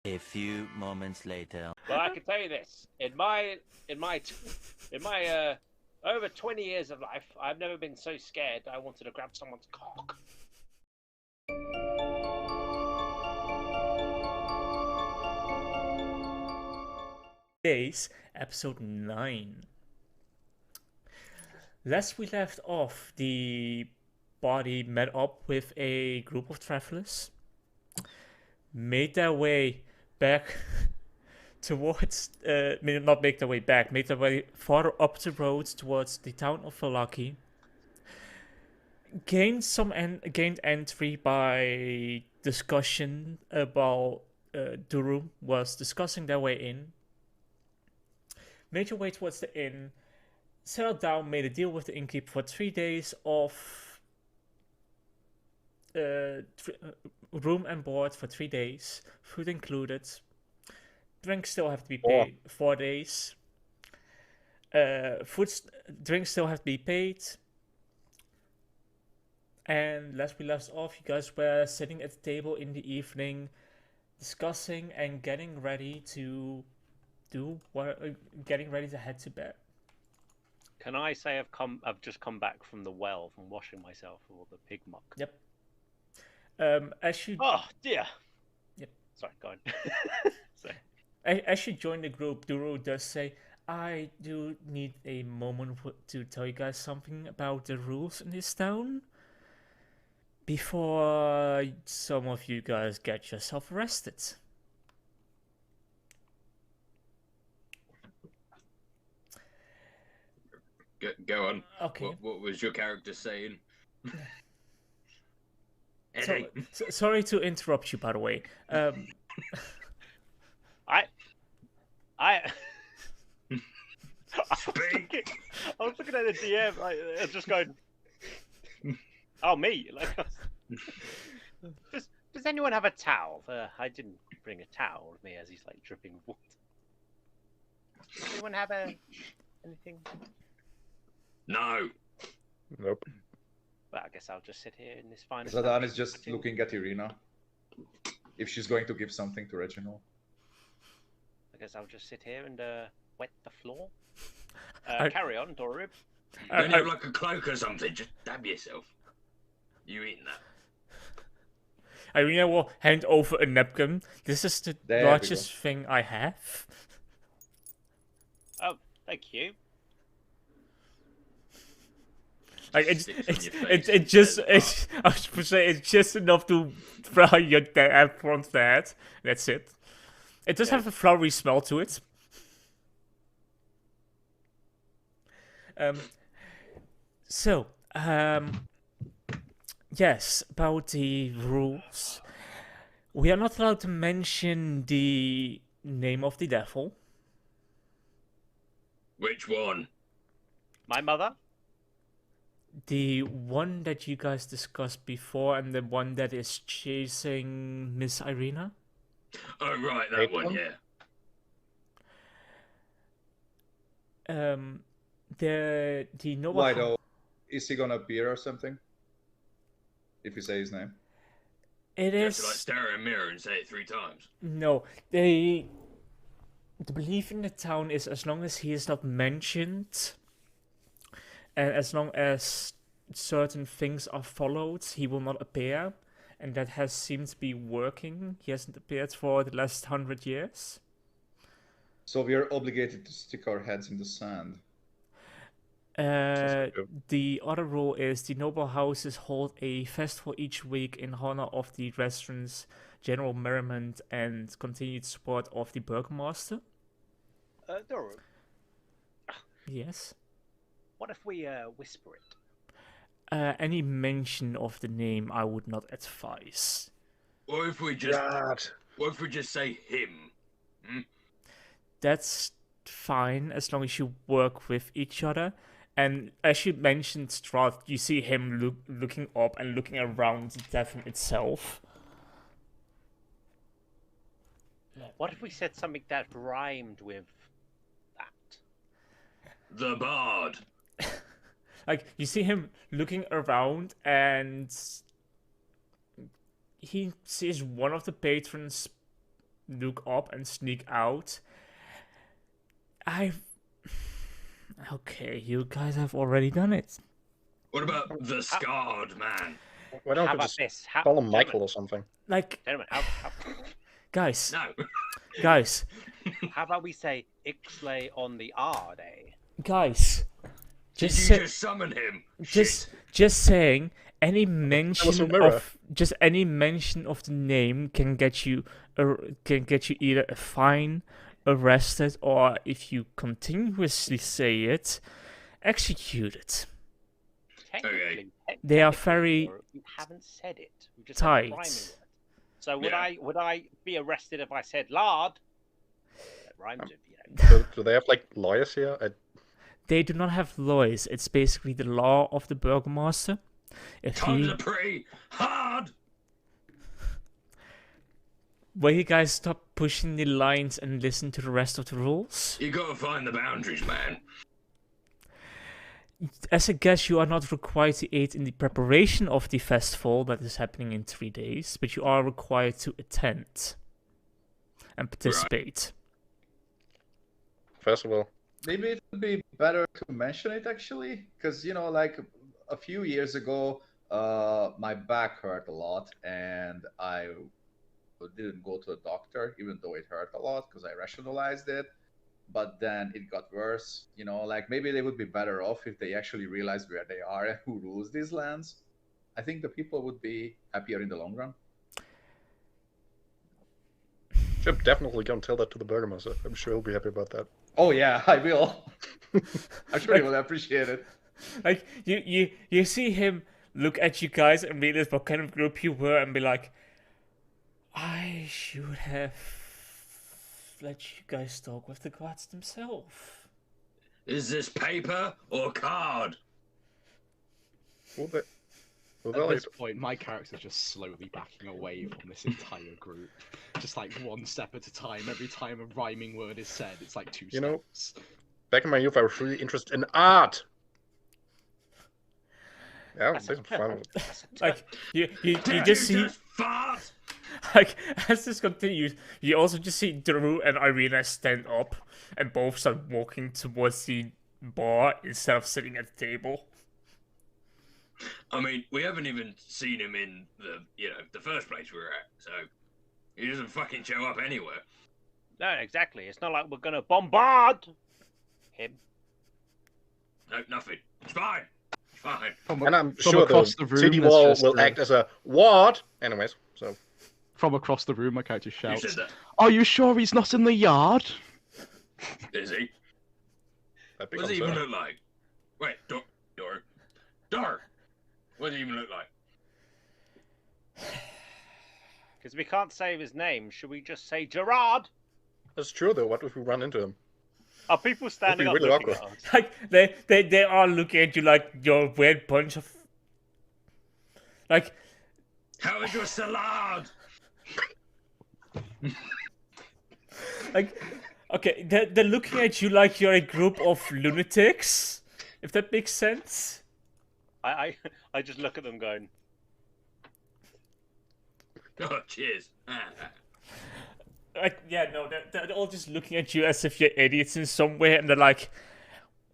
A few moments later. Well, I can tell you this: in my over 20 years of life, I've never been so scared I wanted to grab someone's cock. Days, episode 9. Last we left off, the body met up with a group of travelers, made their way back towards, not make their way back, made their way farther up the road towards the town of Valaki. Gained entry by discussion about Duru was discussing their way in. Made your way towards the inn, settled down, made a deal with the innkeeper for 3 days of room and board for 3 days, food included. Drinks still have to be paid. 4 days. Drinks still have to be paid. And last we left off, you guys were sitting at the table in the evening, discussing and getting ready to head to bed. Can I say I've just come back from the well from washing myself with all the pig muck? Yep. As you Oh dear. Yep. Sorry, go on. Sorry. As you join the group, Duro does say, "I do need a moment to tell you guys something about the rules in this town before some of you guys get yourself arrested." Go on. Okay. What was your character saying? Sorry to interrupt you, by the way. I Speak. I was looking at the DM, like, just going, "Oh, me!" Like, does anyone have a towel? I didn't bring a towel with me as he's like dripping water. Does anyone have anything? No. Nope. Well, I guess I'll just sit here in this fine. Zlatan is just looking at Irina. If she's going to give something to Reginald. I guess I'll just sit here and wet the floor. I- Carry on, Dorib. Don't you have like a cloak or something? Just dab yourself. You eating that? Irina will hand over a napkin. This is the There we largest thing I have. Oh, thank you. Like Sticks on your face it just instead. I would say it's just enough to fry your front head. That's it. It does have a flowery smell to it. Yes, about the rules. We are not allowed to mention the name of the devil. Which one? My mother? The one that you guys discussed before and the one that is chasing Miss Irina. Oh, right, that one, yeah. The noble. Why though? Is he gonna appear or something? If you say his name. It You have is to like stare in a mirror and say it 3 times. no. The belief in the town is as long as he is not mentioned, and as long as certain things are followed, he will not appear. And that has seemed to be working. He hasn't appeared for the last 100 years. So we are obligated to stick our heads in the sand. The other rule is the noble houses hold a festival each week in honor of the restaurant's general merriment and continued support of the burgomaster. Dorib, Yes. what if we whisper it? Any mention of the name I would not advise. What if we just say him? That's fine as long as you work with each other. And as you mentioned, Strahd, you see him looking up and looking around the tavern itself. What if we said something that rhymed with that? The Bard. Like, you see him looking around and he sees one of the patrons look up and sneak out. Okay, you guys have already done it. What about the scarred man? Why don't How we about just this? call him Michael or something? Like, Gentlemen, guys, No. guys, how about we say Ixlay on the R day? guys. Did Just you say, just summon him? just saying. Any was a mention mirror. of any mention of the name can get you either a fine, arrested, or if you continuously say it, executed. Technically, They are technically, very you haven't said it. We just said the tight. rhyming word. So Yeah. would I be arrested if I said lard? That rhymes with, you know. Do they have like lawyers here? They do not have lawyers. It's basically the law of the burgomaster. If Times he, are pretty hard. will you guys stop pushing the lines and listen to the rest of the rules? You gotta find the boundaries, man. As a guest, you are not required to aid in the preparation of the festival that is happening in 3 days, but you are required to attend and participate. First of all, Maybe it would be better to mention it actually, because you know, like a few years ago, my back hurt a lot, and I didn't go to a doctor, even though it hurt a lot, because I rationalized it. But then it got worse. You know, like maybe they would be better off if they actually realized where they are and who rules these lands. I think the people would be happier in the long run. should definitely go and tell that to the burgomaster. I'm sure he'll be happy about that. Oh yeah, I will. I'm sure he will appreciate it. Like you see him look at you guys and realize what kind of group you were and be like, I should have let you guys talk with the gods themselves. Is this paper or card? Will they? Will At they? this point, my character's just slowly backing away from this entire group. Just like one step at a time. Every time a rhyming word is said, it's like 2 You know- steps. Back in my youth, I was really interested in art. Yeah, That's this is fun. Like you Did just you see just fart? like as this continues, you also just see Drew and Irina stand up and both start walking towards the bar instead of sitting at the table. I mean, we haven't even seen him in the first place we were at, so he doesn't fucking show up anywhere. No, exactly. It's not like we're gonna bombard him. No, nothing. It's fine. It's fine. And I'm from sure across the the room, city there's wall just will a- act as a ward. Anyways, so From across the room, my character You shouts, said that. "Are you sure he's not in the yard?" Is he? that What becomes does he even a- look like? Wait, Door. What does he even look like? Because we can't say his name. Should we just say Gerard? That's true though. What if we run into him? Are people standing up really looking awkward. at us? Like they are looking at you like you're a weird bunch of like How is your salad? like okay, they're looking at you like you're a group of lunatics, if that makes sense. I just look at them going, Oh, cheers. Like yeah, no, they're all just looking at you as if you're idiots in some way, and they're like,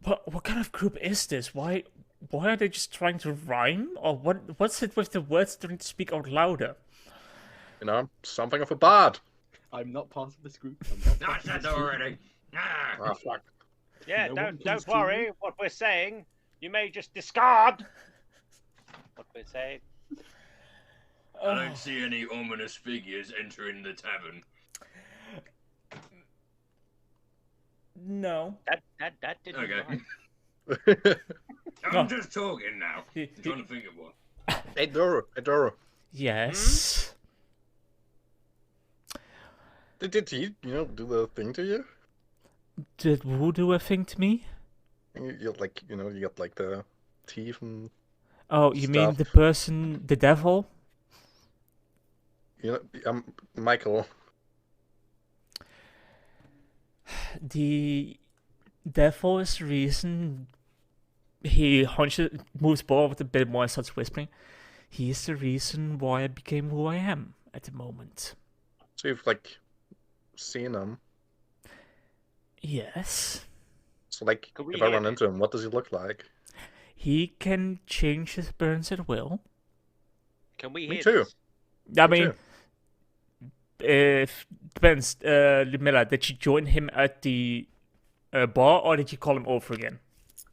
what kind of group is this? Why are they just trying to rhyme, or what's it with the words trying to speak out louder? You know, something of a bard. I'm not part of this group. I'm not I part of said this that group. already. Ah. Ah, fuck. yeah, No one don't comes to worry. What we're saying, you may just discard what we're saying. I don't see any ominous figures entering the tavern. No. That didn't Okay. rhyme. I'm No. just talking now. I'm trying to think of one. Hey, Doro. Yes. Did he, do the thing to you? Did who do a thing to me? And you got like, you got like the teeth and Oh, you mean Stuff. the person, the devil? Michael. The devil is the reason he moves forward a bit more and starts whispering. He is the reason why I became who I am at the moment. So you've like seen him. Yes. So, like, Could we if I hear run this? into him, what does he look like? He can change his appearance at will. Can we Me hear too. this? I Me mean, too. if depends. Ludmilla, did you join him at the bar, or did you call him over again?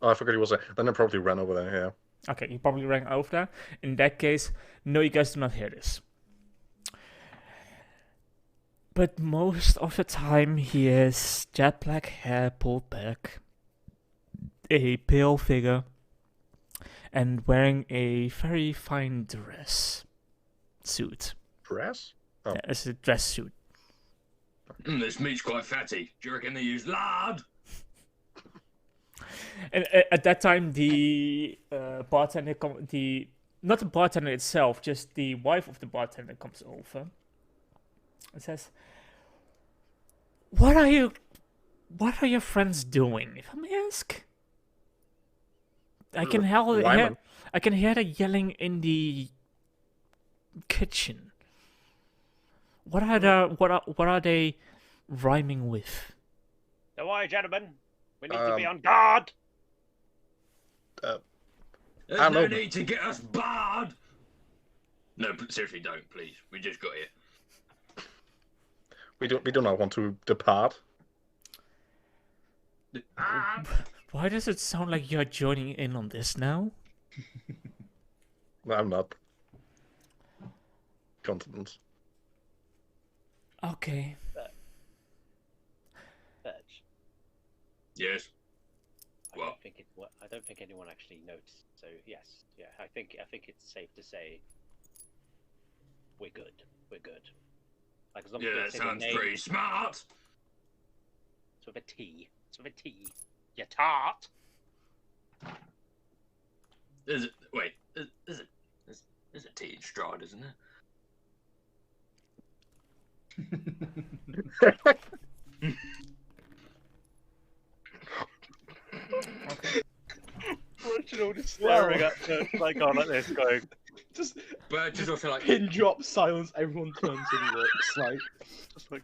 Oh, I forgot he was there. Then I probably ran over there, yeah. Okay, you probably rang over there. In that case, no, you guys do not hear this. But most of the time, he has jet black hair pulled back, a pale figure, and wearing a very fine dress suit. Dress? Oh. Yeah, it's a dress suit. This meat's quite fatty. Do you reckon they use lard? And at that time, the bartender, not the bartender itself, just the wife of the bartender comes over and says, what are your friends doing, if I may ask? I can Ryman. I can hear the yelling in the kitchen. What are they rhyming with? Don't worry, gentlemen. We need to be on Um, guard. There's I no know. need to get us barred. No, seriously, don't, please. We just got here. We do not want to depart. Why does it sound like you're joining in on this now? I'm not confident. Okay. Birch. Yes. I Well- don't think it. I don't think anyone actually noticed. So yes, yeah. I think it's safe to say we're good. We're good. Like as long as Yeah, we that say the sounds name, pretty smart. It's with a T. It's with a T. You tart. There's a T in Strahd, isn't there? Reginald is staring at her like on like this, going. Just But just also like pin drop silence. Everyone turns and looks like. Just like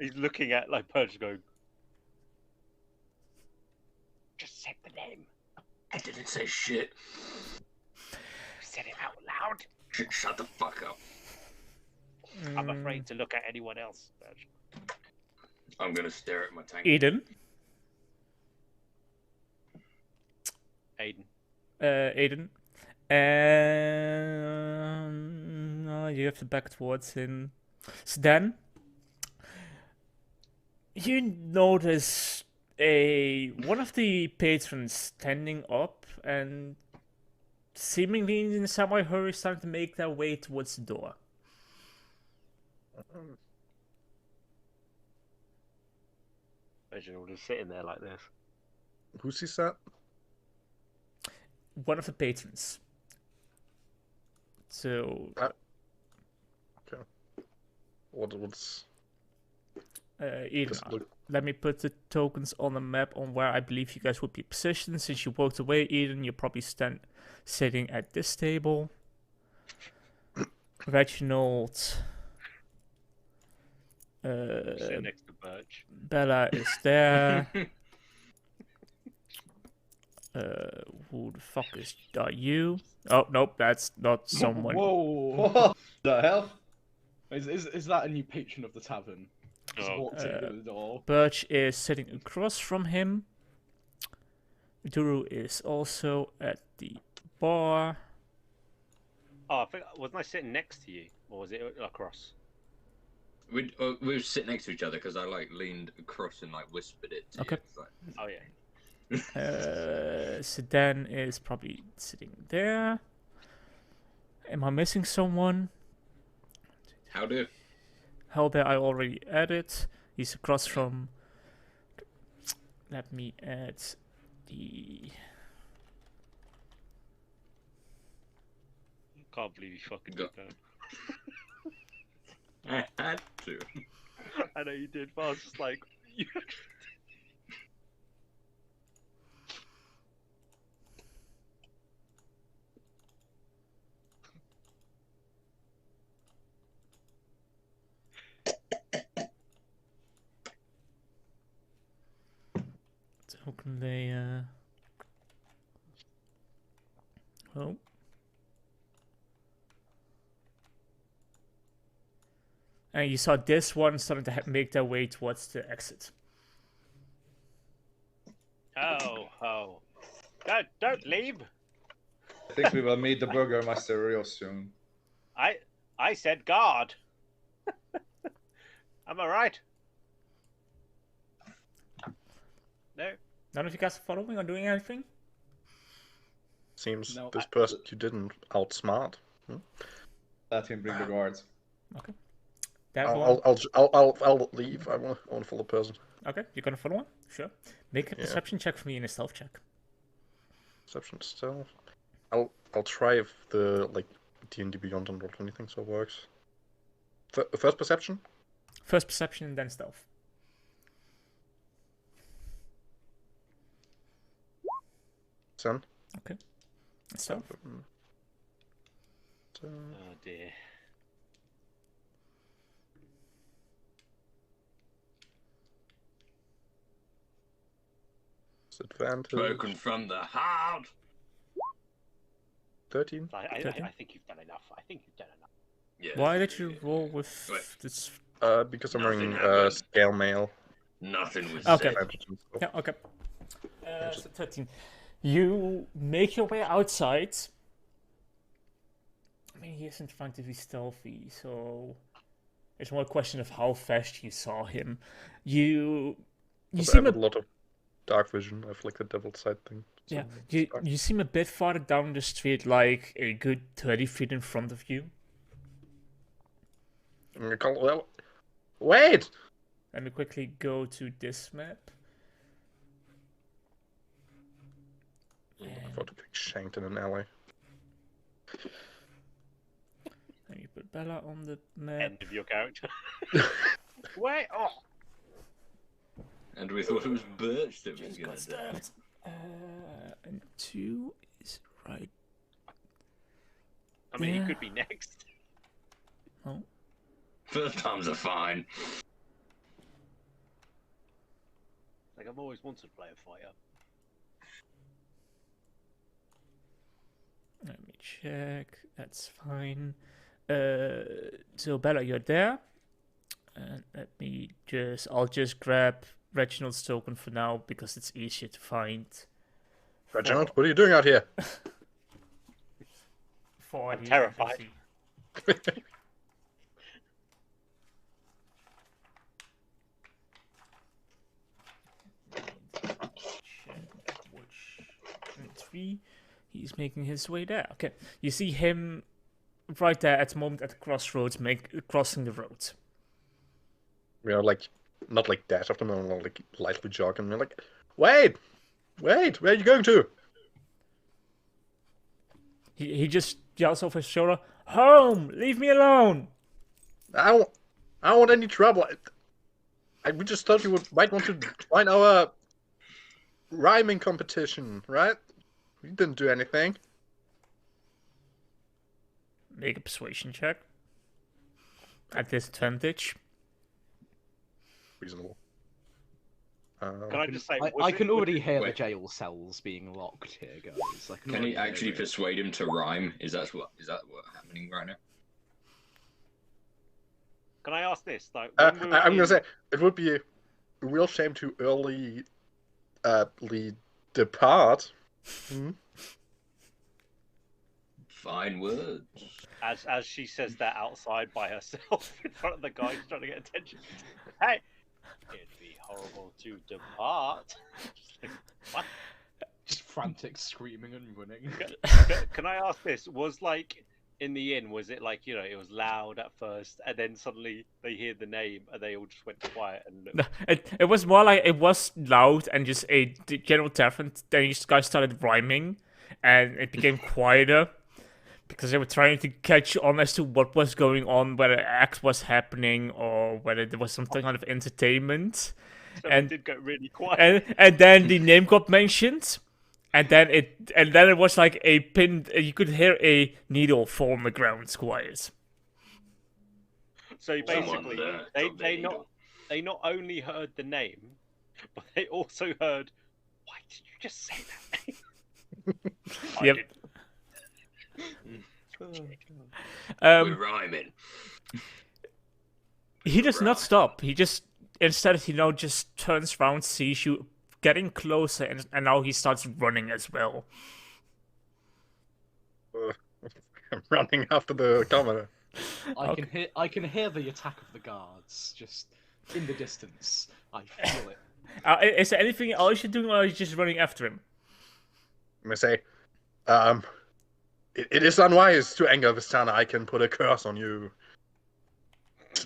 he's looking at like Purge going. Just say the name. I didn't say shit. You said it out loud. Shut the fuck up. I'm afraid to look at anyone else. Purge. I'm gonna stare at my tank. Eden. Aiden. Aiden. And you have to back towards him. So then, you notice one of the patrons standing up and seemingly in a semi hurry starting to make their way towards the door. Reginald is sitting there like this. Who's he that? One of the patrons. So What's Eden, this look? let me put the tokens on the map on where I believe you guys would be positioned. Since you walked away, Eden, you're probably sitting at this table. Reginald. Sitting next to Birch. Bella is there. Who the fuck are you? Oh, nope, that's not someone. Whoa! What the hell? Is that a new patron of the tavern? Just Oh. walked in through the door. Birch is sitting across from him. Duru is also at the bar. Oh, I think wasn't I sitting next to you, or was it across? We were sitting next to each other because I like leaned across and like whispered it to Okay. you. It's like, Oh yeah. Sedan is probably sitting there. Am I missing someone? how do? Helder I already added. He's across from... Let me add the... Can't believe you fucking Go- did I had to. that. I know you did, but I was just like, you... Token layer. Oh. And you saw this one starting to make their way towards the exit. Oh. Don't leave. I think we will meet the Burgermaster real soon. I said guard. Am I right? No. None of you guys are following or doing anything? Seems No, this person you didn't outsmart. Let him bring the guards. Okay. That one. I'll leave. I want to follow the person. Okay, you're gonna follow one? Sure. Make a Yeah. perception check for me and a stealth check. Perception stealth. I'll try if the like DnD Beyond and Roll 20 thing so works. First perception. First perception and then stealth. Sen. Stealth. So, Oh dear. advantage. Spoken from the heart. 13. I 13? think you've done enough. Yeah. Why did you roll with Wait. this? Because I'm Nothing wearing happened. scale mail. Nothing was Okay. said. Yeah, okay. So 13. You make your way outside. I mean, he isn't trying to be stealthy, so it's more a question of how fast you saw him. You I seem have a a lot of dark vision. I have like the devil's side thing. So yeah. it's dark. You seem a bit farther down the street, like a good 30 feet in front of you. Well, wait! Let me quickly go to this map. I thought to get shanked in an alley. Let me put Bella on the map. End of your character. Wait. Oh. And we thought it was Birch that was Just gonna got die. stabbed. And 2 is right. I mean, Yeah. he could be next. Oh, First times are fine. Like I've always wanted to play a fighter. let me check. That's fine. So Bella, you're there. And I'll just grab Reginald's token for now because it's easier to find. Reginald, what are you doing out here? For the terrified. NPC. Check which 3. He's making his way there. Okay, you see him right there at the moment at the crossroads, crossing the road. We are like, not like that of them, we're like lightly jogging. We're like, wait, where are you going to? He just yells over his shoulder, "Home! Leave me alone!" I don't want any trouble. We just thought you might want to join our rhyming competition, right? We didn't do anything. Make a persuasion check. At disadvantage. Reasonable. Can I just say? I can already hear the Wait. jail cells being locked here, guys. I Can already he hear actually it. persuade him to rhyme? Is that what's happening right now? Can I ask this? Like, I'm when we were gonna in- say it would be a real shame to early depart. Fine words. as she says that outside by herself in front of the guys trying to get attention. Hey, it'd be horrible to depart. Just like, what? Just frantic screaming and running. Can I ask this? Was like in the inn? Was it like it was loud at first, and then suddenly they hear the name, and they all just went quiet and looked? No, it was more like it was loud and just a general deafened. Then you guys started rhyming, and it became quieter because they were trying to catch on as to what was going on, whether an act was happening or whether there was some kind of entertainment. So And- it did go really quiet. And then the name got mentioned, and then it was like a pin. You could hear a needle fall on the ground, quiet. So Someone basically, there they dropped their they needle. not only heard the name, but they also heard Did you just say that? I Yep. didn't. We're rhyming. He does not Right. stop. He just instead he now just turns around, sees you getting closer, and now he starts running as well. I'm running after the commoner. I can hear the attack of the guards just in the distance. I feel it. Is there anything else you're doing, or are you just running after him? Let me say, it is unwise to anger this town. I can put a curse on you.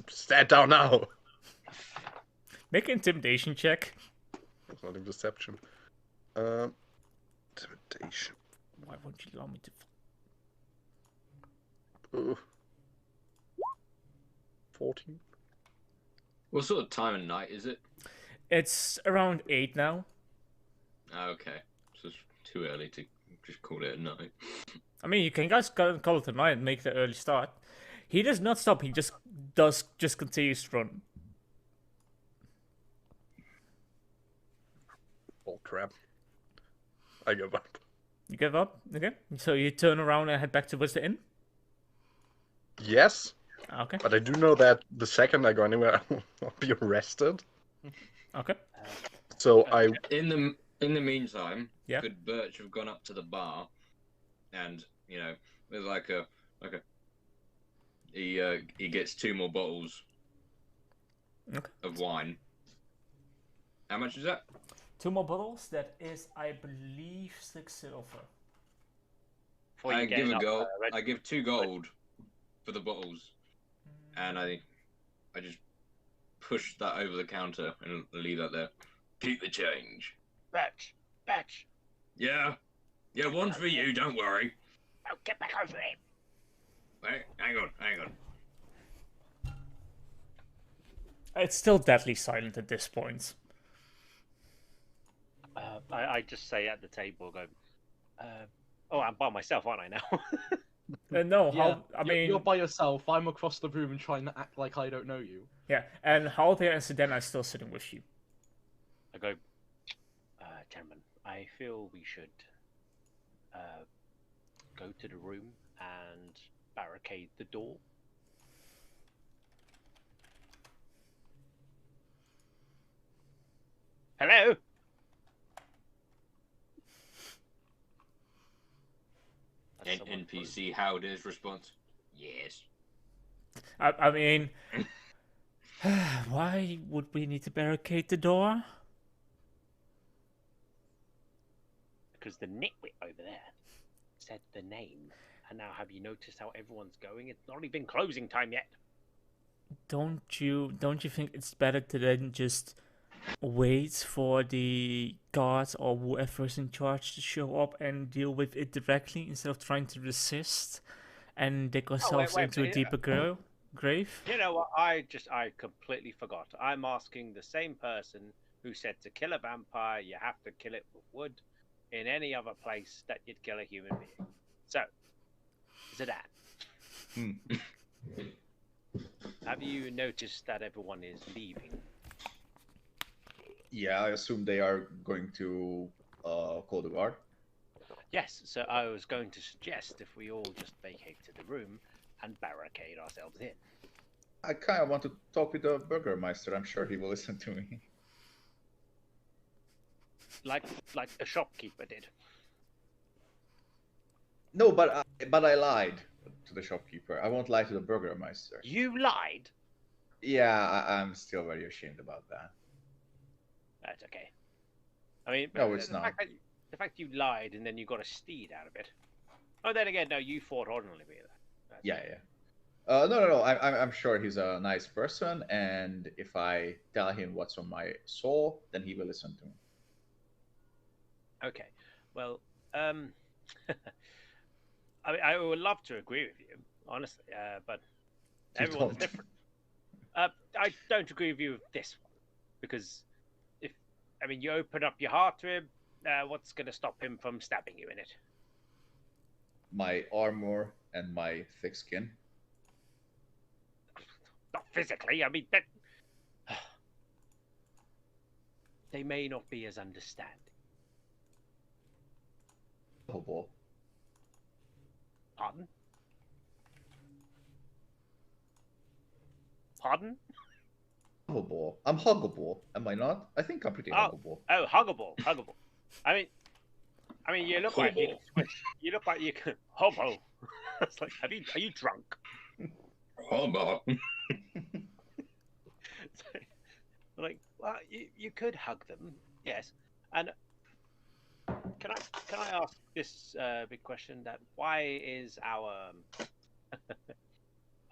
Stand down now. Make an intimidation check. That's not a deception. Intimidation. Why won't you allow me to? Ooh. 14. What sort of time of night is it? It's around 8 now. Okay, so it's too early to just call it a night. I mean, you can guys call it tonight and make the early start. He does not stop. He just continues to run. Oh crap. I give up. You give up? Okay. So you turn around and head back towards the inn? Yes, Okay. but I do know that the second I go anywhere, I'll be arrested. Okay. So I In the meantime, Yeah. could Birch have gone up to the bar, and there's like a he gets 2 more bottles Okay. of wine. How much is that? 2 more bottles. That is, I believe, 6 silver. Before you I get give a up, gold. Red- I give 2 gold for the bottles, and I just push that over the counter and leave that there. Keep the change. Batch. Yeah, one for you. Don't worry. Oh, get back over him. Wait, hang on. It's still deadly silent at this point. I just say at the table, go. Oh, I'm by myself, aren't I now? No, Yeah, how? I mean, you're by yourself. I'm across the room and trying to act like I don't know you. yeah. And Haldir and Sedan are still sitting with you. I go, gentlemen, I feel we should go to the room and barricade the door. Hello? That's someone NPC Howder's response. Yes. I mean, why would we need to barricade the door? because the nitwit over there said the name. And now have you noticed how everyone's going? It's not even closing time yet. Don't you think it's better to then just wait for the guards or whoever's in charge to show up and deal with it directly instead of trying to resist and dig ourselves into a deeper grave? You know what? I completely forgot. I'm asking the same person who said to kill a vampire, you have to kill it with wood in any other place that you'd kill a human being. So, Zedan, have you noticed that everyone is leaving? Yeah, I assume they are going to call the guard. Yes, so I was going to suggest if we all just vacate to the room and barricade ourselves in. I kind of want to talk with the Burgermeister. I'm sure he will listen to me. Like a shopkeeper did. No, but I lied to the shopkeeper. I won't lie to the Burgermeister. You lied? Yeah, I'm still very ashamed about that. That's okay. I mean, No, it's the not. The fact you lied and then you got a steed out of it. Oh, then again, no, you fought honorably with that. Yeah. No. I'm sure he's a nice person, and if I tell him what's on my soul, then he will listen to me. Okay. Well, I mean, I would love to agree with you, honestly, but You everyone's don't. different. I don't agree with you with this one because you open up your heart to him. What's going to stop him from stabbing you in it? My armor and my thick skin. Not physically. I mean, that they may not be as understanding. Huggable. Pardon? Pardon? Huggable. I'm huggable. Am I not? I think I'm pretty Oh. huggable. Oh, huggable. I mean, you look like you. You look like you can. Hobo. It's like, are you drunk? Hobo. Like, well, you could hug them, yes. And can I ask this big question? That why is our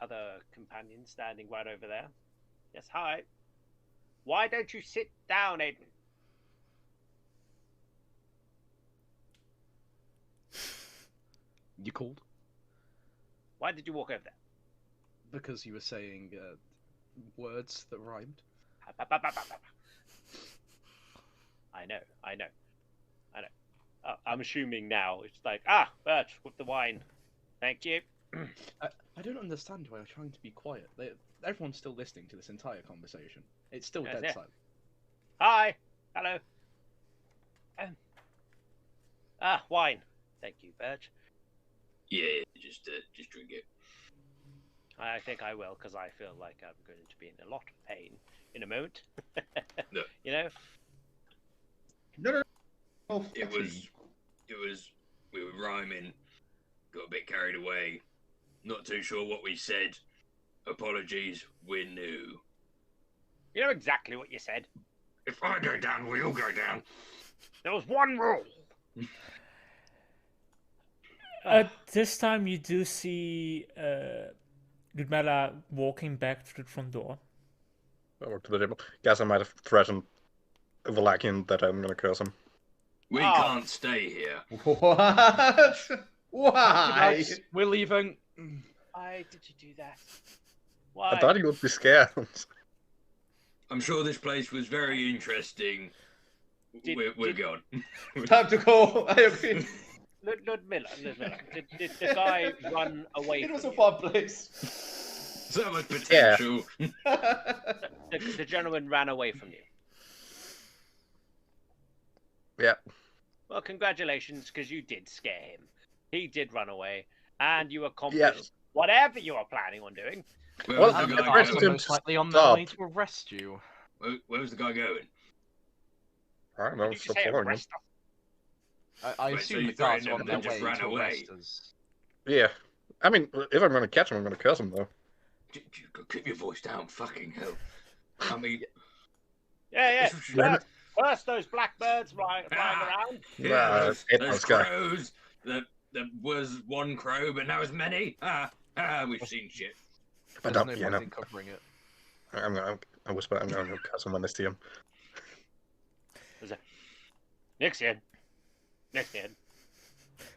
other companion standing right over there? Yes, hi. Why don't you sit down, Aiden? You called? Why did you walk over there? Because you were saying words that rhymed. I know. I'm assuming now it's like, Bert, with the wine. Thank you. I don't understand why you're trying to be quiet. Everyone's still listening to this entire conversation. It's still Yes, dead yeah. silent. Hi. Hello. Wine. Thank you, Bert. Yeah, just drink it. I think I will, because I feel like I'm going to be in a lot of pain in a moment. No. You know? No. It was, we were rhyming, got a bit carried away, not too sure what we said. Apologies, we're new. You know exactly what you said. If I go down, we all go down. There was one rule. At this time, you do see Ludmilla walking back through the front door. I walk to the table. Guess I might have threatened Valakian that I'm gonna curse him. We can't stay here. What? Why? Guys, we're leaving. Why did you do that? Why? I thought he would be scared. Oh, I'm sure this place was very interesting. We're gone. Time to go. I agree. Ludmilla. Did the guy run away It was from a you? fun place. So much potential. The gentleman ran away from you. Yeah. Well, congratulations, because you did scare him. He did run away, and you accomplished Yes. whatever you were planning on doing. Where Well, was the And guy the I'm guys going? are Him most to likely on their stop. way to arrest you. Where was the guy going? I don't know. Did you Stop say following him. arrest us? I Wait, so assume you the guards threatened are on him their and just way ran to away? arrest us. Yeah. I mean, if I'm gonna catch him, I'm gonna curse him though. Keep your voice down, fucking hell. I mean, Yeah. this was- First those blackbirds flying around. yeah, hate those this guy. crows. There was one crow, but now it's many. We've seen shit. But There's no, no you point know, in covering it. I whisper, I'm gonna curse him when I see him. Nixian.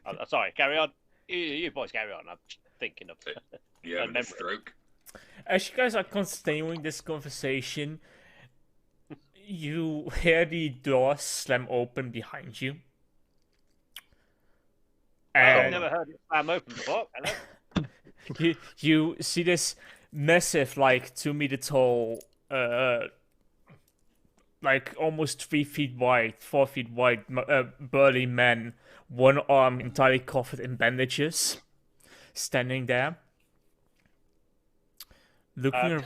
Oh, sorry, carry on. You boys carry on. I'm thinking of. You having a memory. stroke? As you guys are continuing this conversation, you hear the door slam open behind you. I've And never heard it slam open before. Hello? you see this massive, like 2 meter tall, like almost 3 feet wide, 4 feet wide, burly man, one arm entirely covered in bandages, standing there, looking.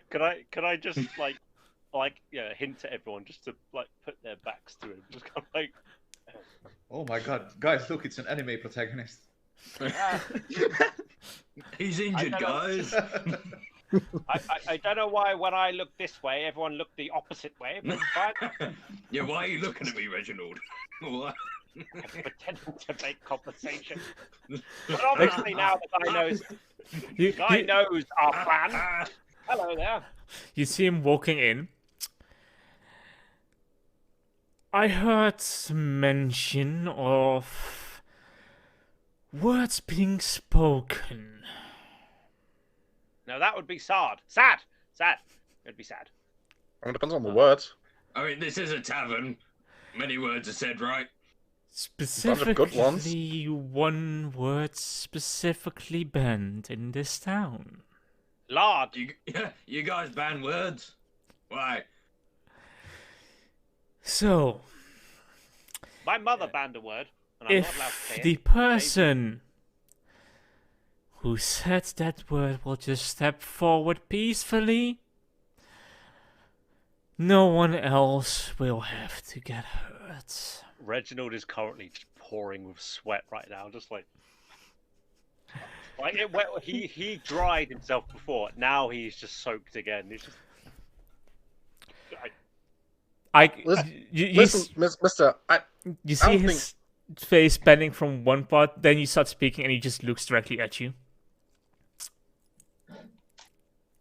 Can I just hint at everyone just to put their backs to him, just kind of like. Oh my god, guys, look, it's an anime protagonist. He's injured, I guys. I don't know why when I look this way, everyone looked the opposite way, but it's fine. Yeah, why are you looking at me, Reginald? What? I'm pretending to make conversation. But obviously now the guy knows. You, Guy you, knows our plan. Hello there. you see him walking in. I heard mention of words being spoken. No, that would be sad. Sad. It'd be sad. It depends on the words. I mean, this is a tavern. Many words are said, right? of good ones. Specifically, one word specifically banned in this town. Lard. You guys ban words? Why? So, My mother banned a word. And I'm not allowed to If say the it. person who said that word will just step forward peacefully, no one else will have to get hurt. Reginald is currently just pouring with sweat right now, just like he dried himself before. Now he's just soaked again. He's just. Listen, Mister. You see his face bending from one part, then you start speaking, and he just looks directly at you.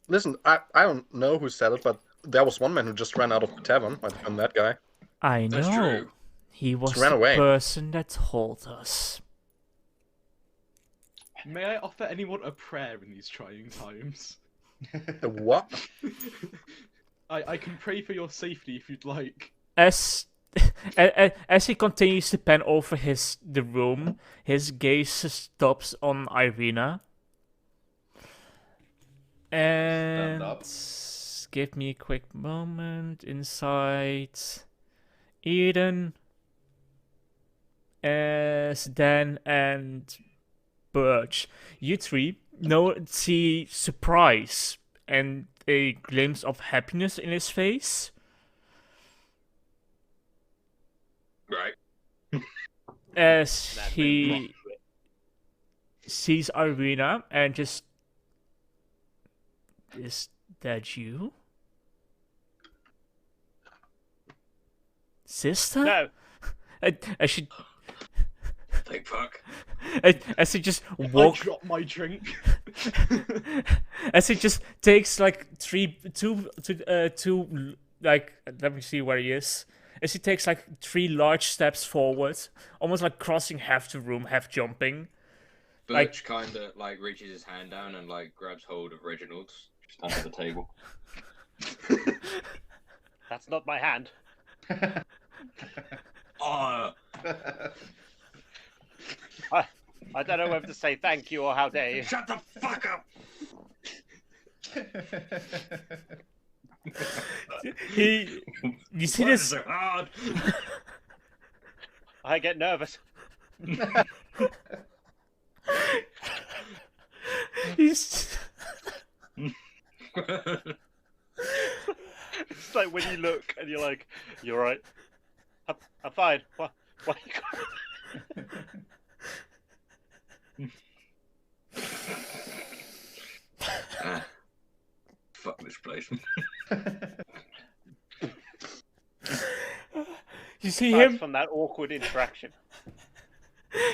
Listen, I don't know who said it, but there was one man who just ran out of the tavern. Might have been that guy. I know. That's true. He was ran the away. person that told us. May I offer anyone a prayer in these trying times? What? I can pray for your safety if you'd like. As he continues to pen over the room, his gaze stops on Irina. And up. give me a quick moment. Inside Eden, as Dan and Birch, you three see surprise and a glimpse of happiness in his face. Right. As he sees Irina and just, is that you? Sister? No. I should. Thank fuck. As he just I walks. drop my drink. As he just takes like two, like, let me see where he is. As he takes like 3 large steps forward, almost like crossing half the room, half jumping. Birch kind of like reaches his hand down and like grabs hold of Reginald's just under the table. That's not my hand. Oh, I don't know whether to say thank you or how dare you. shut the fuck up! You see Why is this? it so hard? I get nervous. He's. It's like when you look and you're like, "You're right. I'm fine. Why you Fuck this place. You see Aside him? from that awkward interaction?"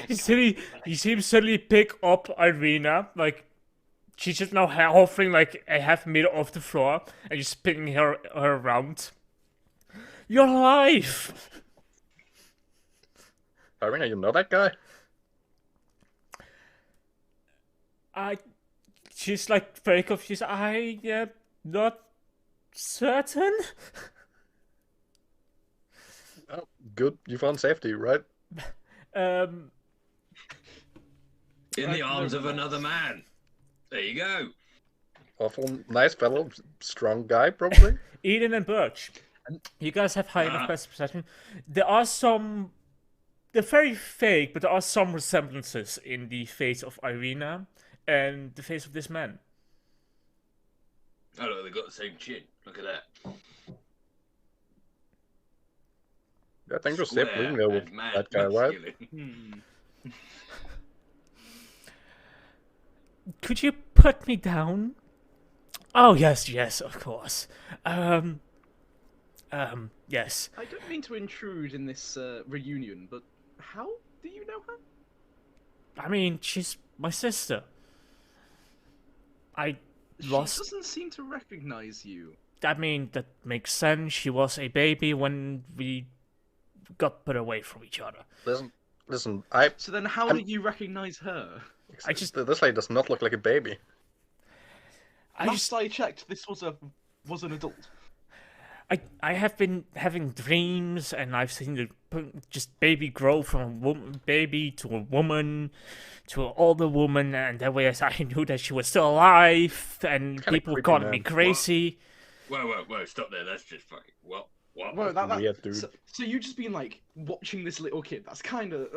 You see him suddenly pick up Irina, like she's just now hovering like a half meter off the floor, and just spinning her around. You're alive! Irina, you know that guy? She's like very confused. I am not certain. Oh, good. You found safety, right? In the arms of another man. There you go. Awful nice fellow, strong guy, probably. Eden and Birch, you guys have high enough perception. There are some. They're very fake, but there are some resemblances in the face of Irina and the face of this man. Oh look, they got the same chin. Look at that. I think you're safe Square living there with and mad that guy, right? masculine. Could you put me down? Oh yes, of course. Yes. I don't mean to intrude in this reunion, but how do you know her? I mean, she's my sister. I She lost. doesn't seem to recognize you. I mean, that makes sense. She was a baby when we got put away from each other. Listen. So then how do you recognize her? This lady does not look like a baby. Last I checked, this was an adult. I have been having dreams, and I've seen the just baby grow from a baby to a woman, to an older woman, and that way I knew that she was still alive, and Kinda people creepy, called man. me crazy. Whoa, stop there. That's just fucking. Well, What? Well, Weird, dude. So you just been like watching this little kid? That's kind of.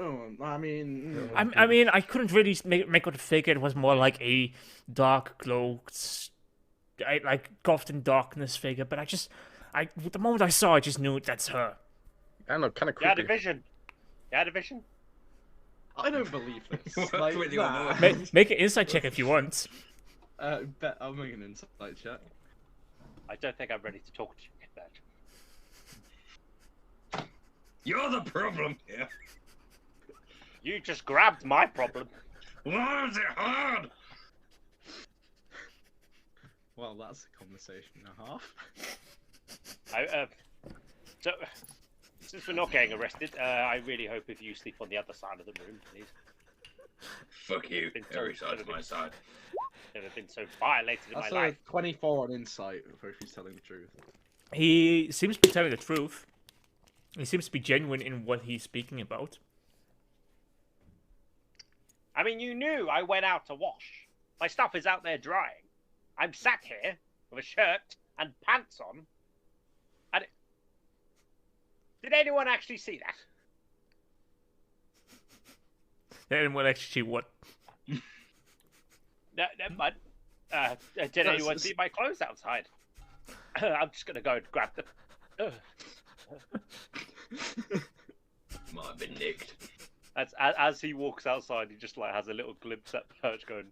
I mean. I mean, I couldn't really make out the figure. It was more like a dark cloaked, like gothed in darkness figure. But the moment I saw, I just knew that's her. I don't know, kind of You had creepy. a vision. You had a vision. I don't believe this. What's like, with you on nah. the Make an insight check if you want. Bet I'll make an insight check. I don't think I'm ready to talk to you about that. You're the problem here. You just grabbed my problem. Why is it hard? Well, that's a conversation and a half. So, since we're not getting arrested, I really hope if you sleep on the other side of the room, please. Fuck you. Been Every told- side's my side. Never been so violated in That's my life. a 24 on insight, if he's telling the truth. He seems to be telling the truth. He seems to be genuine in what he's speaking about. I mean, you knew I went out to wash. My stuff is out there drying. I'm sat here with a shirt and pants on. And did anyone actually see that? Anyone actually what? No, never mind. Did anyone see my clothes outside? I'm just gonna go and grab them. Might have been nicked. As he walks outside, he just like has a little glimpse at Perch going.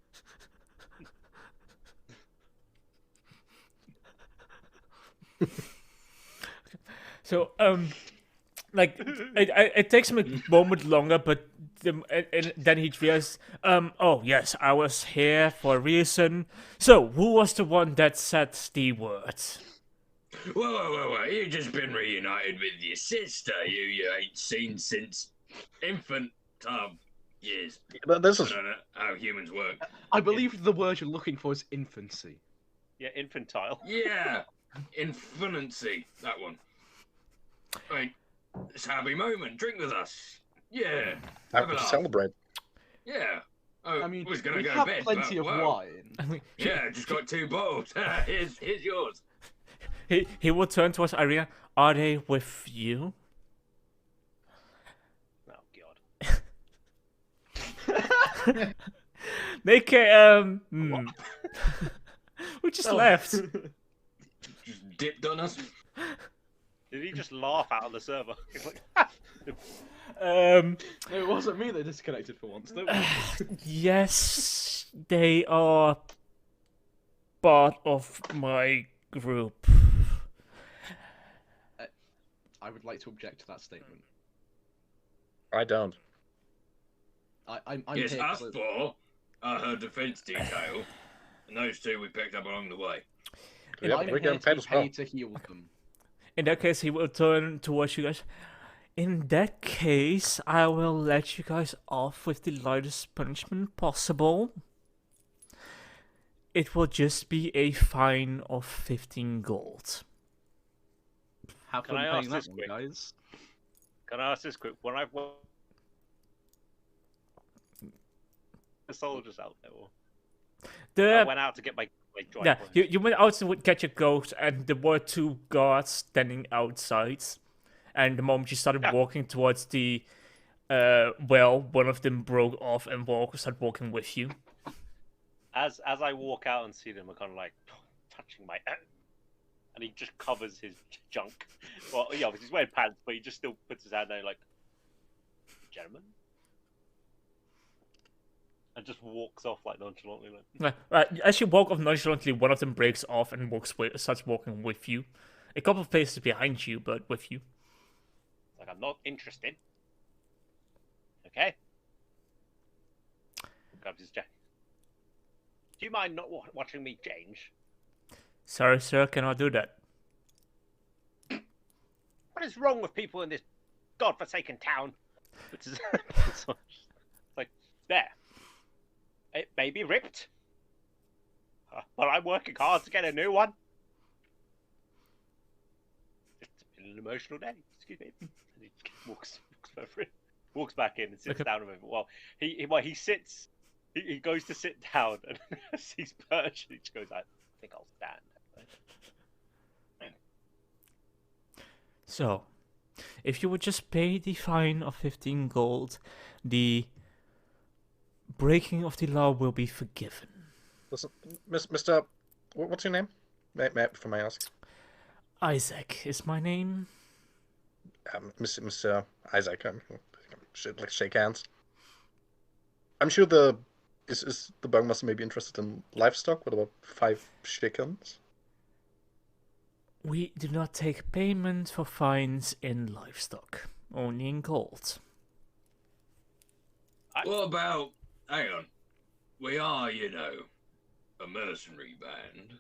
So, like, it takes him a moment longer, but and then he realizes, oh yes, I was here for a reason. So, who was the one that said the words? Whoa. You just been reunited with your sister you ain't seen since infant years. But this I is don't know how humans work. I believe the word you're looking for is infancy. Yeah, infantile. Yeah, infancy, that one. I mean, it's a happy moment. Drink with us. Yeah. time Have a to laugh. celebrate. Yeah. Oh, I mean, was gonna we go have to bed, plenty but, of whoa. wine. I mean, Yeah, just got 2 bottles. here's yours. he will turn towards Irina. Are they with you? Oh god. Make a we just Oh. left. Just dipped on us. Did he just laugh out on the server? He's like, Um, No, it wasn't me that disconnected for once. Don't worry. yes, they are part of my group. I would like to object to that statement. I don't. I'm Yes, here us 'cause four are her defense detail, and those 2 we picked up along the way. Yeah, I'm we're here getting to paid be as well. paid to heal them. In that case, he will turn towards you guys. In that case, I will let you guys off with the lightest punishment possible. It will just be a fine of 15 gold. Have Can fun I paying ask that this one, quick? guys. can I ask this quick? When I've the soldiers out there, or I The went out to get my dry yeah, clothes. you went out to get your goat, and there were 2 guards standing outside. And the moment you started Yeah. walking towards the well, one of them broke off and started walking with you. As I walk out and see them, I'm kind of like touching my, and he just covers his junk. Well, yeah, obviously he's wearing pants, but he just still puts his hand there, like, gentlemen, and just walks off like nonchalantly. Like, As you walk off nonchalantly, one of them breaks off and starts walking with you. A couple of places behind you, but with you. like I'm not interested. Okay. Grabs his jacket. Do you mind not watching me change? Sorry, sir, cannot do that. What is wrong with people in this godforsaken town? It's like, there. It may be ripped, but I'm working hard to get a new one. It's been an emotional day. Excuse me. And he walks over it, walks back in and sits Okay. down a bit. Well, he sits. He goes to sit down and sees Perch. And he just goes, "I think I'll stand." So, if you would just pay the fine of 15 gold, the breaking of the law will be forgiven. Listen, Mr. What's your name? If I may ask. Isaac is my name. Mr. Isaac. Let's shake hands. I'm sure is the Bugmaster maybe interested in livestock? What about 5 chickens? We do not take payment for fines in livestock, only in gold. What about... Hang on. We are, you know, a mercenary band.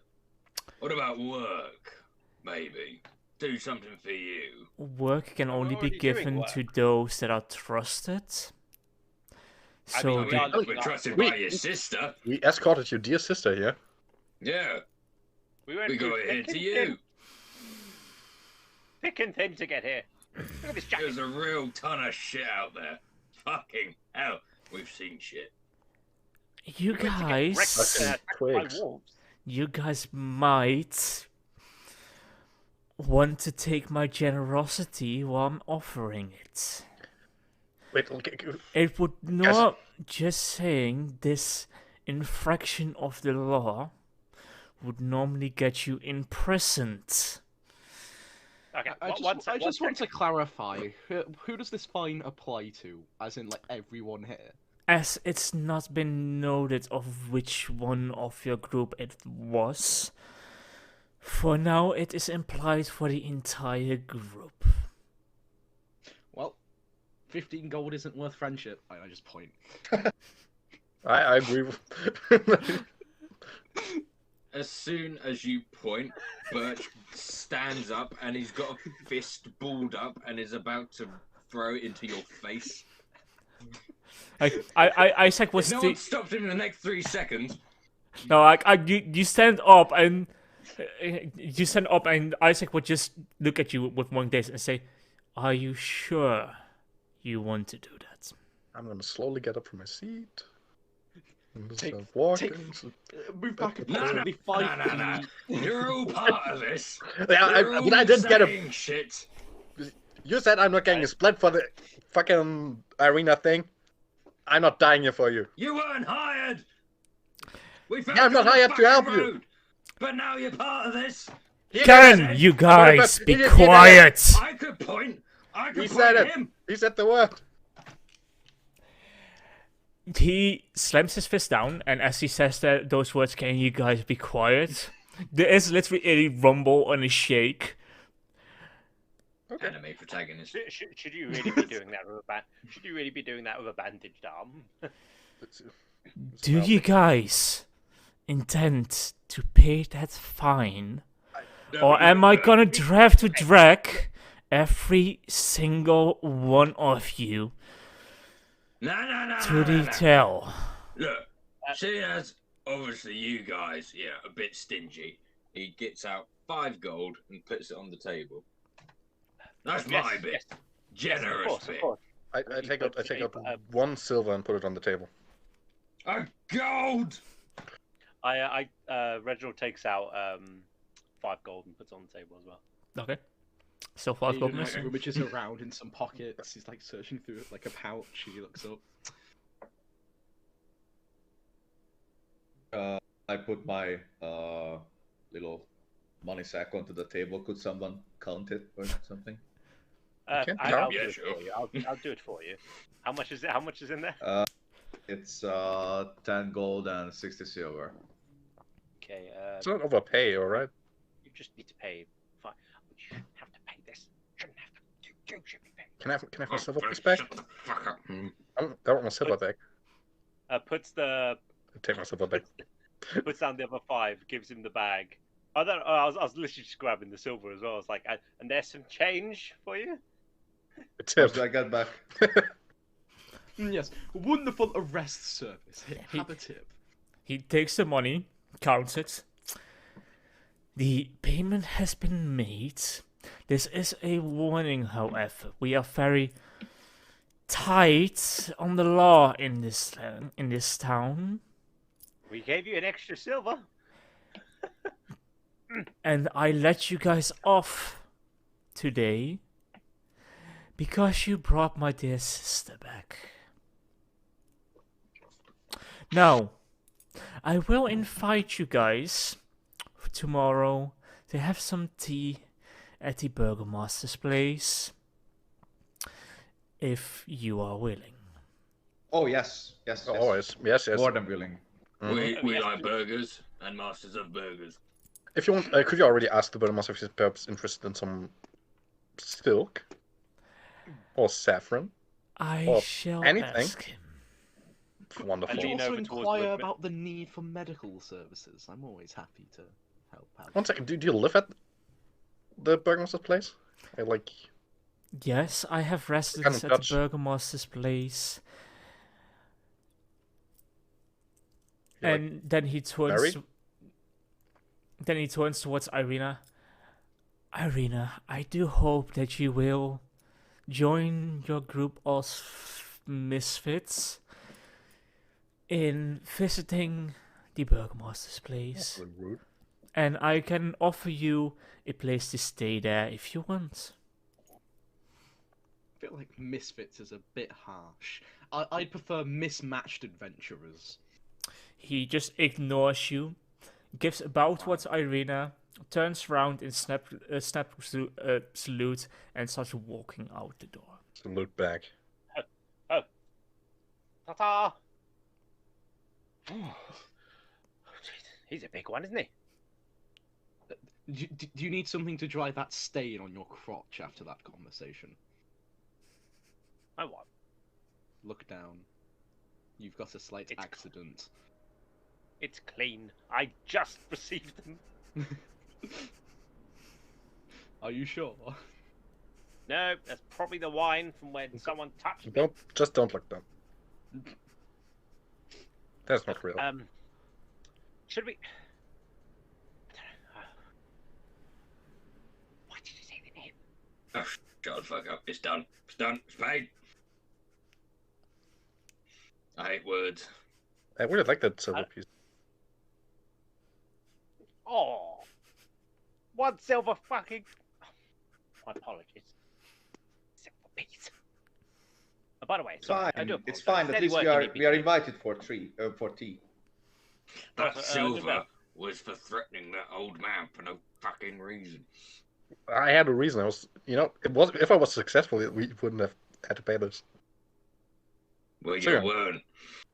What about work, maybe? Do something for you. Work can We're only be already doing given work. to those that are trusted. I So mean, I we are mean, looking we're after trusted you. by your sister. We escorted your dear sister here. Yeah, went we through got it here thick to and you. thin- Thick and thin to get here. Look at this jacket. There's a real ton of shit out there. Fucking hell, we've seen shit. you We went to get guys, wrecked, Fucking attacked by twigs. wolves. you guys might want to take my generosity while I'm offering it. Wait, okay. It would not, just saying, this infraction of the law would normally get you imprisoned. Okay, I just want to clarify. Who does this fine apply to? As in, like, everyone here? As it's not been noted of which one of your group it was, for now it is implied for the entire group. Well, 15 gold isn't worth friendship. I just point. I agree with... As soon as you point, Birch stands up and he's got a fist balled up and is about to throw it into your face. Isaac was If no the... one stopped him in the next 3 seconds, No, you stand up and Isaac would just look at you with one gaze and say, "Are you sure you want to do that?" I'm gonna slowly get up from my seat. And just Take- start walking. Move back no, approximately 5 feet. no. You're all part of this. Yeah, You're but I all didn't get a... saying shit. You said I'm not getting a split for the fucking arena thing. I'm not dying here for you. You weren't hired. We found Yeah, I'm you not on the hired to help fucking you. road. But now you're part of this. Can you guys be You did it. quiet? I could point. I could He point said at it. him. He said the word. He slams his fist down, and as he says those words, "Can you guys be quiet?" There is literally a rumble and a shake. Okay. Anime protagonist. Should you really be doing that with a Should you really be doing that with a bandaged arm? Do you guys intend to pay that fine? Or am I gonna have to drag every single one of you No. to the tail? Look, seeing as obviously you guys, a bit stingy, he gets out 5 gold and puts it on the table. That's Yes, my bit. yes. Generous Of bit. course. I take out 1 silver and put it on the table. A gold! Reginald takes out 5 gold and puts it on the table as well. Okay. So 5 gold Aiden, like, missing. rummages around in some pockets. He's like searching through like a pouch. He looks up. I put my little money sack onto the table. Could someone count it or something? Okay. I'll Yeah, do it sure. for you. I'll do it for you. How much is it? How much is in there? It's 10 gold and 60 silver. Okay. It's not overpay, alright? You just need to pay. Fine. You shouldn't have to pay this. Shouldn't have to. You should be paying. Can I have my silver Oh, piece back? shut the fuck up. I want my silver back. Puts the Take my silver back. puts down the other 5. Gives him the bag. I was literally just grabbing the silver as well. I was like, and there's some change for you. A What tip. do I get back? Yes, wonderful arrest service. Here, He- have a tip. He takes the money, counts it. The payment has been made. This is a warning, however. We are very tight on the law in this town, We gave you an extra silver. and I let you guys off today Because you brought my dear sister back. Now, I will invite you guys for tomorrow to have some tea at the Burgomaster's place, if you are willing. Oh yes, yes, yes. Always. Yes, yes. More than willing. We like burgers and masters of burgers. If you want, could you already ask the Burgomaster if he's perhaps interested in some silk or saffron? I Or shall anything. ask him. Wonderful. Could you lean also over towards inquire Woodman. about the need for medical services? I'm always happy to help out. One second. Do you live at the Burgomaster's place? Like, Yes, I have residence at the touch. Burgomaster's place. You're like And then he turns. married? Then he turns towards Irina. Irina, I do hope that you will join your group of misfits in visiting the Burgomaster's place. That's rude. And I can offer you a place to stay there if you want. I feel like misfits is a bit harsh. I'd prefer mismatched adventurers. He just ignores you, gives a bow towards Irina, turns around in salute, and starts walking out the door. Salute back. Ta-ta! He's a big one, isn't he? Do you need something to dry that stain on your crotch after that conversation? I what? Look down. You've got a slight It's- accident. It's clean. I just received them. Are you sure? No, that's probably the wine from when someone touched me. Don't look down. That's not real. Should we? I don't know. Why did you say the name? Oh, shut the fuck up. It's done. It's done. It's paid. I hate words. I really like that silver piece. Oh, one silver fucking. My apologies. Silver piece. By the way, It's sorry, I fine. do It's apologize. fine. At Steady least working we are EPK. invited for tea. That no. silver was for threatening that old man for no fucking reason. I had a reason. I was, it was. If I was successful, we wouldn't have had to pay this. Well, Sure. you weren't.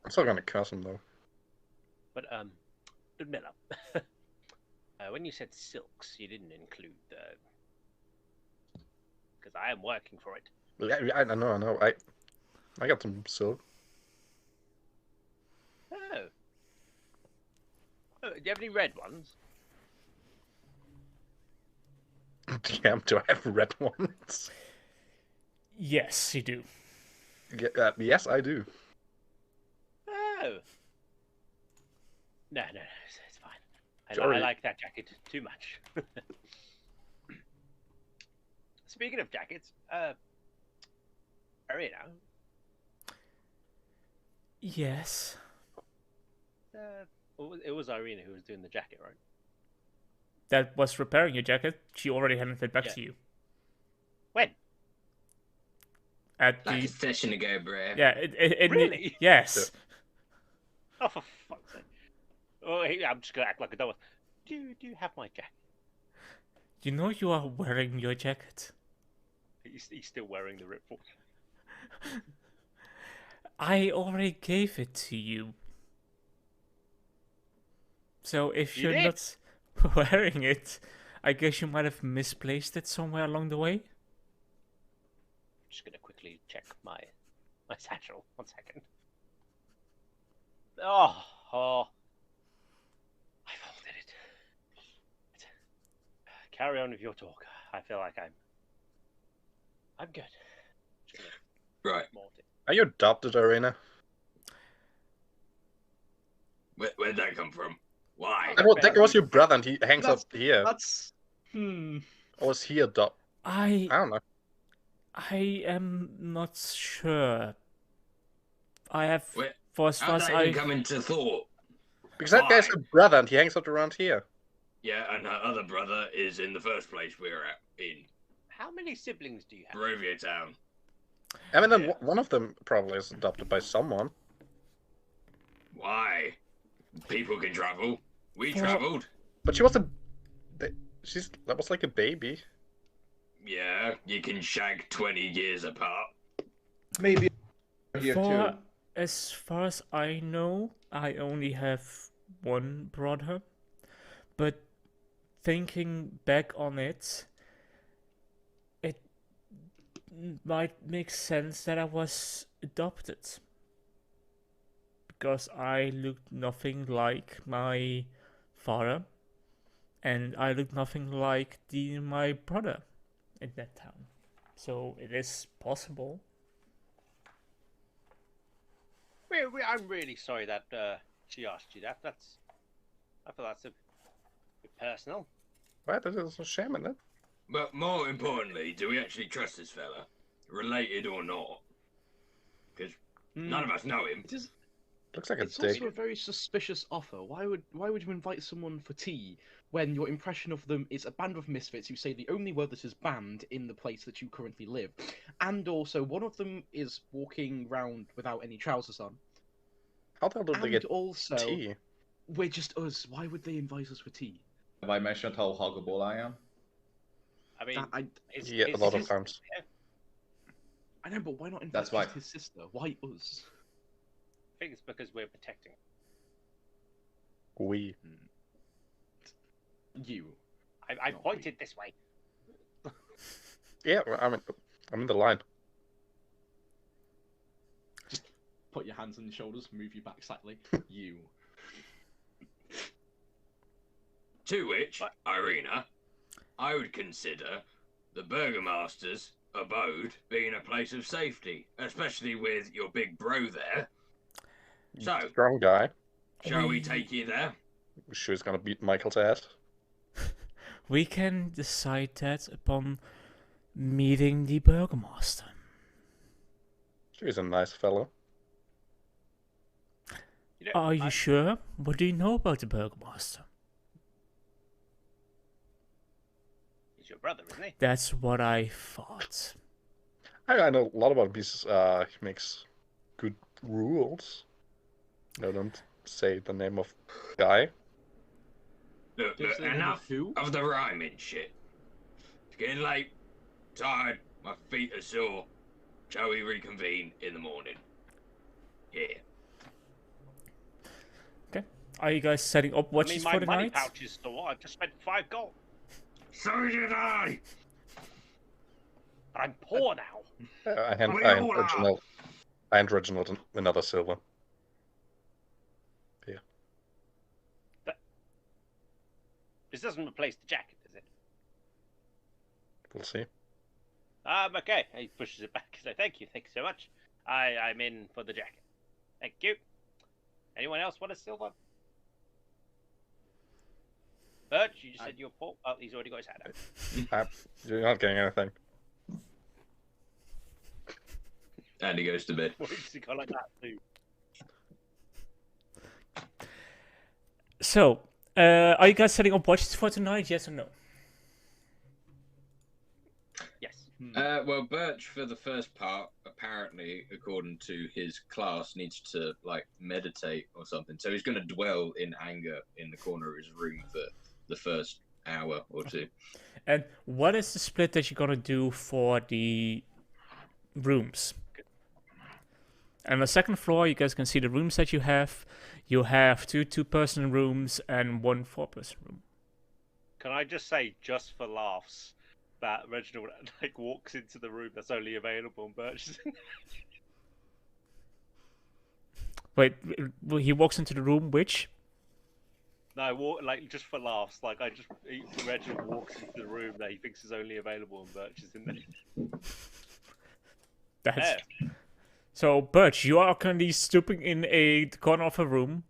I'm still gonna curse him though. But Ludmilla, when you said silks, you didn't include the. Because I am working for it. Yeah, I know. I got some silk. Oh. Oh, do you have any red ones? DM, do I have red ones? Yes, you do. Yes, I do. Oh. No, it's fine. I Sorry. like that jacket too much. Speaking of jackets, Arena, Yes. it was Irina who was doing the jacket, right? That was repairing your jacket. She already handed it back Yeah. to you. When? At Like the a session ago, bro. yeah, Really? yes. Oh, for fuck's sake! Oh, I'm just gonna act like a dumbass. Do you have my jacket? You know you are wearing your jacket. He's still wearing the ripple. I already gave it to you. So if You you're did? not wearing it, I guess you might have misplaced it somewhere along the way. Just gonna quickly check my satchel. 1 second. Oh, I folded it. Carry on with your talk. I feel like I'm good. Just gonna Right. malt it. Are you adopted, Arena? Where'd that come from? Why? I thought that was your brother, and he hangs That's- up here. That's Or was he adopted? I I don't know. am not sure. I have, Where- for as far How'd as that I even come into thought? Because that guy's Why? your brother, and he hangs out around here. Yeah, and her other brother is in the first place we were at, in How many siblings do you have? Barovia Town. I mean, then one of them probably is adopted by someone. Why? People can travel. We Well- travelled. But she wasn't. That was like a baby. Yeah, you can shag 20 years apart. Maybe here For too. as far as I know, I only have one brother. But thinking back on it, it might make sense that I was adopted. Because I looked nothing like my father, and I looked nothing like my brother in that town. So it is possible. I'm really sorry that she asked you that. I feel that's a bit personal. Right? There's a shame in it. But more importantly, do we actually trust this fella? Related or not? Because none of us know him. It is, Looks like a it's dick. also a very suspicious offer. Why would you invite someone for tea when your impression of them is a band of misfits who say the only word that is banned in the place that you currently live, and also one of them is walking around without any trousers on, How the hell did they and get also tea? we're just us. Why would they invite us for tea? Have I mentioned how huggable I am? I mean, Yeah, a lot of times. I know, but why not invite That's just why. his sister? Why us? I think it's because we're protecting. We. You. I Not pointed this way. Yeah, I'm in the line. Put your hands on your shoulders, move you back slightly. You. To which, What? Irina, I would consider the Burgomaster's abode being a place of safety, especially with your big bro there. So, Strong guy. shall we take you there? Sure he's gonna beat Michael's ass. We can decide that upon meeting the Burgomaster. Sure he's a nice fellow. You know, Are you sure? What do you know about the Burgomaster? He's your brother, isn't he? That's what I thought. I know a lot about him. He makes good rules. No, don't say the name of guy. Look, Just say the name of enough who? of the rhyming shit. It's getting late, tired, my feet are sore. Shall we reconvene in the morning? Yeah. Okay. Are you guys setting up I watches mean, my for the money night? pouch is still. I've just spent 5 gold. So did I! But I'm poor now. I hand We all are. Reginald another silver. This doesn't replace the jacket, does it? We'll see. Okay. He pushes it back. So thank you so much. I'm in for the jacket. Thank you. Anyone else want a silver? Birch, you just said you're poor. Oh, he's already got his hand out. You're not getting anything. And he goes to bed. Why does he go like that too? So, are you guys setting up watches for tonight? Yes or no? Yes. Well, Birch, for the first part, apparently, according to his class, needs to, like, meditate or something. So he's going to dwell in anger in the corner of his room for the first hour or two. And what is the split that you're gonna do for the rooms? And on the second floor, you guys can see the rooms that you have. You have 2 two-person rooms and 1 four-person room. Can I just say, just for laughs, that Reginald like walks into the room that's only available on Birch's? Wait, he walks into the room, which? No, like just for laughs. Like Reginald walks into the room that he thinks is only available on Birch's in there. That's... So, Birch, you are currently stooping in the corner of a room.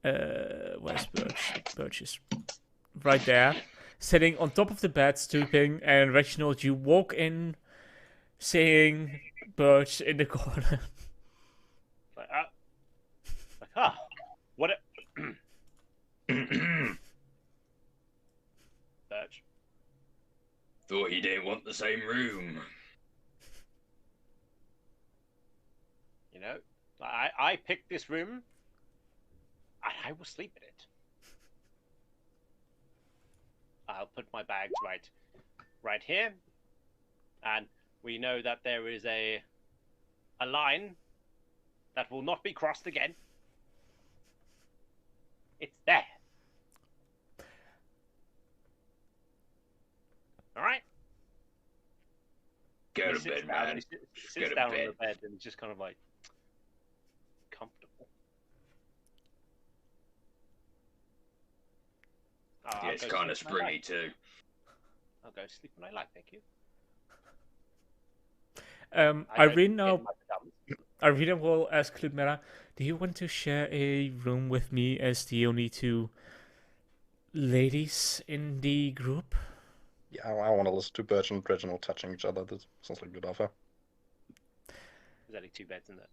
Where's Birch? Birch is right there. Sitting on top of the bed, stooping, and Reginald, you walk in, seeing Birch in the corner. Like, what? Birch. Thought you didn't want the same room. You know, I picked this room. I will sleep in it. I'll put my bags right here, and we know that there is a line that will not be crossed again. It's there. All right. Go to He bed, sits down, man. he Just sits go to down bed. on the bed and he's just kind of like comfortable. Oh, Yeah, it's kind of springy too. I'll go sleep when I like, thank you. Irina will ask Ludmilla, do you want to share a room with me as the only two ladies in the group? Yeah, I want to listen to Birch and Reginald touching each other. That sounds like a good offer. There's only 2 beds in there.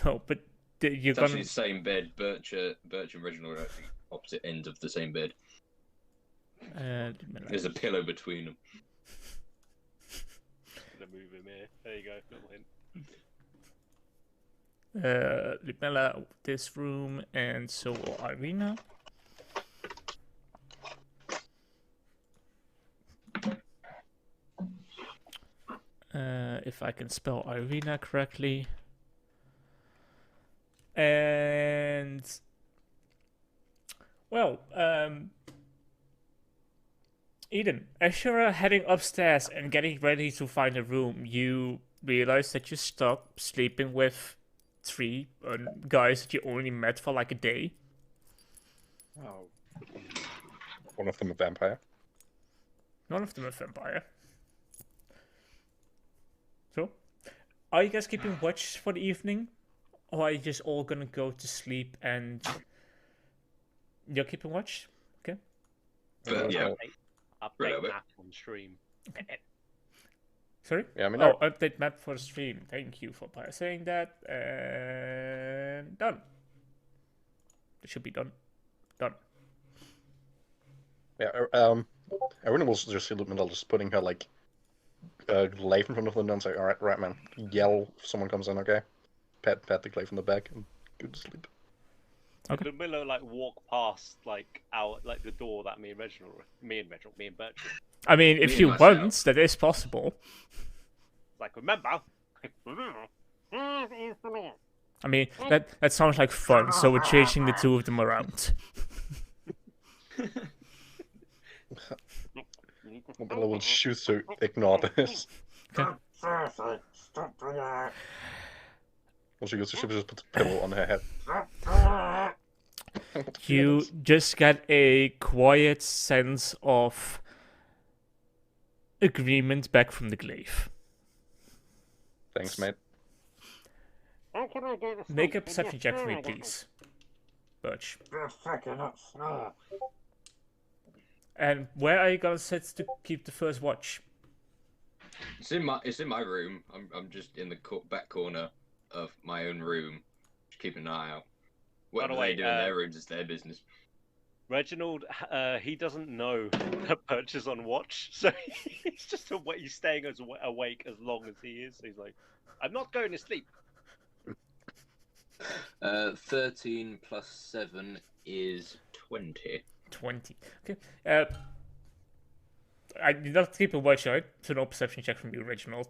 No, but you're It's actually the same bed. Birch and Reginald are actually opposite ends of the same bed. There's a pillow between them. Gonna move him here. There you go, little hint. Ludmilla, this room, and so will Irina. If I can spell Irina correctly. And well, Eden, as you're heading upstairs and getting ready to find a room, you realize that you're stuck sleeping with 3 guys that you only met for like a day. Oh. One of them a vampire. None of them a vampire. So, are you guys keeping watch for the evening? Or are you just all gonna go to sleep and you're keeping watch? Okay. But yeah, Update map on stream. Sorry? Yeah, I mean, update map for stream. Thank you for saying that. And done. It should be done. Done. Yeah, everyone will just see Ludmilla just putting her, like, glaive in front of them and say, alright, right, man. Yell if someone comes in, okay? Pat the glaive on the back and go to sleep. Okay. Could Willow like walk past like the door that me and Bertrand. I mean, if you want, that is possible. Like, remember? I mean, that sounds like fun, so we're chasing the 2 of them around. Ludmilla will choose to ignore this. Okay. Well, she just puts a pillow on her head. You just get a quiet sense of agreement back from the glaive. Thanks, mate. Make a perception check for me, please. Birch. And where are you gonna sit to keep the first watch? it's in my room. I'm just in the back corner of my own room, just keeping an eye out. Whatever they do in their rooms is their business. Reginald, he doesn't know that Birch is on watch, so he's just awake. He's staying awake as long as he is. So he's like, I'm not going to sleep. 13 plus 7 is 20. 20. Okay. I did not keep a watch out, so no perception check from the original.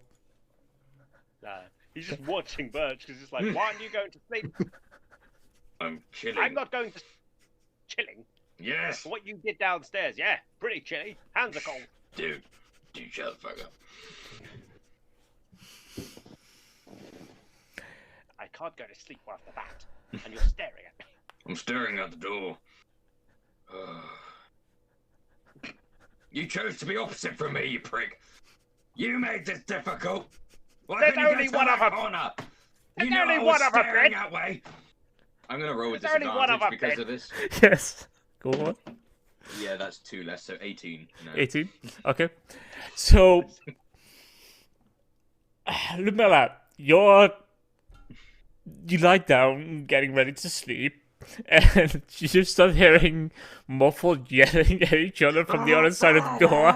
He's just watching Birch because he's like, why aren't you going to sleep? I'm chilling. I'm not going to... Chilling? Yes! What you did downstairs, yeah. Pretty chilly. Hands are cold. Dude, shut the fuck up. I can't go to sleep right off the bat. And you're staring at me. I'm staring at the door. You chose to be opposite from me, you prick. You made this difficult. Why There's couldn't you only get to one that of us. corner? There's You know only I was one of us, staring Ed. that way. I'm gonna roll with There's only one of disadvantage us, because Ed. of this. Yes. Go on. Yeah, that's 2 less, so 18. No. 18. Okay. So, Ludmilla, you lie down, getting ready to sleep, and you just start hearing muffled yelling at each other from the other side of the door.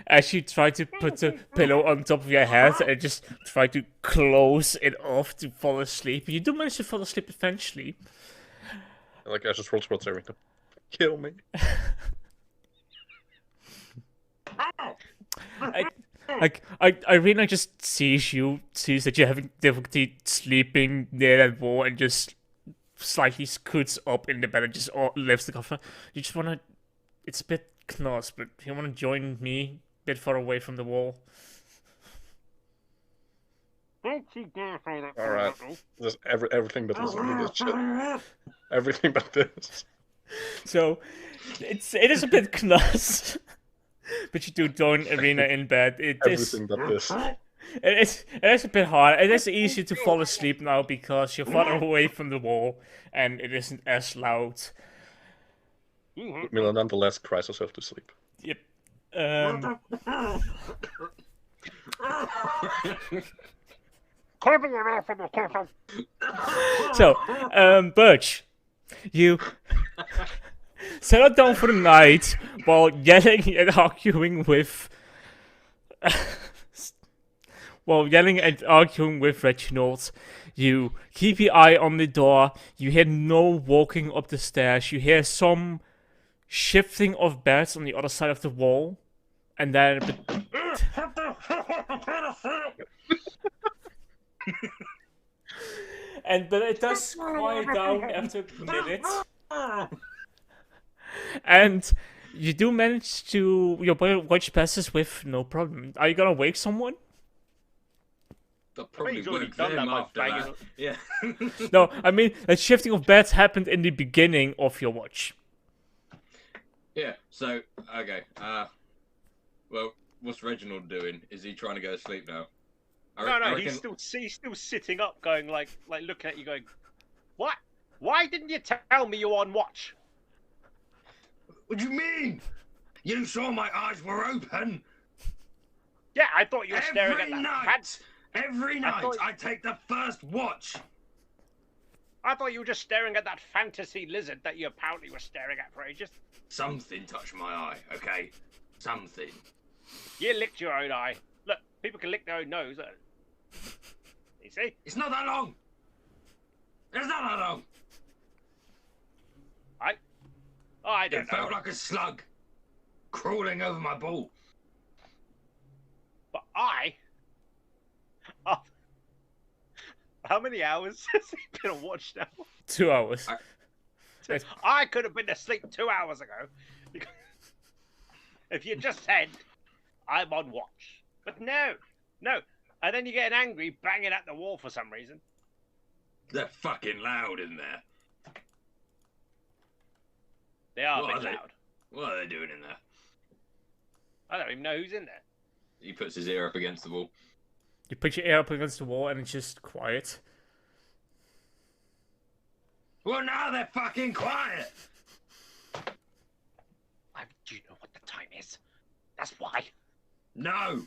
as you try to put the pillow on top of your head and just try to close it off to fall asleep. You do manage to fall asleep eventually. Like I just rolled spot saving to kill me. Irina just sees that you're having difficulty sleeping near that wall, and just slightly scoots up in the bed and just lifts the cover. You just wanna. It's a bit close, but you wanna join me a bit far away from the wall. Alright. Just everything but this shit. Everything but this. So, it is a bit close. But you do join Irina in bed. Everything but this. It is a bit hard. It is easy to fall asleep now because you're far away from the wall and it isn't as loud. Mila nonetheless cries herself to sleep. Yep. So, Birch, you settle down for the night while yelling and arguing with Reginald. You keep your eye on the door. You hear no walking up the stairs. You hear some shifting of beds on the other side of the wall, and then but it does quiet down after a minute. And you do manage to... Your watch passes with no problem. Are you gonna wake someone? I'll probably he's already work done them that by after banging that. on- Yeah. No, I mean, the shifting of beds happened in the beginning of your watch. Yeah, so, okay. Well, what's Reginald doing? Is he trying to go to sleep now? I No, reckon- he's still sitting up, going like looking at you, going, "What? Why didn't you tell me you're on watch?" What do you mean? You saw my eyes were open. Yeah, I thought you were staring at Every that. night. Every night thought- I take the first watch. I thought you were just staring at that fantasy lizard that you apparently were staring at for ages. Something touched my eye, okay? Something. You licked your own eye. Look, people can lick their own nose. You see? It's not that long. It's not that long. I don't It know. felt like a slug crawling over my ball. But oh, how many hours has he been on watch now? 2 hours. I could have been asleep 2 hours ago. If you just said, I'm on watch. But no. And then you get angry, banging at the wall for some reason. They're fucking loud in there. They are What a are bit they? loud. What are they doing in there? I don't even know who's in there. He puts his ear up against the wall. You put your ear up against the wall and it's just quiet. Well, now they're fucking quiet. Do you know what the time is? That's why. No,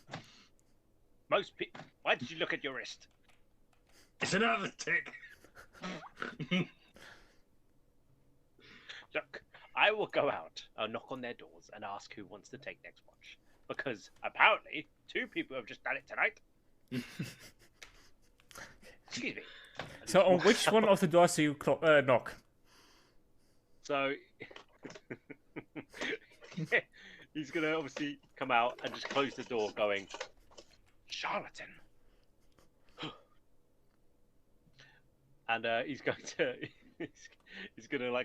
Most people. Why did you look at your wrist? it's another tick. Look, I will go out and knock on their doors and ask who wants to take next watch. Because apparently, 2 people have just done it tonight. Excuse me. So on which one of the doors do you knock? So he's gonna obviously come out and just close the door, going, "Charlatan." And he's going to, he's gonna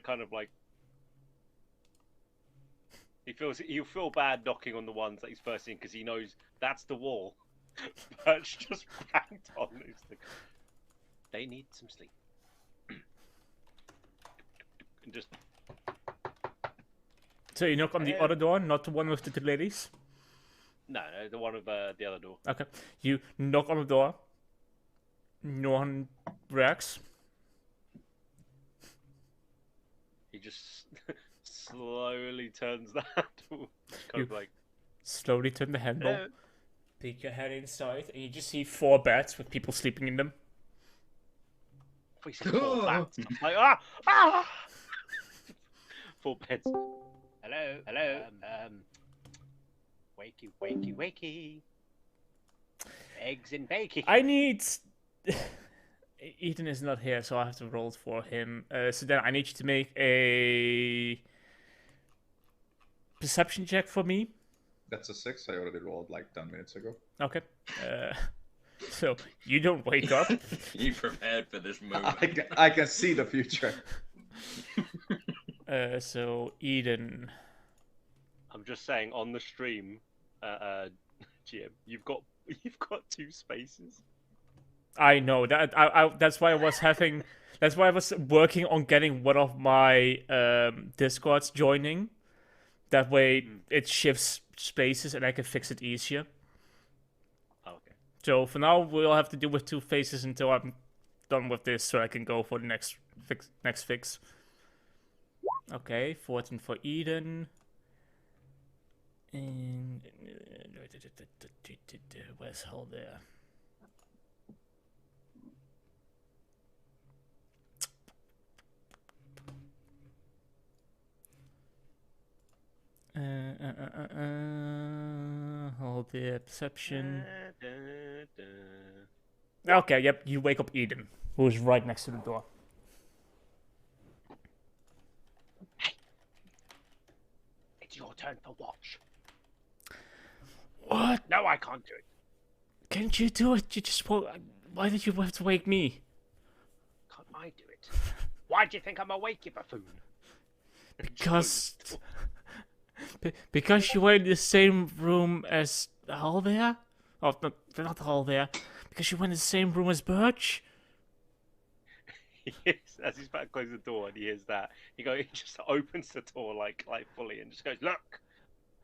he'll feel bad knocking on the ones that he's first seen because he knows that's the wall. Birch just banged on. They need some sleep. And just. So you knock on the other door, not the one with the 2 ladies? No, the one with the other door. Okay. You knock on the door. No one reacts. He just slowly turns the handle. Kind of like. Slowly turn the handle. "Eh." Peek your head inside, and you just see 4 beds with people sleeping in them. We see 4 bats. I'm like, ah! 4 beds. Hello. Wakey, wakey, wakey. Eggs and bacon. I need. Ethan is not here, so I have to roll for him. So then I need you to make a perception check for me. That's a 6. I already rolled like 10 minutes ago. Okay. So you don't wake up. You prepared for this moment. I can see the future. So Eden. I'm just saying on the stream, Jim, you've got 2 spaces. I know that. That's why I was having. That's why I was working on getting one of my Discords joining. That way it shifts spaces and I can fix it easier. Okay. So for now we'll have to deal with 2 phases until I'm done with this, so I can go for the next fix. Okay, 14 for Eden. And where's Hell there? Hold there, perception. Okay, yep, you wake up Eden, who is right next to the door. It's your turn for watch. What? No, I can't do it. Can't you do it? You just woke. Why did you have to wake me? Can't I do it? Why do you think I'm awake, you buffoon? Because you were in the same room as Halvea? Oh, not Halvea. Because you went in the same room as Birch? As he's about to close the door and he hears that, he just opens the door like fully and just goes, "Look,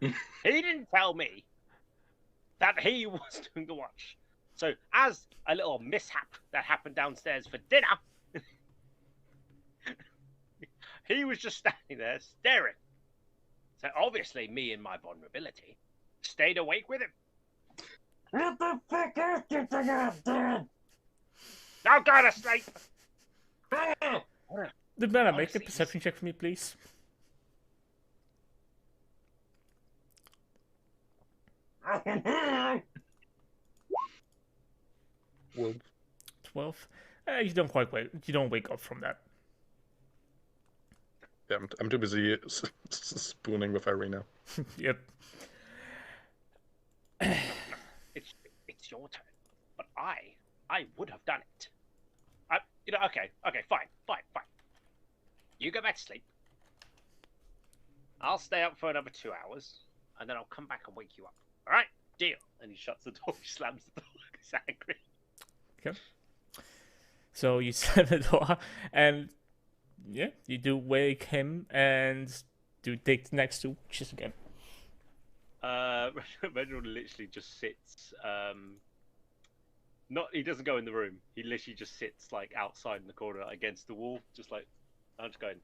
he didn't tell me that he was doing the watch. So as a little mishap that happened downstairs for dinner, he was just standing there staring. So obviously me and my vulnerability stayed awake with him. What the fuck else do you think I've done? Now go to sleep." The man, make a perception check for me, please. Well, 12. You don't quite wake. You don't wake up from that. yeah, I'm too busy spooning with Irina. Yep. It's your turn, but I would have done it. Okay, fine. You go back to sleep. I'll stay up for another 2 hours, and then I'll come back and wake you up. All right, deal. And he shuts the door. He slams the door. He's angry. Okay. So you slam the door, and yeah, you do wake him, and do take the next 2 watches again. Reginald literally just sits. He doesn't go in the room. He literally just sits like outside in the corner against the wall, just like I'm just going.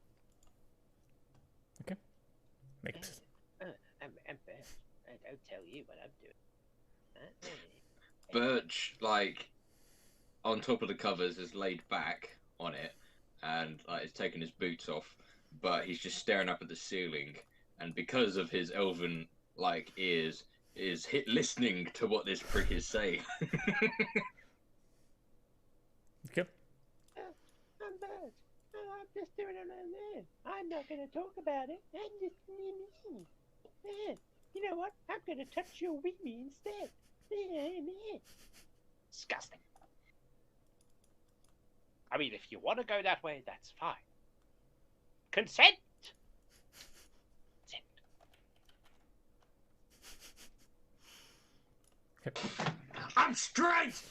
Okay. Makes. I'm bad. I don't tell you what I'm doing. Birch, like, on top of the covers, is laid back on it, and is taking his boots off, but he's just staring up at the ceiling, and because of his elven ears, is listening to what this prick is saying. Okay. I'm bad. I'm just doing it around there. I'm not going to talk about it. I'm just me. You know what? I'm going to touch your wee-wee instead. Disgusting. I mean, if you want to go that way, that's fine. Consent. I'm straight!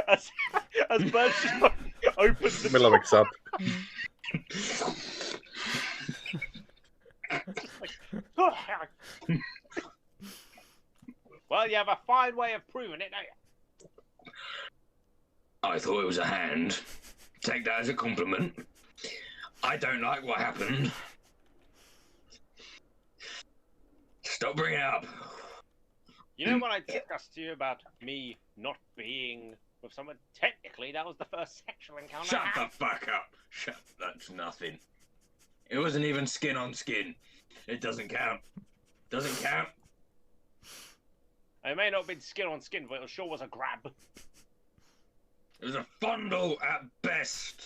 As Birch opens the Miller wakes up. Well, you have a fine way of proving it, don't you? I thought it was a hand. Take that as a compliment. I don't like what happened. Stop bringing it up. You know when I discussed to you about me not being with someone? Technically, that was the first sexual encounter. Shut the fuck up. That's nothing. It wasn't even skin on skin. It doesn't count. Doesn't count. It may not have been skin on skin, but it sure was a grab. It was a fondle at best.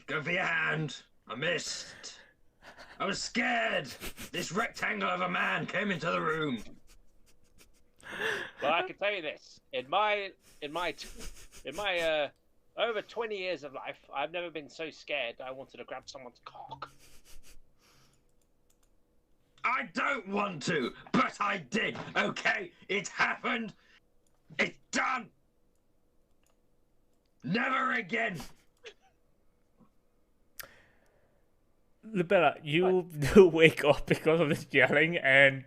Go for your hand. I missed. I was scared. This rectangle of a man came into the room. Well, I can tell you this: in my over 20 years of life, I've never been so scared I wanted to grab someone's cock. I don't want to, but I did. Okay, it happened. It's done. Never again. Libella, you do wake up because of this yelling, and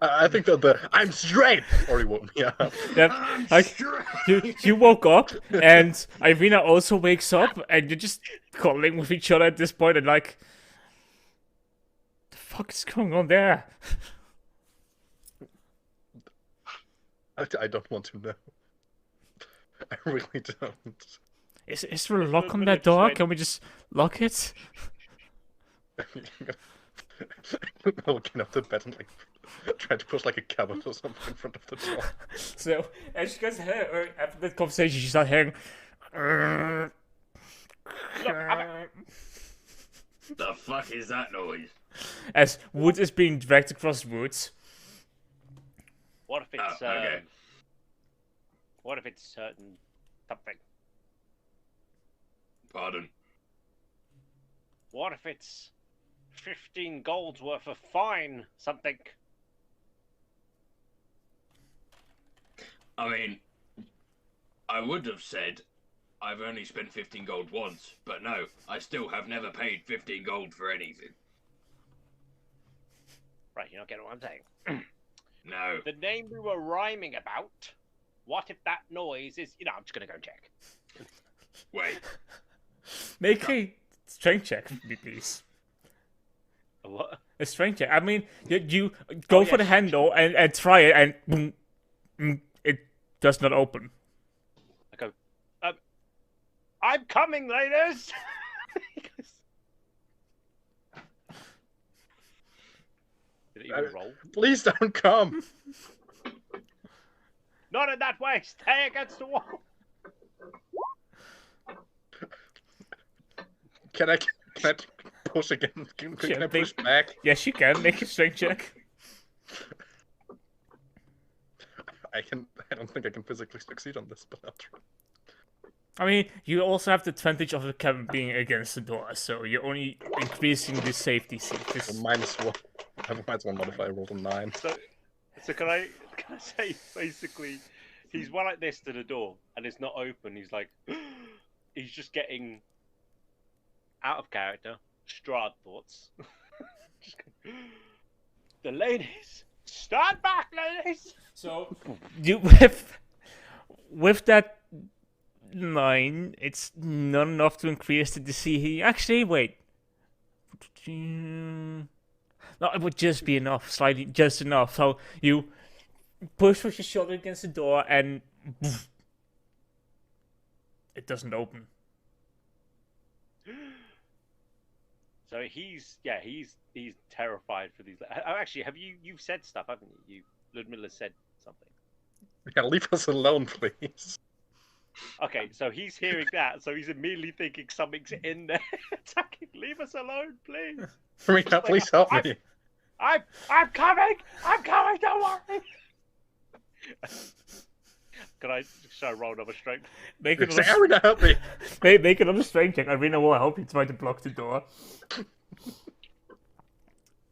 I think that the I'm straight already woke me up. that, I'm like, straight. you woke up, and Irina also wakes up, and you're just cuddling with each other at this point, and like, the fuck is going on there? I don't want to know. I really don't. Is there a lock on that door? Can we just lock it? Looking up the bed and like trying to push like a cupboard or something in front of the door. So, as you guys hear, after that conversation, you start hearing. The fuck is that noise? As wood is being dragged across woods. What if it's okay. What if it's certain something? Pardon. What if it's 15 gold's worth of fine something? I mean, I would have said I've only spent 15 gold once, but no, I still have never paid 15 gold for anything. Right, you're not getting what I'm saying. No. The name we were rhyming about. What if that noise is? I'm just gonna go and check. Wait. Make a strength check, please. What? A strength check. I mean, you go for the handle and try it, and boom, it does not open. I go. I'm coming, ladies. Did it even roll? Please don't come. Not in that way. Stay against the wall. Can I push again? Can I push back? Yes, you can. Make a strength check. I don't think I can physically succeed on this, but I'll try. I mean, you also have the advantage of the cabin being against the door, so you're only increasing the safety seat. -1. I have a -1 modifier. I rolled a 9. So can I say basically, he's one like this to the door and it's not open. He's like, he's just getting out of character. Strahd thoughts. The ladies, stand back, ladies. So you with that 9, it's not enough to increase the DC. Actually, wait. No, it would just be enough, slightly, just enough. So you push with your shoulder against the door, and it doesn't open. So he's terrified for these. Actually, you've said stuff, haven't you? Ludmilla said something. Yeah, leave us alone, please. Okay, so he's hearing that, so he's immediately thinking something's in there attacking. Leave us alone, please. Rita, please help me. I'm coming. Don't worry. Should I roll another strength? Make Irina, help me. Make another strength check. Irina will help you try to block the door.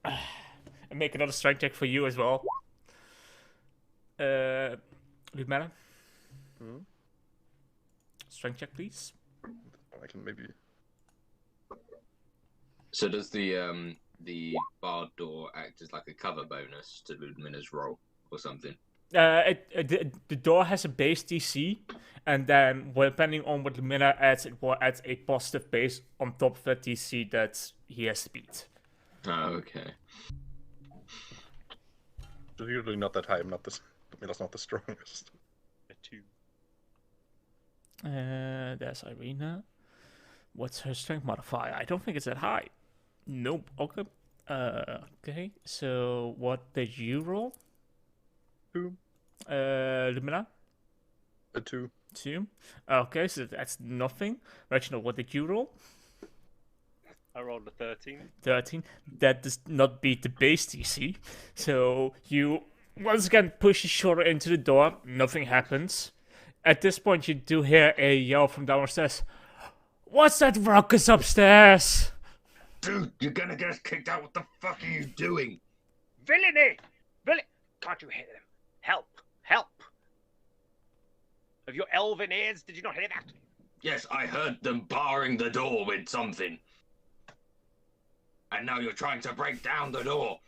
And make another strength check for you as well. Ludmilla? Strength check, please. I can maybe. So does the barred door act as like a cover bonus to Ludmilla's roll or something? The door has a base DC, and then depending on what Ludmilla adds, it will add a positive base on top of that DC that he has to beat. Oh, okay. It's usually not that high. Ludmilla's not the strongest. A 2. There's Irina. What's her strength modifier? I don't think it's that high. Nope. Okay. Okay, so what did you roll? 2. Lumina? A 2. 2. Okay, so that's nothing. Reginald, what did you roll? I rolled a 13. 13. That does not beat the base DC. So you once again push your shoulder into the door. Nothing happens. At this point, you do hear a yell from downstairs. What's that ruckus upstairs? Dude, you're gonna get us kicked out. What the fuck are you doing? Villainy! Can't you hear them? Help! Help! Of your elven ears, did you not hear that? Yes, I heard them barring the door with something. And now you're trying to break down the door.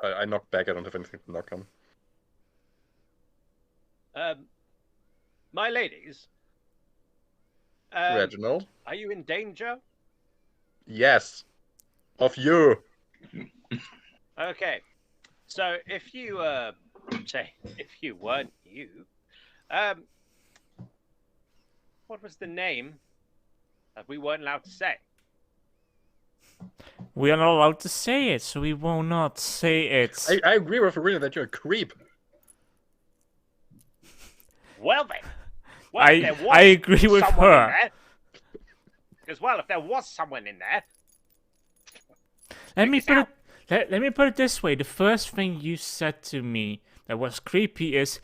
I knock back. I don't have anything to knock on. My ladies. Reginald? Are you in danger? Yes. Of you. Okay. So if you if you weren't you, what was the name that we weren't allowed to say? We are not allowed to say it, so we will not say it. I agree with Arena that you're a creep. Well then. Well, if there was I agree with someone her. in there, because well, if there was someone in there, Let me this put it. Let me put it this way: the first thing you said to me that was creepy is,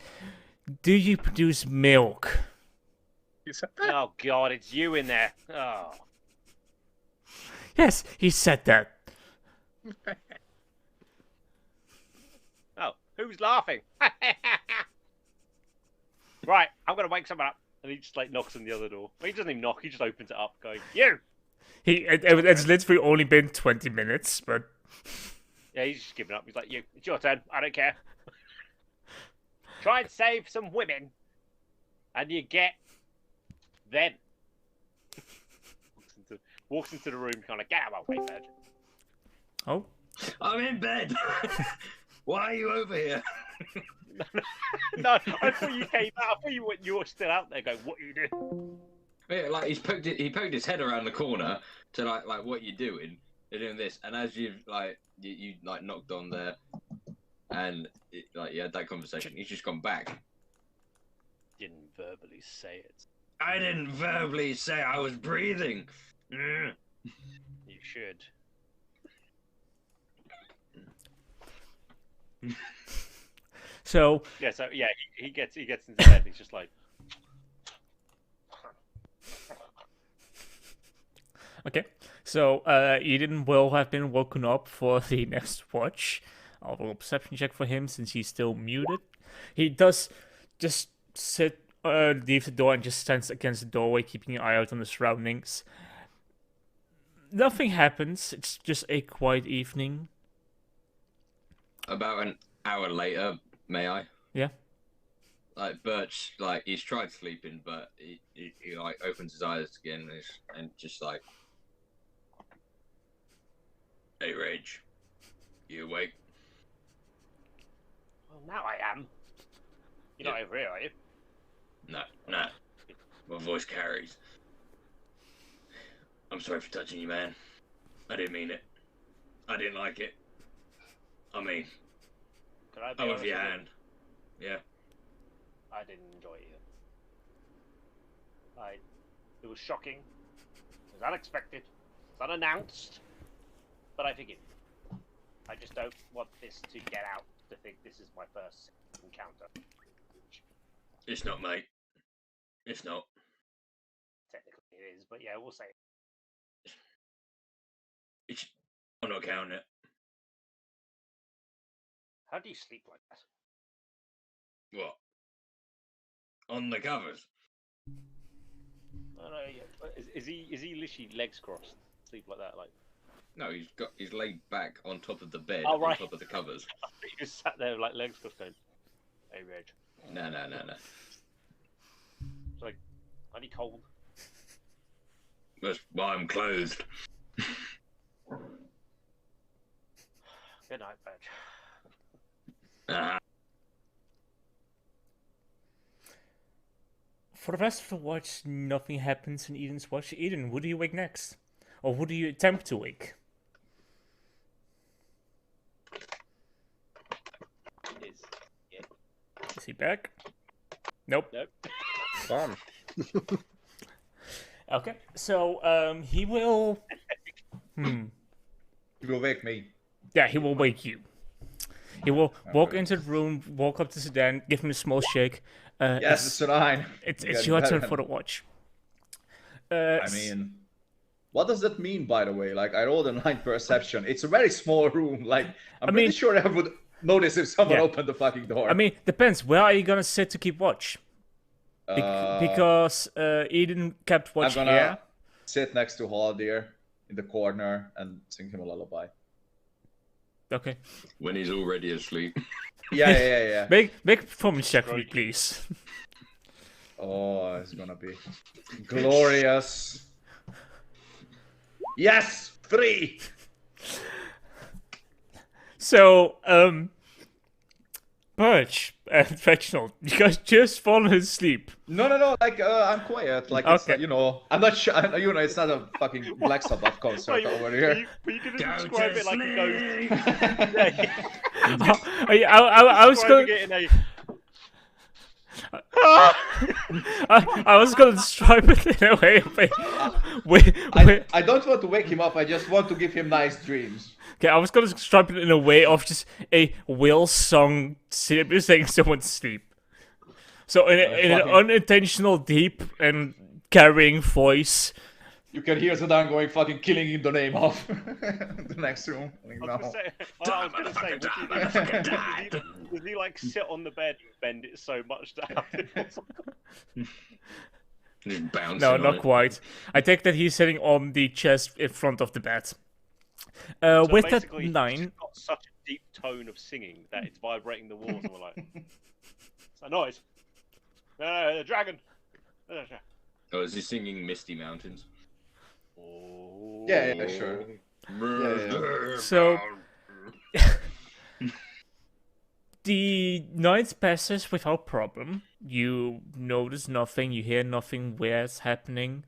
"Do you produce milk?" You said that? oh god, it's you in there. Oh, Yes, he said that. oh, who's laughing? Right, I'm gonna wake someone up, and he just like knocks on the other door. Well, he doesn't even knock; he just opens it up, going, "You." It's literally only been 20 minutes, but Yeah, he's just giving up. He's like, "You, it's your turn. I don't care." Try and save some women, and you get them. Walks into the room, kind of get out of my way, Virgin. oh, I'm in bed. Why are you over here? No, I thought you came out. I thought you were still out there going, "What are you doing?" Yeah, like he poked his head around the corner to like what you doing? You're doing this, and as you've like you like knocked on there, and you had that conversation. He's just gone back. Didn't verbally say it. I didn't verbally say I was breathing. Mm. You should. so Yeah. So yeah, he gets into bed. And he's just like, okay. So Eden will have been woken up for the next watch. I'll roll a perception check for him since he's still muted. He does just leave the door and just stands against the doorway, keeping an eye out on the surroundings. Nothing happens. It's just a quiet evening. About an hour later, may I? Yeah. Like Birch, like he's tried sleeping, but he like opens his eyes again and just like, "Hey, Reg, you awake?" "Well, now I am. You're not over here, are you?" No. My voice carries. I'm sorry for touching you, man. I didn't mean it. I didn't like it. I mean, Can I be I'm honest with your with you? hand. Yeah. I didn't enjoy it. It was shocking. It was unexpected. It's unannounced. But I forgive you. I just don't want this to get out to think this is my first encounter. It's not, mate. It's not. Technically it is, but yeah, we'll say it. I'm not counting it. How do you sleep like that? What? On the covers? I don't know, yeah. Is he literally legs crossed? Sleep like that, like? No, he's laid back on top of the bed, Oh, right. on top of the covers. He just sat there like legs crossed going, "Hey, Reg." No. It's like, are you cold? That's why I'm clothed. Good night, Reg. For the rest of the watch, nothing happens in Eden's watch. Eden, who do you wake next? Or who do you attempt to wake? Is he back? Nope. Nope. Gone. Okay, so he will. You will wake me. Yeah, he will wake you. He will walk into the room, walk up to Sedan, give him a small shake. Yes, it's a 9. It's your turn for the watch. I mean, what does that mean, by the way? Like, I rolled a 9 perception. It's a very small room. Like, I'm pretty sure I would notice if someone opened the fucking door. I mean, depends. Where are you gonna sit to keep watch? Because Eden kept watch I'm gonna here. sit next to Haldir in the corner and sing him a lullaby. Okay. When he's already asleep. Yeah. Make a performance check for me, please. Oh, it's gonna be glorious. Yes, 3. So, Birch and Reginald, you guys just fallen asleep. No. Like, I'm quiet. Like, it's Okay. not, I'm not sure. It's not a fucking Black Sabbath concert over here. But you could describe it like a ghost. I was Describing going. it in a. I was gonna describe it in a way. I don't want to wake him up. I just want to give him nice dreams. Okay, I was gonna describe it in a way of just a Will song saying someone to sleep. So in an unintentional, deep and carrying voice. You can hear Zidane going fucking killing in the name of the next room. Like, I was gonna say, does he like sit on the bed and bend it so much to have it? Just bouncing No, on not it. quite. I take that he's sitting on the chest in front of the bed. So With that basically, he's 9, just got such a deep tone of singing that it's vibrating the walls, and we're like, it's a noise. The dragon. Oh, is he singing Misty Mountains? Oh. Yeah, sure. Yeah. So the night passes without problem. You notice nothing, you hear nothing weird's happening.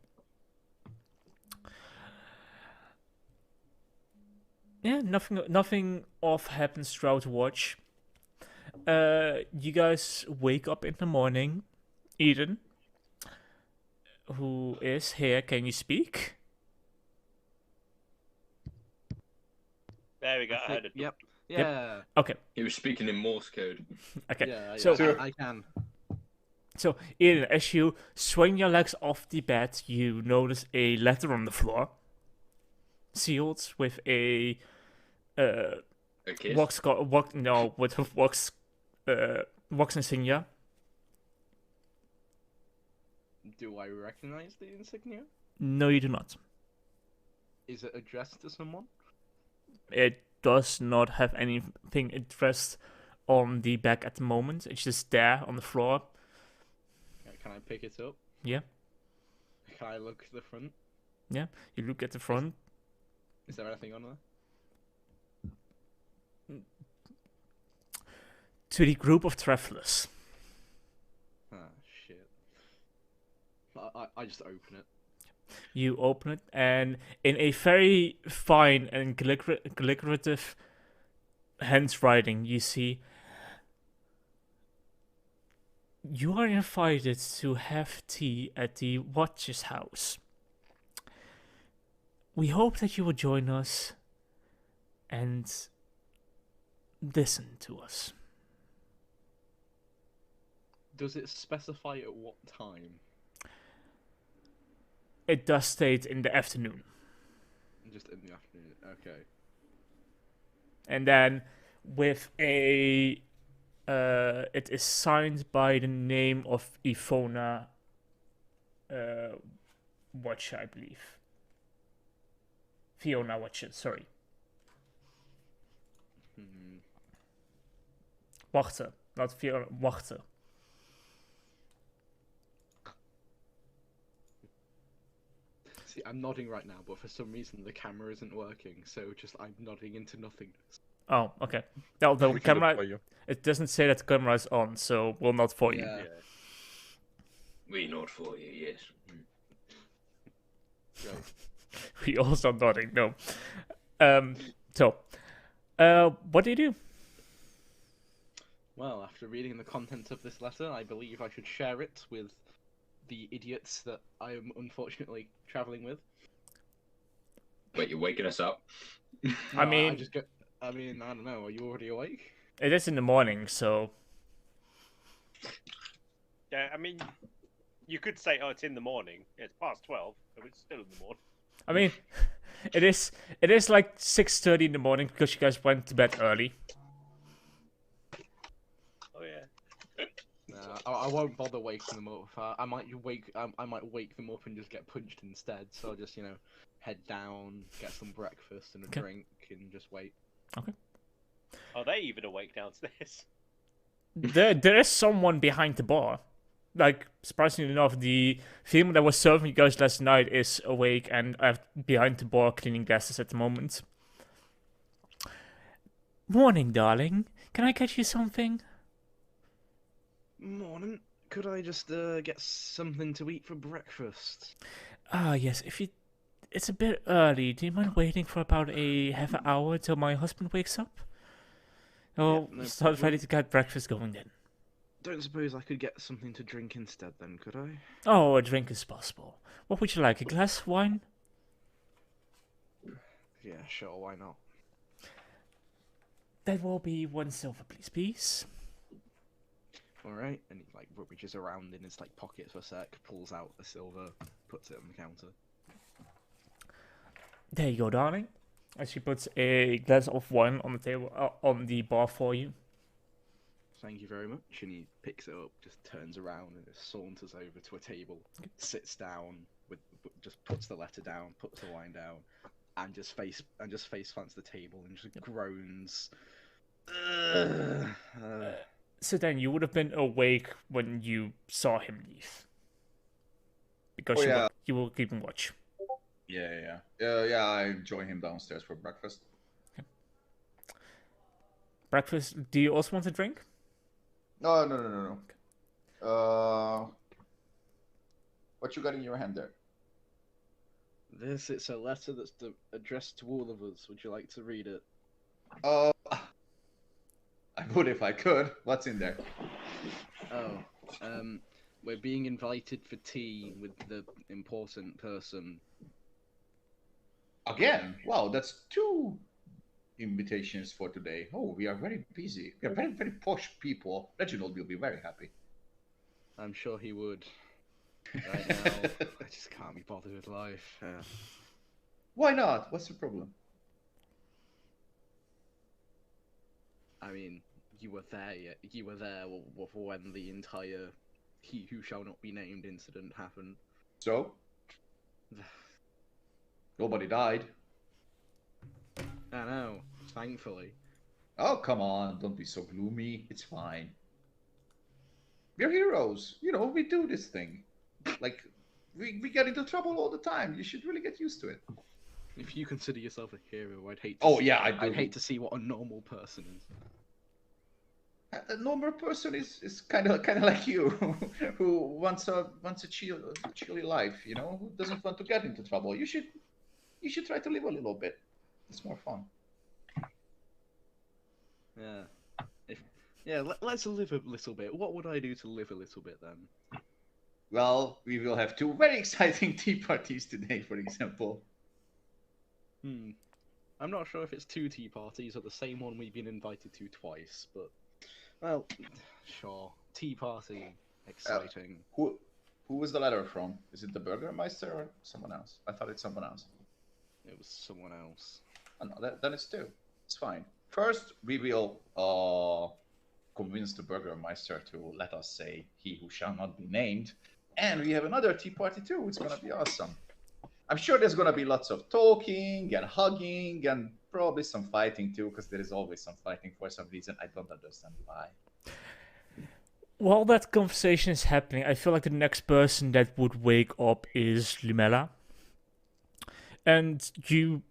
Yeah, nothing off happens throughout the watch. You guys wake up in the morning. Eden, who is here, can you speak? There we go. I heard it. Yep. Yeah. Okay. He was speaking in Morse code. Okay. Yeah. So I can. So, Eden, as you swing your legs off the bed, you notice a letter on the floor, sealed with a A kiss? wax insignia. Do I recognize the insignia? No, you do not. Is it addressed to someone? It does not have anything addressed on the back at the moment. It's just there on the floor. Can I pick it up? Yeah. Can I look at the front? Yeah. You look at the front. Is there anything on there? To the group of travelers. Ah, shit. I just open it. You open it, and in a very fine and calligraphic handwriting, you see, you are invited to have tea at the Watcher's house. We hope that you will join us and listen to us. Does it specify at what time? It does state in the afternoon. Just in the afternoon. Okay. And then with a it is signed by the name of Ivona Watcher, I believe. Fiona Watcher, sorry. Wachter, not Fiona, Wachter. See, I'm nodding right now, but for some reason the camera isn't working, so just I'm nodding into nothingness. Oh, okay. No, the We can look camera, for you. it doesn't say that the camera is on, so we'll not for you. Yeah. We nod for you, yes. We all start nodding. No. So, what do you do? Well, after reading the content of this letter, I believe I should share it with the idiots that I am unfortunately traveling with. Wait, you're waking us up? I mean, I just go. I mean, I don't know. Are you already awake? it is in the morning, so Yeah, I mean, you could say, oh, it's in the morning. It's past 12, but it's still in the morning. I mean, it is like 6:30 in the morning because you guys went to bed early. Oh yeah. I won't bother waking them up. I might wake them up and just get punched instead. So I'll just head down, get some breakfast and a Okay. drink, and just wait. Are they even awake downstairs? There is someone behind the bar. Like, surprisingly enough, the female that was serving you guys last night is awake and behind the bar cleaning glasses at the moment. Morning, darling. Can I get you something? Morning. Could I just get something to eat for breakfast? Ah, yes. It's a bit early. Do you mind waiting for about a half an hour till my husband wakes up? Oh, no start problem. ready to get breakfast going then. Don't suppose I could get something to drink instead, then, could I? Oh, a drink is possible. What would you like? A glass of wine? Yeah, sure. Why not? That will be 1 silver, please. All right. And he rummages around in his pockets for a sec, pulls out a silver, puts it on the counter. There you go, darling. And she puts a glass of wine on the table, on the bar for you. Thank you very much. And he picks it up, just turns around and just saunters over to a table, sits down, just puts the letter down, puts the wine down, and just face plants the table and just groans. So then you would have been awake when you saw him leave. Because Oh, yeah. you were keeping watch. Yeah. I join him downstairs for breakfast. Breakfast, do you also want a drink? No. What you got in your hand there? It's a letter that's addressed to all of us. Would you like to read it? I would if I could. What's in there? We're being invited for tea with the important person. Again? Wow, that's 2 invitations for today. Oh, we are very busy. We are very, very posh people. Reginald will be very happy. I'm sure he would. Right now, I just can't be bothered with life. Why not? What's the problem? I mean, you were there when the entire "He Who Shall Not Be Named" incident happened. So? Nobody died. I know, thankfully. Oh, come on. Don't be so gloomy. It's fine. We're heroes. We do this thing. We get into trouble all the time. You should really get used to it. If you consider yourself a hero, I'd hate. I'd hate to see what a normal person is. A normal person is kind of like you, who wants a chilly life. Who doesn't want to get into trouble. You should try to live a little bit. It's more fun. Yeah. Let's live a little bit. What would I do to live a little bit then? Well, we will have 2 very exciting tea parties today, for example. I'm not sure if it's 2 tea parties or the same one we've been invited to twice, but well, sure. Tea party, exciting. Who was the letter from? Is it the Burgermeister or someone else? I thought it's someone else. It was someone else. Oh, no, then it's 2. It's fine. First, we will convince the Burgermeister to let us say "He Who Shall Not Be Named," and we have another tea party too. It's gonna be awesome. I'm sure there's gonna be lots of talking and hugging and probably some fighting too, because there is always some fighting for some reason. I don't understand why. While that conversation is happening, I feel like the next person that would wake up is Lumella. And you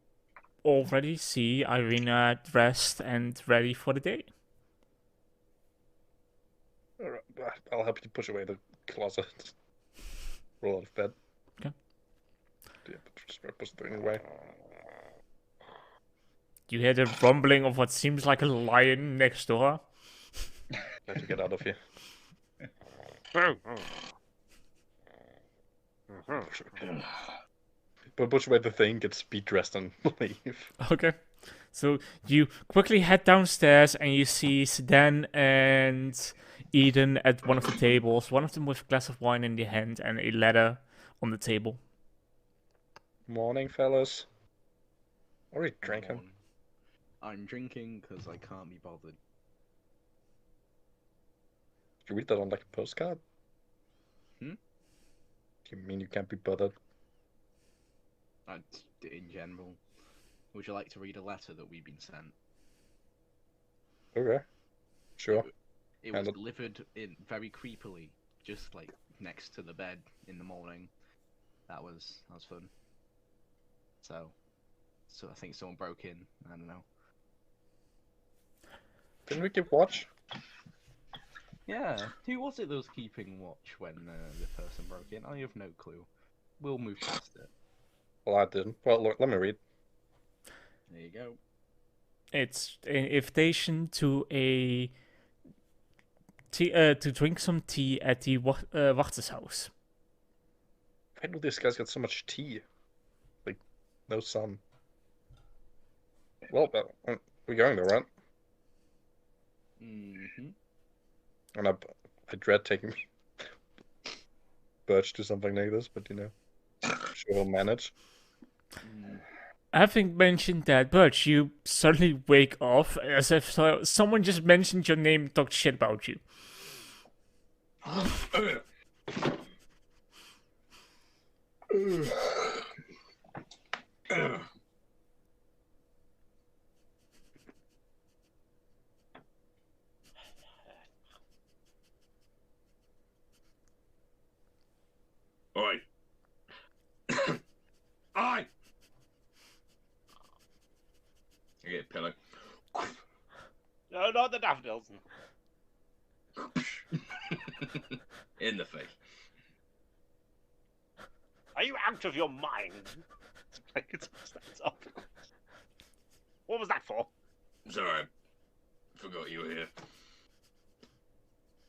already see Irina dressed and ready for the day. All right, I'll help you push away the closet. roll out of bed. Okay. Yeah, but just push it anyway. You hear the rumbling of what seems like a lion next door. Let you get out of here. But push away the thing, get speed dressed, and leave. Okay. So you quickly head downstairs and you see Sedan and Eden at one of the tables, one of them with a glass of wine in the hand and a letter on the table. Morning, fellas. Already drinking. I'm drinking because I can't be bothered. Did you read that on like a postcard? Hmm? Do you mean you can't be bothered? In general. Would you like to read a letter that we've been sent? Okay. Sure. It was And delivered in very creepily, just like next to the bed in the morning. That was fun. So I think someone broke in. I don't know. Didn't we keep watch? Yeah. Who was it that was keeping watch when the person broke in? I have no clue. We'll move past it. Well, I didn't. Well, look, let me read. There you go. It's an invitation to to drink some tea at the Wachtershaus. Why do these guys get so much tea? Like, no sun. Well, we're going there, right? Mm-hmm. And I dread taking Birch to something like this, but you know, sure we'll manage. Having mentioned that, Birch, you suddenly wake up as if someone just mentioned your name and talked shit about you. Oi! Oi! I get a pillow. No, not the daffodils. In the face. Are you out of your mind? It stands up. What was that for? Sorry. Forgot you were here.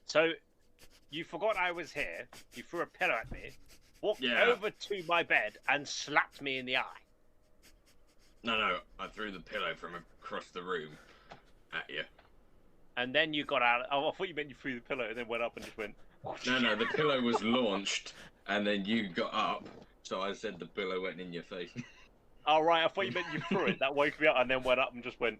So, you forgot I was here, you threw a pillow at me, walked Yeah. over to my bed and slapped me in the eye. No, I threw the pillow from across the room at you. And then you got out. Oh, I thought you meant you threw the pillow and then went up and just went. No, the pillow was launched, and then you got up, so I said the pillow went in your face. Oh, right, I thought you meant you threw it. That woke me up and then went up and just went.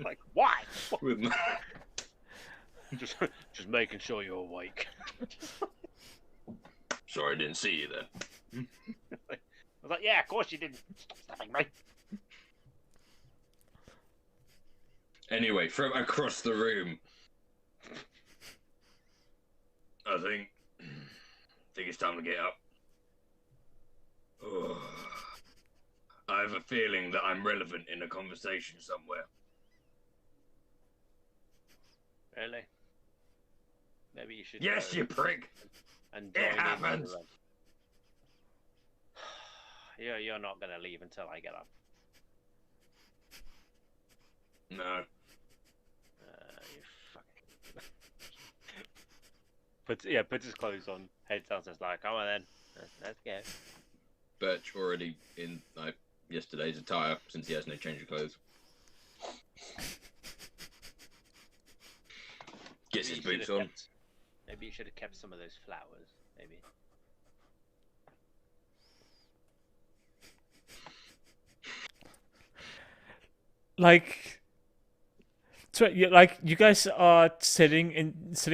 Like, why? With my... Just making sure you're awake. Sorry, I didn't see you there. I was like, yeah, of course you didn't. Stop stabbing me. Anyway, from across the room, I think it's time to get up. Oh, I have a feeling that I'm relevant in a conversation somewhere. Really? Maybe you should. Yes, go you prick. And It join in happens. You're not gonna leave until I get up. No. You fucking. Puts his clothes on, heads downstairs like, come on then, let's go. Birch already in like yesterday's attire since he has no change of clothes. Gets his Maybe you boots should've on. Maybe you should have kept some of those flowers. Maybe. Like, so, yeah, like you guys are sitting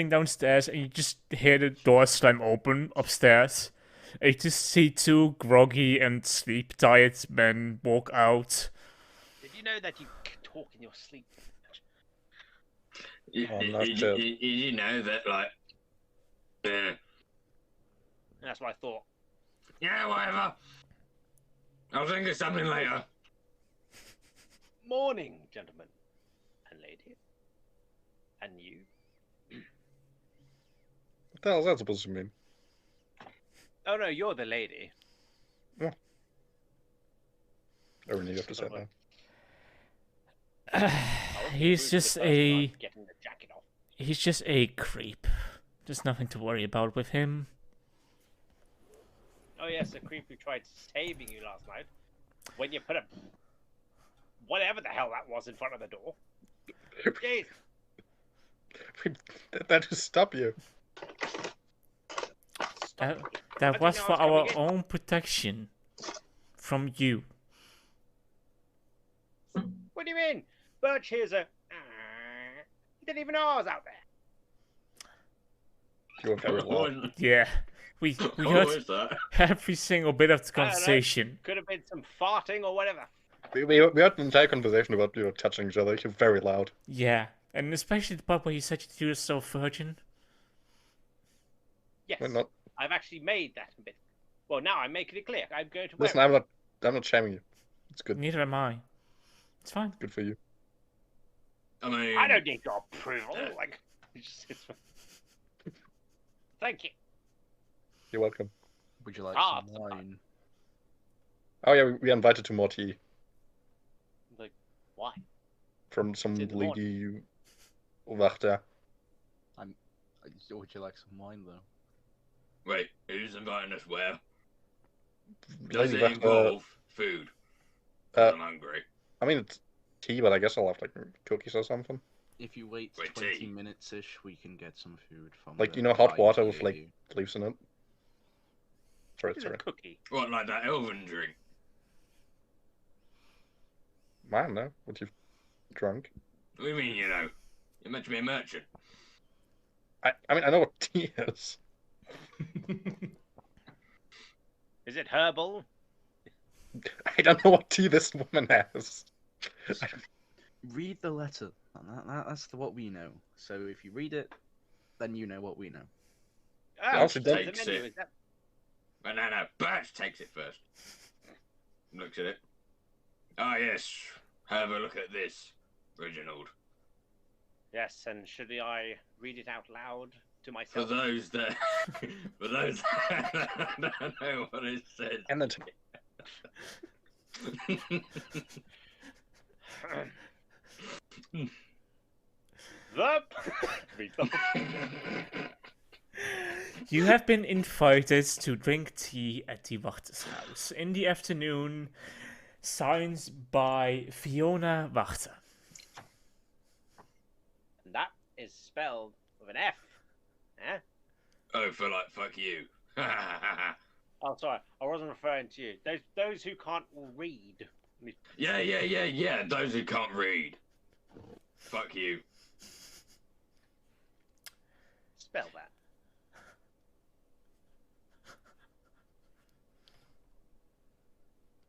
downstairs, and you just hear the door slam open upstairs. And you just see two groggy and sleep-tired men walk out. Did you know that you talk in your sleep? You know that, like, That's what I thought. yeah, whatever. I'll think of something later. Morning, gentlemen and lady, and you. the hell is that supposed to mean? Oh no, you're the lady. I really have to say that. He's just a Getting the jacket off. he's just a creep. There's nothing to worry about with him. Oh yes, the creep who tried saving you last night. When you put a whatever the hell that was in front of the door. Jeez. That just stop you. That How do you was know for I was our coming own protection from you. What do you mean? Birch here's a. He didn't even know I was out there. You were very loud. Yeah, we What heard was that? every single bit of the I don't know. conversation. Could have been some farting or whatever. We had an entire conversation about touching each other. You're very loud. Yeah, and especially the part where you said you're still a virgin. Yes. We're not. I've actually made that a bit. Well, now I'm making it clear. I'm going to wear Listen, it. I'm not shaming you. It's good. Neither am I. It's fine. Good for you. I mean, I don't need your approval. Like, it just, it's... Thank you. You're welcome. Would you like Ah, some wine? Oh yeah, we invited to more tea Like, why? from some It's in the lady. Wachter. Would you like some wine though? wait, who's inviting us where? Lady Does it Wachter. involve food? 'Cause I'm hungry. I mean, it's tea, but I guess I'll have like cookies or something. If you wait Wait, 20 tea. minutes ish, we can get some food from. Like, the you know, hot guy water near with like you. leaves in it. Sorry, It's a sorry. cookie. What, like that elven drink? Man, no. What you drunk? What do you mean, you know? You're meant to be a merchant. I mean, I know what tea is. Is it herbal? I don't know what tea this woman has. Read the letter. That's what we know. So if you read it, then you know what we know. Oh, Also, the takes menu, it. is that... But no, Birch takes it first. Looks at it. Ah, yes. Have a look at this, Reginald. Yes, and should I read it out loud to For myself? those that, for those that don't know what it says. And then The... Read them. You have been invited to drink tea at the Wachter's house in the afternoon. Signed by Fiona Wachter. And that is spelled with an F. Eh? Oh, for like, fuck you. Oh, sorry. I wasn't referring to you. Those who can't read. Yeah. Those who can't read. Fuck you. Spell that.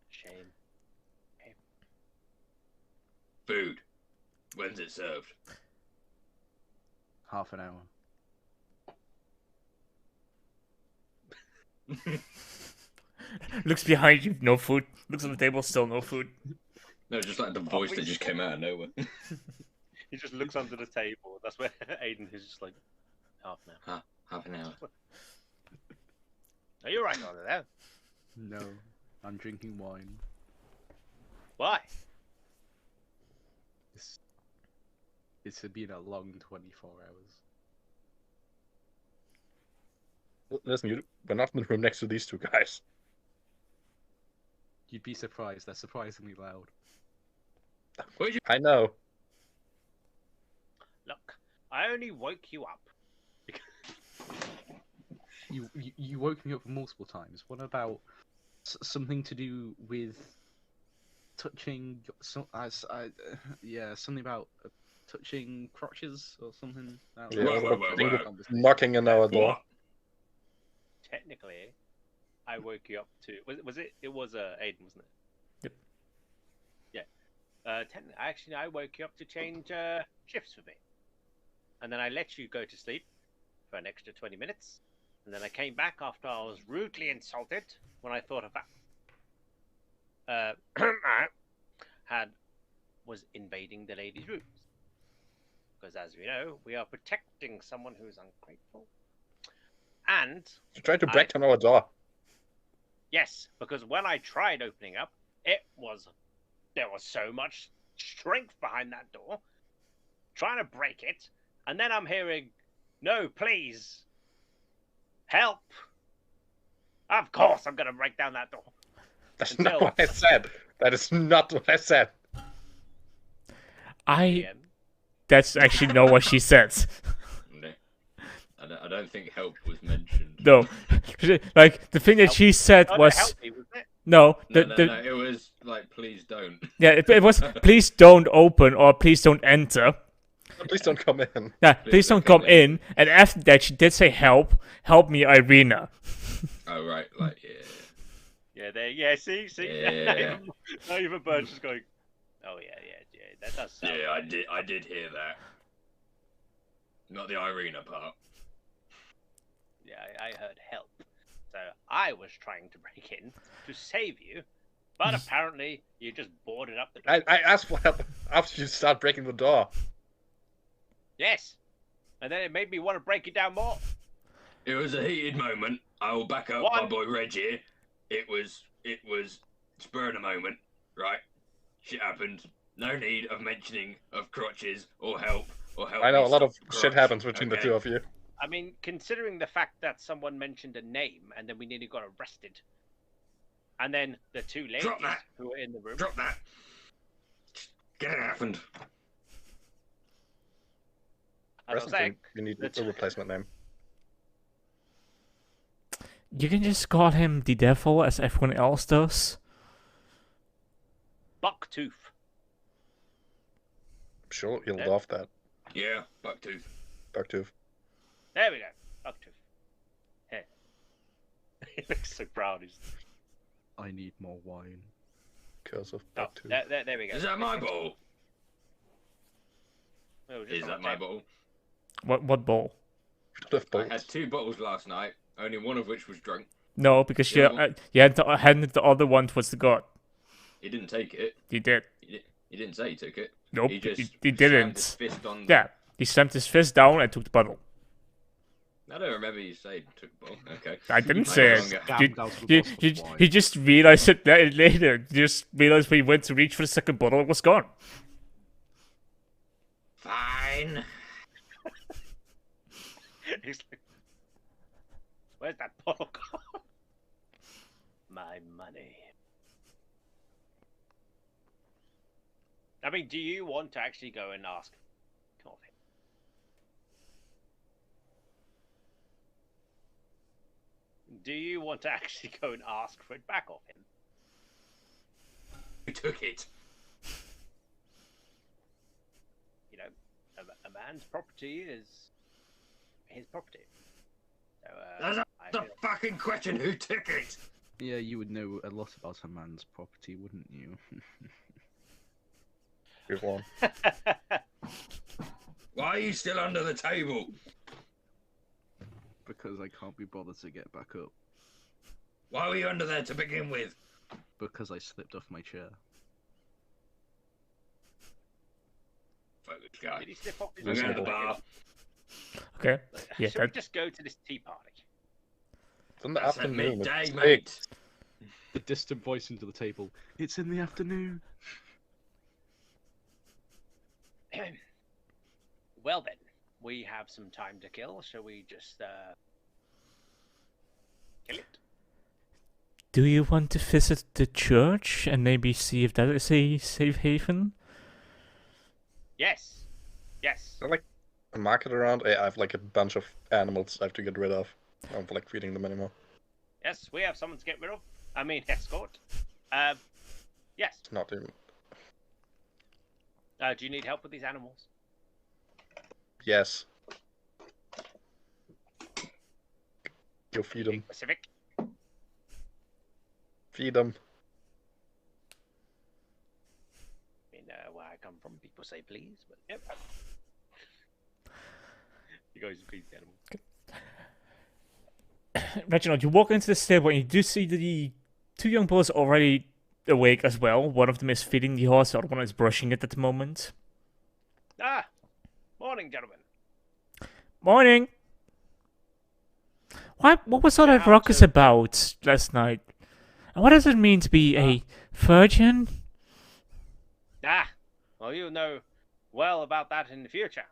Shame. Food. When's it served? Half an hour. Looks behind you, no food. Looks on the table, still no food. No, just like the voice that just came out of nowhere. He just looks under the table. That's where Aiden is just like, half an hour. Half an hour. Are you right over there? No, I'm drinking wine. Why? It's been a long 24 hours. listen, we're not in the room next to these two guys. You'd be surprised. They're surprisingly loud. I know. Look, I only woke you up. You woke me up multiple times. What about something to do with touching? Something about touching crotches or something. Yeah, Whoa. knocking on our door. What? Technically, I woke you up to. Was it? It was Aiden, wasn't it? Yep. Yeah. Actually, I woke you up to change shifts for me, and then I let you go to sleep for an extra 20 minutes, and then I came back after I was rudely insulted when I thought of that. Was invading the ladies' rooms, because as we know, we are protecting someone who is ungrateful. And You tried to break down our door. yes, because when I tried opening up, there was so much strength behind that door, trying to break it, and then I'm hearing, "No, please, help!" Of course, I'm gonna break down that door. That's not what I said. That is not what I said. That's actually not what she said. No. I don't think help was mentioned. No. Like, the thing that she said was... Help me, wasn't it? No. No, it was like, please don't. Yeah, it was, please don't open or please don't enter. Please don't come in. Yeah, please don't come in. And after that, she did say help me, Irina. Oh, right, like, See? Yeah. Not even Birch is going, oh, yeah, that does sound... Yeah, I did hear that. Not the Irina part. Yeah, I heard help. So I was trying to break in to save you, but apparently you just boarded up the door. I asked for help after you start breaking the door. Yes. And then it made me want to break it down more. It was a heated moment. I will back up my boy Reg here. It was spur of the moment, right? Shit happened. No need of mentioning of crotches or help I know a lot of crotch, shit happens between the two of you. I mean, considering the fact that someone mentioned a name and then we nearly got arrested. And then the two ladies who were in the room. Drop that. Get it happened. As I was saying, You need a replacement name. You can just call him the devil as everyone else does. Bucktooth. Sure, you'll love that. Yeah, Bucktooth. Bucktooth. There we go. Bucktooth. Hey. He looks so proud. I need more wine. Because of Oh, Bucktooth. there we go. Is that my bottle? Oh, just Is on that the my table. bottle? What bowl? I had 2 bottles last night, only one of which was drunk. No, because you handed the other one towards the god. He didn't take it. He did. He didn't say he took it. Nope, He just he slammed didn't. his fist on. Yeah, he slammed his fist down and took the bottle. I don't remember you saying took the bottle. Okay. I didn't I say no it. longer- Damned out of the bottle of wine. He just realized it later. He just realized when he went to reach for the second bottle, it was gone. Fine. He's like, where's that bottle gone? My money. I mean, do you want to actually go and ask of him? Do you want to actually go and ask for it back of him? Who took it? You know, a man's property is his property. So, That's the fucking question. Who took it? Yeah, you would know a lot about a man's property, wouldn't you? We've won. Why are you still under the table? Because I can't be bothered to get back up. Why were you under there to begin with? Because I slipped off my chair. Focus guy. Did he slip off his I'm going to the chair? bar. Okay. Yeah. Should we just go to this tea party? It's in the That's at afternoon. midday, It's mate. The distant voice into the table. It's in the afternoon. Well then, we have some time to kill. Shall we just kill it? Do you want to visit the church and maybe see if that is a safe haven? Yes. Yes. Is there like a market around? I have like a bunch of animals I have to get rid of. I'm like feeding them anymore. Yes, we have someone to get rid of. I mean, escort. Yes. Not even. Do you need help with these animals? Yes. Go feed them. Being specific. Feed them. I mean, where I come from, people say please, but yep. You guys feed the animals. Reginald, you walk into the stable and you do see the 2 young boys already awake as well. One of them is feeding the horse, the other one is brushing it at the moment. Ah! Morning, gentlemen. Morning! What was all You that have ruckus to- about last night? And what does it mean to be a virgin? Ah, well, you'll know well about that in the future.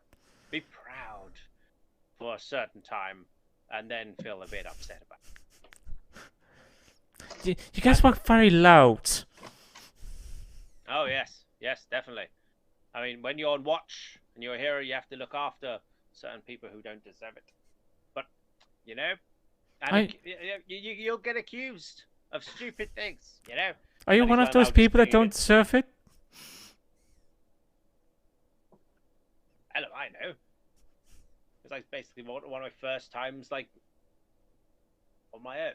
Be proud for a certain time, and then feel a bit upset about it. You guys were very loud. Oh, yes, definitely. I mean, when you're on watch and you're a hero, you have to look after certain people who don't deserve it. But, you know, and you'll get accused of stupid things, you know? Are you And one he's of like, those "No, just people that doing don't it." deserve it? Hello, I know. It was like basically one of my first times, like, on my own.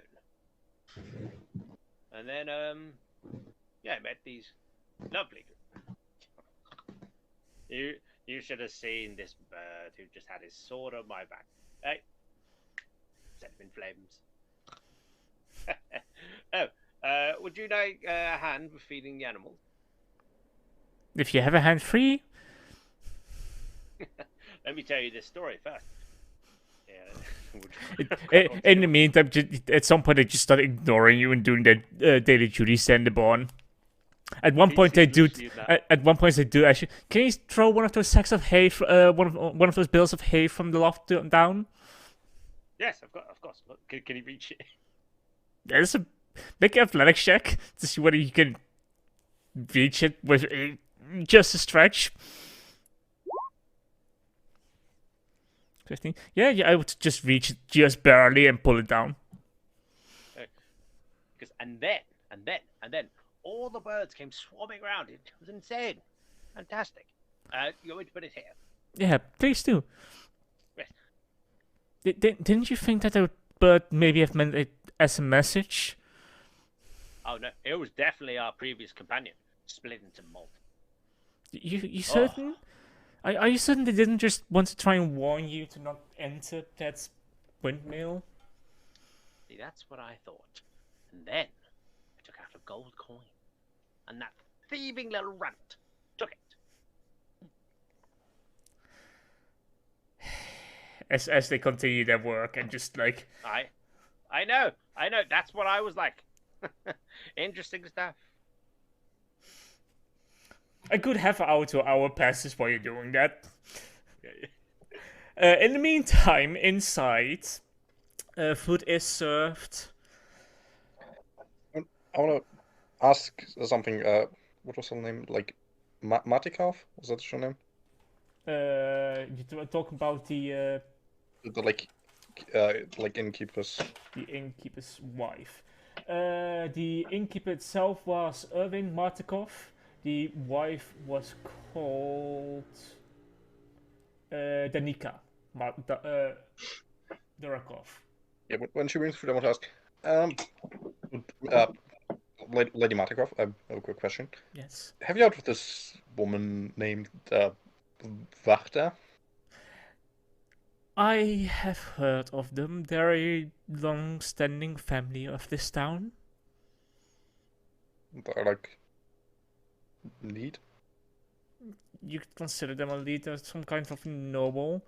And then, yeah, I met these lovely. You should have seen this bird who just had his sword on my back. Hey, set him in flames. Oh, would you like a hand with feeding the animals? If you have a hand free, Let me tell you this story first. Yeah. in the meantime, at some point they just start ignoring you and doing their daily duties. Send them on. At one point they do. At one point they do actually. Can you throw one of those sacks of hay? One of those bales of hay from the loft down? Yes, of course. Can you reach it? There's a make an athletics check to see whether you can reach it with just a stretch. 15. Yeah, I would just reach it just barely and pull it down. Because and then all the birds came swarming around. It was insane, fantastic. You want me to put it here? Yeah, please do. Yes. Didn't you think that the bird maybe have meant it as a message? Oh no, it was definitely our previous companion, split into multiple. You certain? Are you certain they didn't just want to try and warn you to not enter that windmill? See, that's what I thought. And then I took out a gold coin, and that thieving little runt took it. As they continue their work and just like I know. That's what I was like. Interesting stuff. a good half hour to hour passes while you're doing that. In the meantime, inside, food is served. I want to ask something. What was her name? Like, Matikov? Was that her name? You talking about the innkeepers. The innkeeper's wife. The innkeeper itself was Erwin Martikov. The wife was called Danica Durakov. Yeah, when she brings food, I want to ask. Lady Matikov, I have a quick question. Yes. Have you heard of this woman named Vachta? I have heard of them. They're a long-standing family of this town. They're like lead. You could consider them a leader, some kind of noble.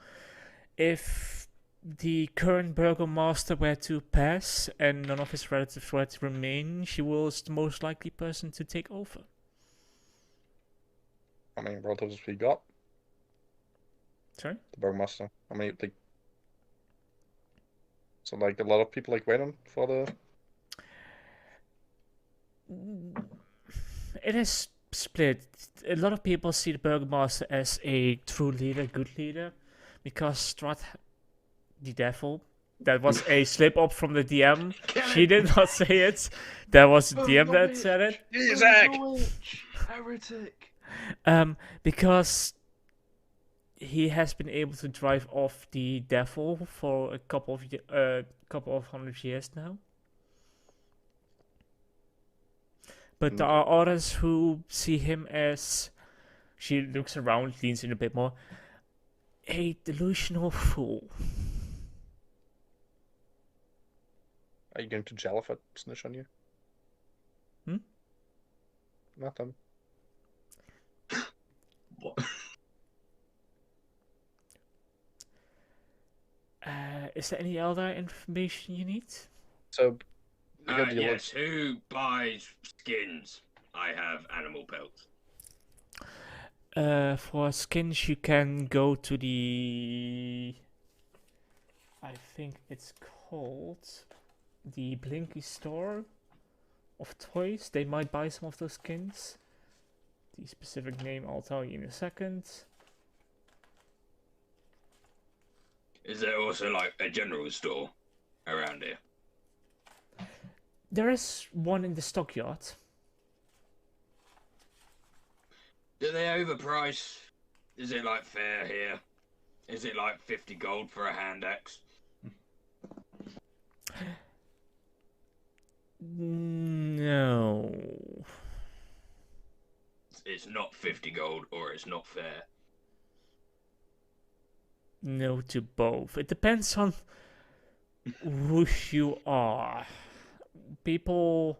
If the current burgomaster were to pass and none of his relatives were to remain, she was the most likely person to take over. How many relatives we got? Sorry? The burgomaster. How many So like a lot of people like waiting for the. It is split. A lot of people see the burgomaster as a true leader, good leader, because Strahd, the devil, that was a slip up from the DM. She did not say it. That was the DM that said it. Heretic. Because he has been able to drive off the devil for a couple of 100 years now. But there are others who see him as, she looks around, leans in a bit more, a delusional fool. Are you going to jail if I snitch on you? Nothing. What? Is there any other information you need? So, we got the Yes, who buys skins? I have animal pelts. For skins, you can go to the. I think it's called the Blinky store of toys. They might buy some of those skins. The specific name I'll tell you in a second. Is there also like a general store around here? There is one in the stockyard. Do they overprice? Is it like fair here? Is it like 50 gold for a hand axe? No. It's not 50 gold or it's not fair. No to both. It depends on who you are. People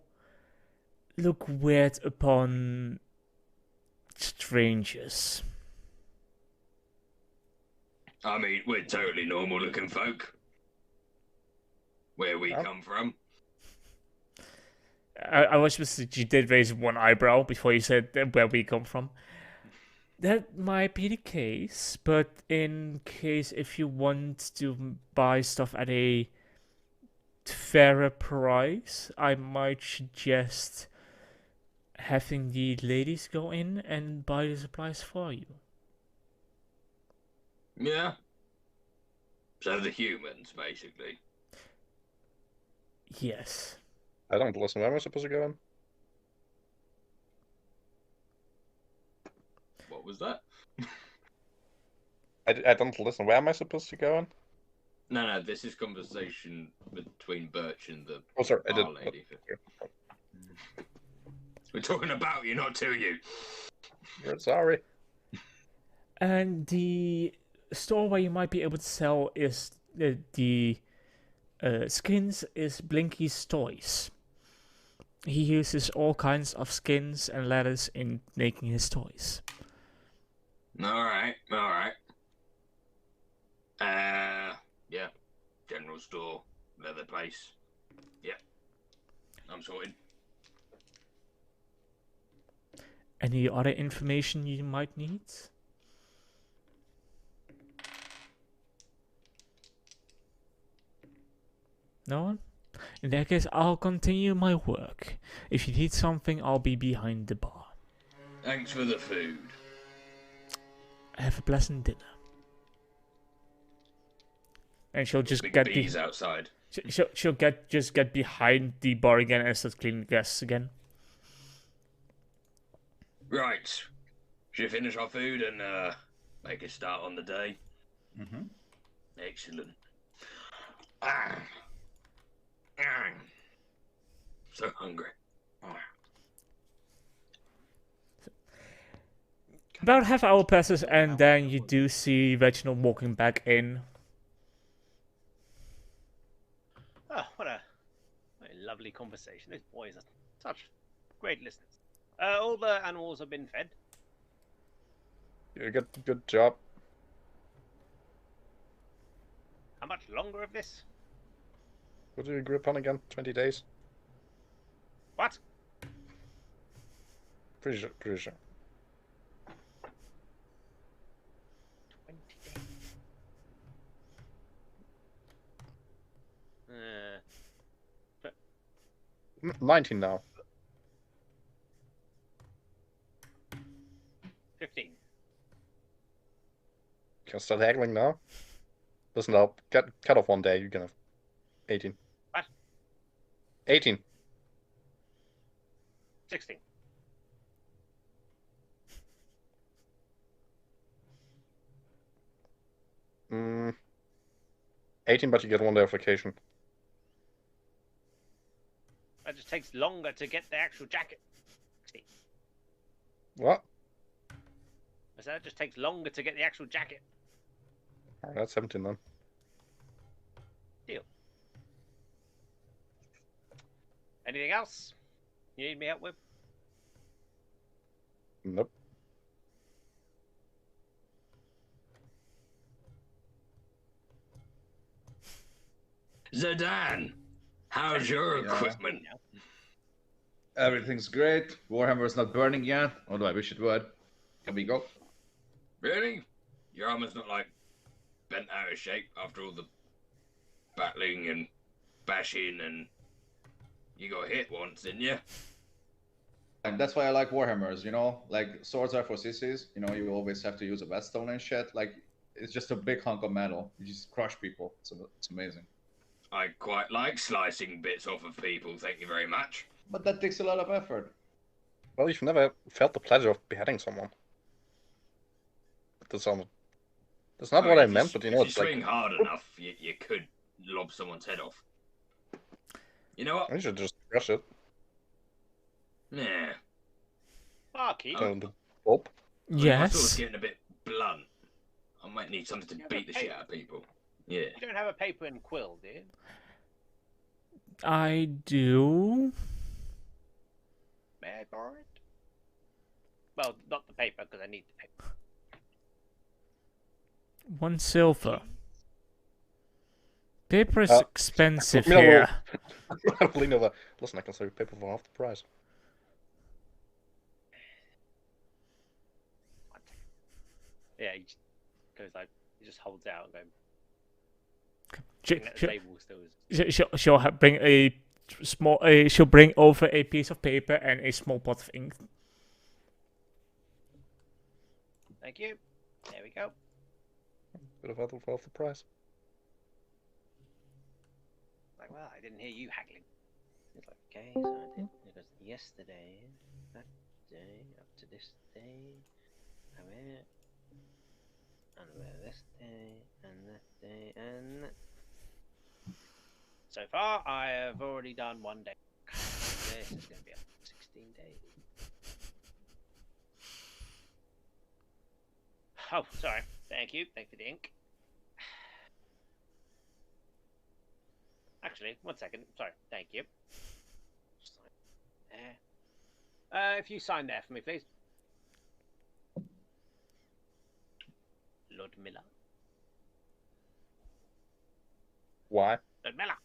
look weird upon strangers. I mean, we're totally normal looking folk. Where we come from. I was supposed to, you did raise one eyebrow before you said where we come from. That might be the case, but in case if you want to buy stuff at a fairer price, I might suggest having the ladies go in and buy the supplies for you. Yeah. So the humans, basically. Yes. I don't listen. Where am I supposed to go in? What was that? I don't listen. Where am I supposed to go in? No, this is conversation between Birch and the Oh, sorry, I bar did. lady. We're talking about you, not to you. We're sorry. And the store where you might be able to sell is the skins is Blinky's Toys. He uses all kinds of skins and leathers in making his toys. Alright. Yeah. General store, leather place. Yeah. I'm sorted. Any other information you might need? No one? In that case, I'll continue my work. If you need something, I'll be behind the bar. Thanks for the food. Have a pleasant dinner. And she'll just Big get bees outside. she'll get behind the bar again and start cleaning guests again. Right. Should we finish our food and make a start on the day? Mm-hmm. Excellent. Ah. Ah. So hungry. Ah. About half hour passes and then you do see Reginald walking back in. Oh, what a lovely conversation. Those boys are such great listeners. All the animals have been fed. You good job. How much longer of this? What do you agree upon again? 20 days? What? Pretty sure. 20 days. But 19 now. 15. Can start haggling now. Listen up. Cut off one day. You're gonna 18. What? 18. 16. Mm, 18, but you get 1 day of vacation. That just takes longer to get the actual jacket. 16. What? I said that just takes longer to get the actual jacket. Alright, that's 17 then. Deal. Anything else you need me help with? Nope. Zidane, how's your Yeah. equipment? Everything's great. Warhammer is not burning yet, although I wish it would. Can we go? Really? Your armor's not like bent out of shape after all the battling and bashing, and you got hit once, didn't you? And that's why I like Warhammers, you know? Like, swords are for sissies. You know, you always have to use a whetstone and shit. Like, it's just a big hunk of metal. You just crush people. It's amazing. I quite like slicing bits off of people, thank you very much. But that takes a lot of effort. Well, you've never felt the pleasure of beheading someone. That's not what I meant, but you know, if it's you like swing hard enough, you could lob someone's head off. You know what? you should just crush it. Yeah. Barkeep, Tell them to pulp. My sword's Yes. getting a bit blunt. I might need something to beat the shit out of people. Yeah. you don't have a paper and quill, do you? I do. May I borrow it? Well, not the paper, because I need the paper. 1 silver. Paper is Uh, expensive Miller will- here. I'll lean over. Listen, I can sell you paper for half the price. Yeah, he just goes like, he just holds out and goes, She, looking at the table still is. she'll bring a small. She'll bring over a piece of paper and a small pot of ink. Thank you. There we go. Bit of other for half the price. Like, well, I didn't hear you haggling. It's like, okay, so I did. It goes, yesterday, that day, up to this day, I went, and where this day, and that day, and that. So far, I have already done 1 day. This is going to be up to 16 days. Oh, sorry. Thank you. Thank you for the ink. Actually, 1 second. Sorry. Thank you. Sign there. If you sign there for me, please. Lord Miller. Why? Lord Miller.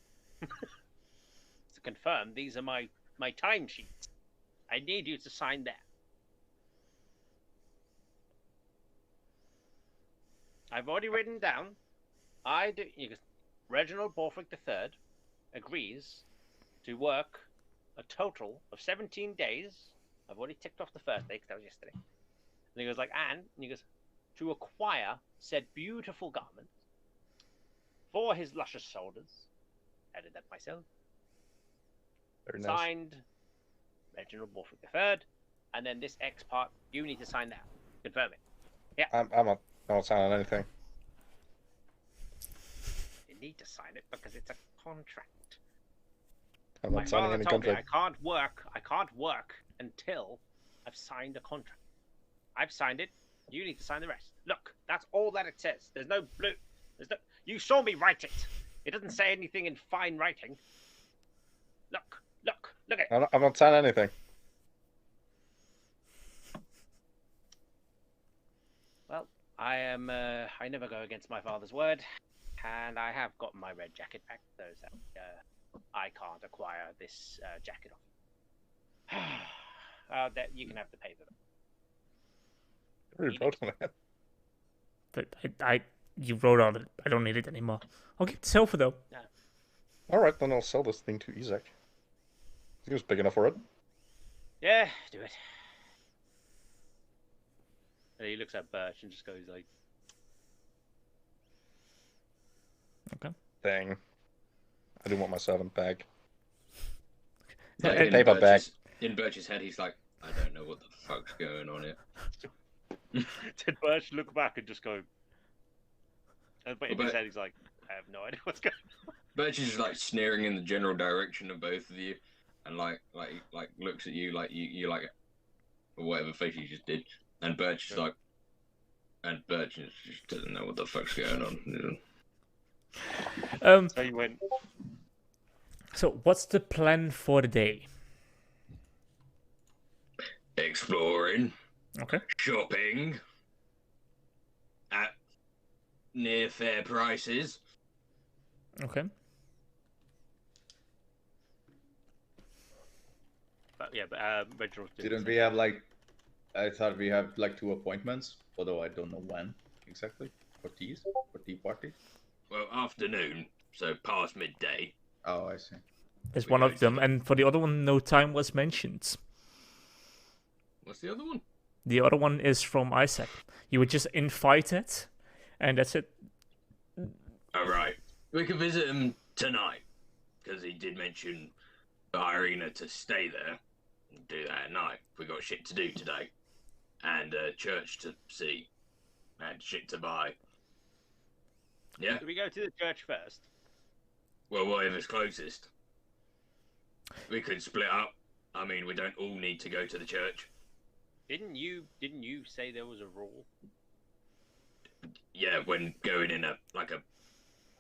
To confirm, these are my timesheets. I need you to sign there. I've already written down. Reginald Borthwick III agrees to work a total of 17 days. I've already ticked off the first day because that was yesterday. And he goes like, and he goes, to acquire said beautiful garment for his luscious shoulders. Added that myself. Very nice. Signed, Reginald Borthwick III, and then this X part, you need to sign that. Confirm it. I'm not signing anything. You need to sign it because it's a contract. I'm My not signing father any told me contract. I can't work until I've signed a contract. I've signed it. You need to sign the rest. Look, that's all that it says. There's no blue. You saw me write it. It doesn't say anything in fine writing. Look at it. I'm not signing anything. Well, I am. I never go against my father's word, and I have gotten my red jacket back. So I can't acquire this jacket off. That you can have the paper. I already wrote on it. But you wrote on it. I don't need it anymore. I'll keep the silver though. Alright, then I'll sell this thing to Isaac. He was big enough for it. Yeah, do it. And he looks at Birch and just goes like, Okay. Dang. I do want my servant bag. Like, Hey, paper bag. In Birch's head, he's like, I don't know what the fuck's going on here. did Birch look back and just go, but in But- his head he's like, I have no idea what's going on. Birch is just like sneering in the general direction of both of you, and like looks at you like you like whatever face you just did, and Birch is like, and Birch just doesn't know what the fuck's going on. So you went, So what's the plan for the day? Exploring, Okay. shopping at near fair prices, Okay. But yeah, but Reginald Didn't we have like? I thought we have like 2 appointments, although I don't know when exactly for tea parties. Well, afternoon, so past midday. Oh, I see. Is We one go of to them, the- and for the other one, no time was mentioned. What's the other one? The other one is from Isaac. You were just invited, and that's it. All right, we can visit him tonight because he did mention the Irina to stay there and do that at night. We got shit to do today, and church to see, and shit to buy. Yeah, Do we go to the church first? well, whatever's closest. We could split up. I mean, we don't all need to go to the church. Didn't you say there was a rule? Yeah, when going in a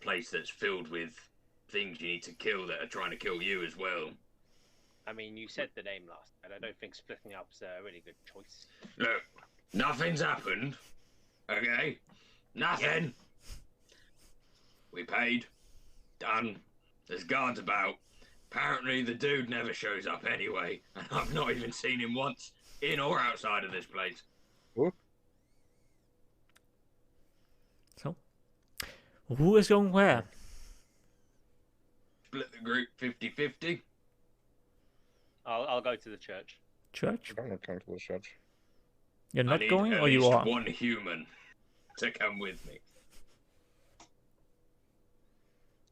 place that's filled with things you need to kill that are trying to kill you as well. I mean, you said the name last, and I don't think splitting up's a really good choice. Look, nothing's happened. Okay? Nothing. We paid. Done. There's guards about. Apparently the dude never shows up anyway, and I've not even seen him once, in or outside of this place. So, who is going where? Split the group 50-50. I'll go to the church. Church? I'm not going to the church. You're I not need going, at or you least are? one human to come with me.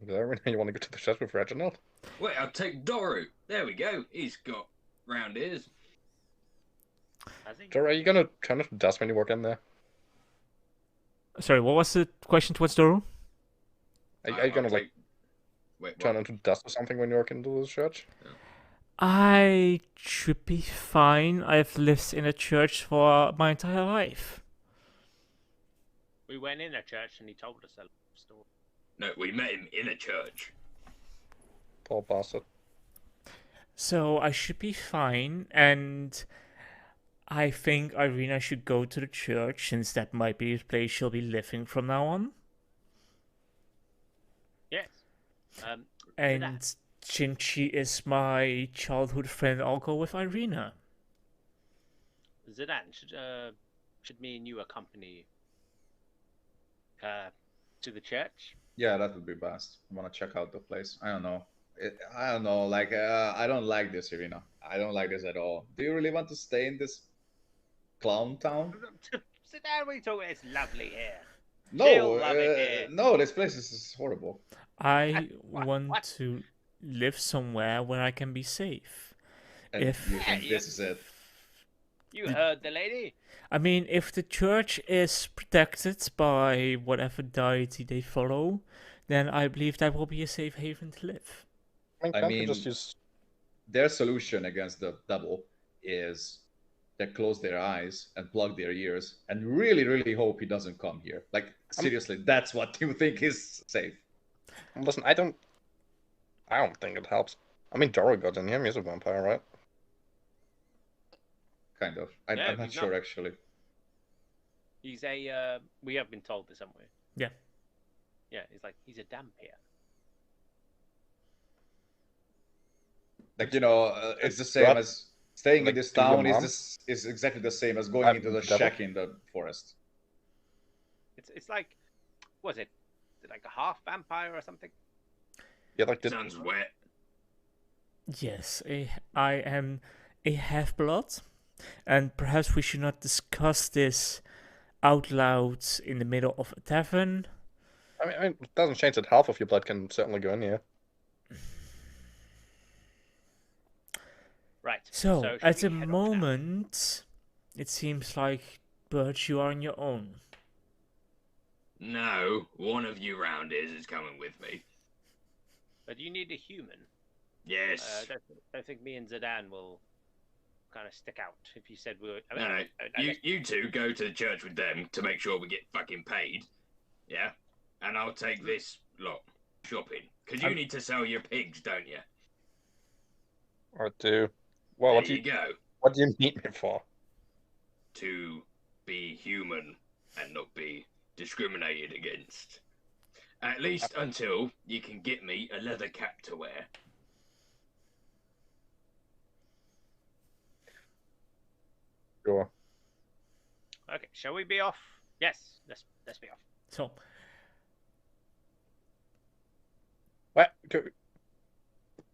There, you want to go to the church with Reginald? Wait, I'll take Doru. There we go. He's got round ears. Has he? Joe, are you gonna turn off the dust when you walk in there? Sorry, what was the question towards Doru? Are you I'll gonna like take... Wait, turn what? into dust or something when you walk into the church? I should be fine. I've lived in a church for my entire life. We went in a church and he told us a story. No, we met him in a church. Poor bastard. So I should be fine, and I think Irina should go to the church, since that might be the place she'll be living from now on. Yes. And since she is my childhood friend, I'll go with Irina. Zidane, should me and you accompany to the church? Yeah, that would be best. I want to check out the place. I don't know. I don't know. Like, I don't like this arena. I don't like this at all. Do you really want to stay in this clown town? Zidane, what are you talking about? It's lovely here. No, She'll love it here. no. This place is horrible. I What? want What? to live somewhere where I can be safe. And If- you think Yeah, this is it? You heard the lady. I mean, if the church is protected by whatever deity they follow, then I believe that will be a safe haven to live. I mean, I can't we mean- just use... Their solution against the devil is they close their eyes and plug their ears and really, really hope he doesn't come here. Like, seriously, that's what you think is safe. Listen, I don't think it helps. I mean, Doro got in here. He's a vampire, right? Kind of. Yeah, I'm not he's sure, not. actually. He's a. We have been told this, haven't we? Yeah. Yeah, he's a dampier. Like, it's the same What? as staying Like, in this to your town mom? is exactly the same as going I'm into the devil? shack in the forest. It's like, was it? Is it like a half vampire or something? Yeah, like did Sounds wet. Yes, I am a half-blood, and perhaps we should not discuss this out loud in the middle of a tavern. I mean, it doesn't change that half of your blood can certainly go in here. Right. So, should at we the head off now? moment, it seems like, Birch, you are on your own. No, one of you rounders is coming with me. But you need a human. Yes. Don't think me and Zidane will kind of stick out if you said we were. No, you two go to the church with them to make sure we get fucking paid. Yeah? And I'll take this lot shopping. Because you need to sell your pigs, don't you? I do. Well, There what do you go. what do you need me for? To be human and not be discriminated against. At least until you can get me a leather cap to wear. Sure. Okay, shall we be off? Yes, let's be off. So, What?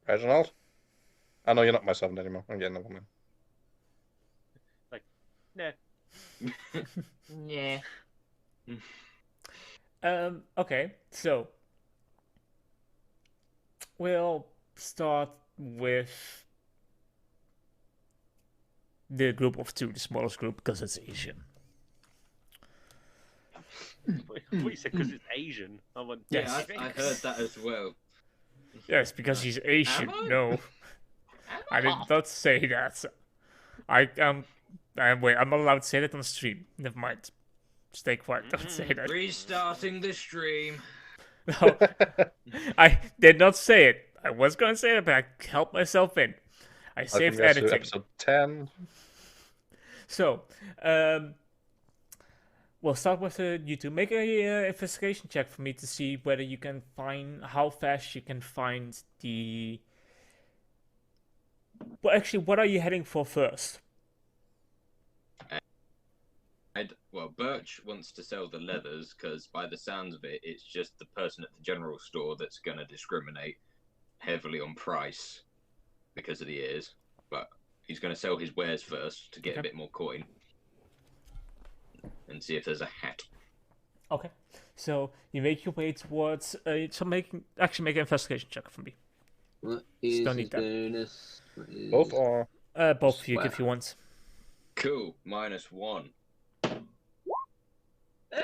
Reginald? I know you're not my servant anymore. I'm getting another man. No. Yeah. okay, so we'll start with the group of two, the smallest group, because it's Asian. We said because it's Asian. I went, Yes. Yeah, I heard that as well. Yes, because he's Asian. Am I? No, I did not say that. Wait, I'm not allowed to say that on stream. Never mind. Stay quiet. Don't say that. Restarting the stream. No, I did not say it. I was going to say it, but I helped myself in. I saved Welcome, guys, to editing. episode 10. So, we'll start with you two. Make a investigation check for me to see whether you can find how fast you can find the. Well, actually, what are you heading for first? Well, Birch wants to sell the leathers because, by the sounds of it, it's just the person at the general store that's going to discriminate heavily on price because of the ears. But he's going to sell his wares first to get a bit more coin and see if there's a hat. Okay, so you make your way towards. Make an investigation check for me. What is don't his need that. bonus? What is... Both or Both of you, Wow. if you want. Cool. -1.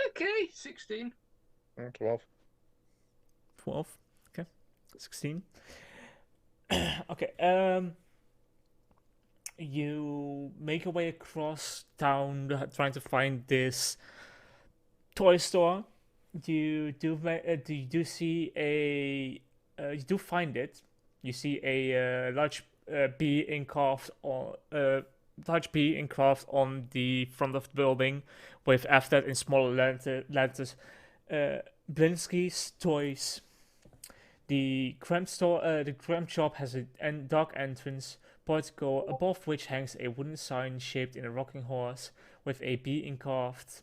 Okay, 16. 12. 12. Okay. 16. Okay. You make your way across town trying to find this toy store. You do see a. You do find it. You see a large bee carved on the front of the building, with after that in smaller letters, Blinsky's Toys. The cram shop has a dark entrance portico, above which hangs a wooden sign shaped in a rocking horse with a bee carved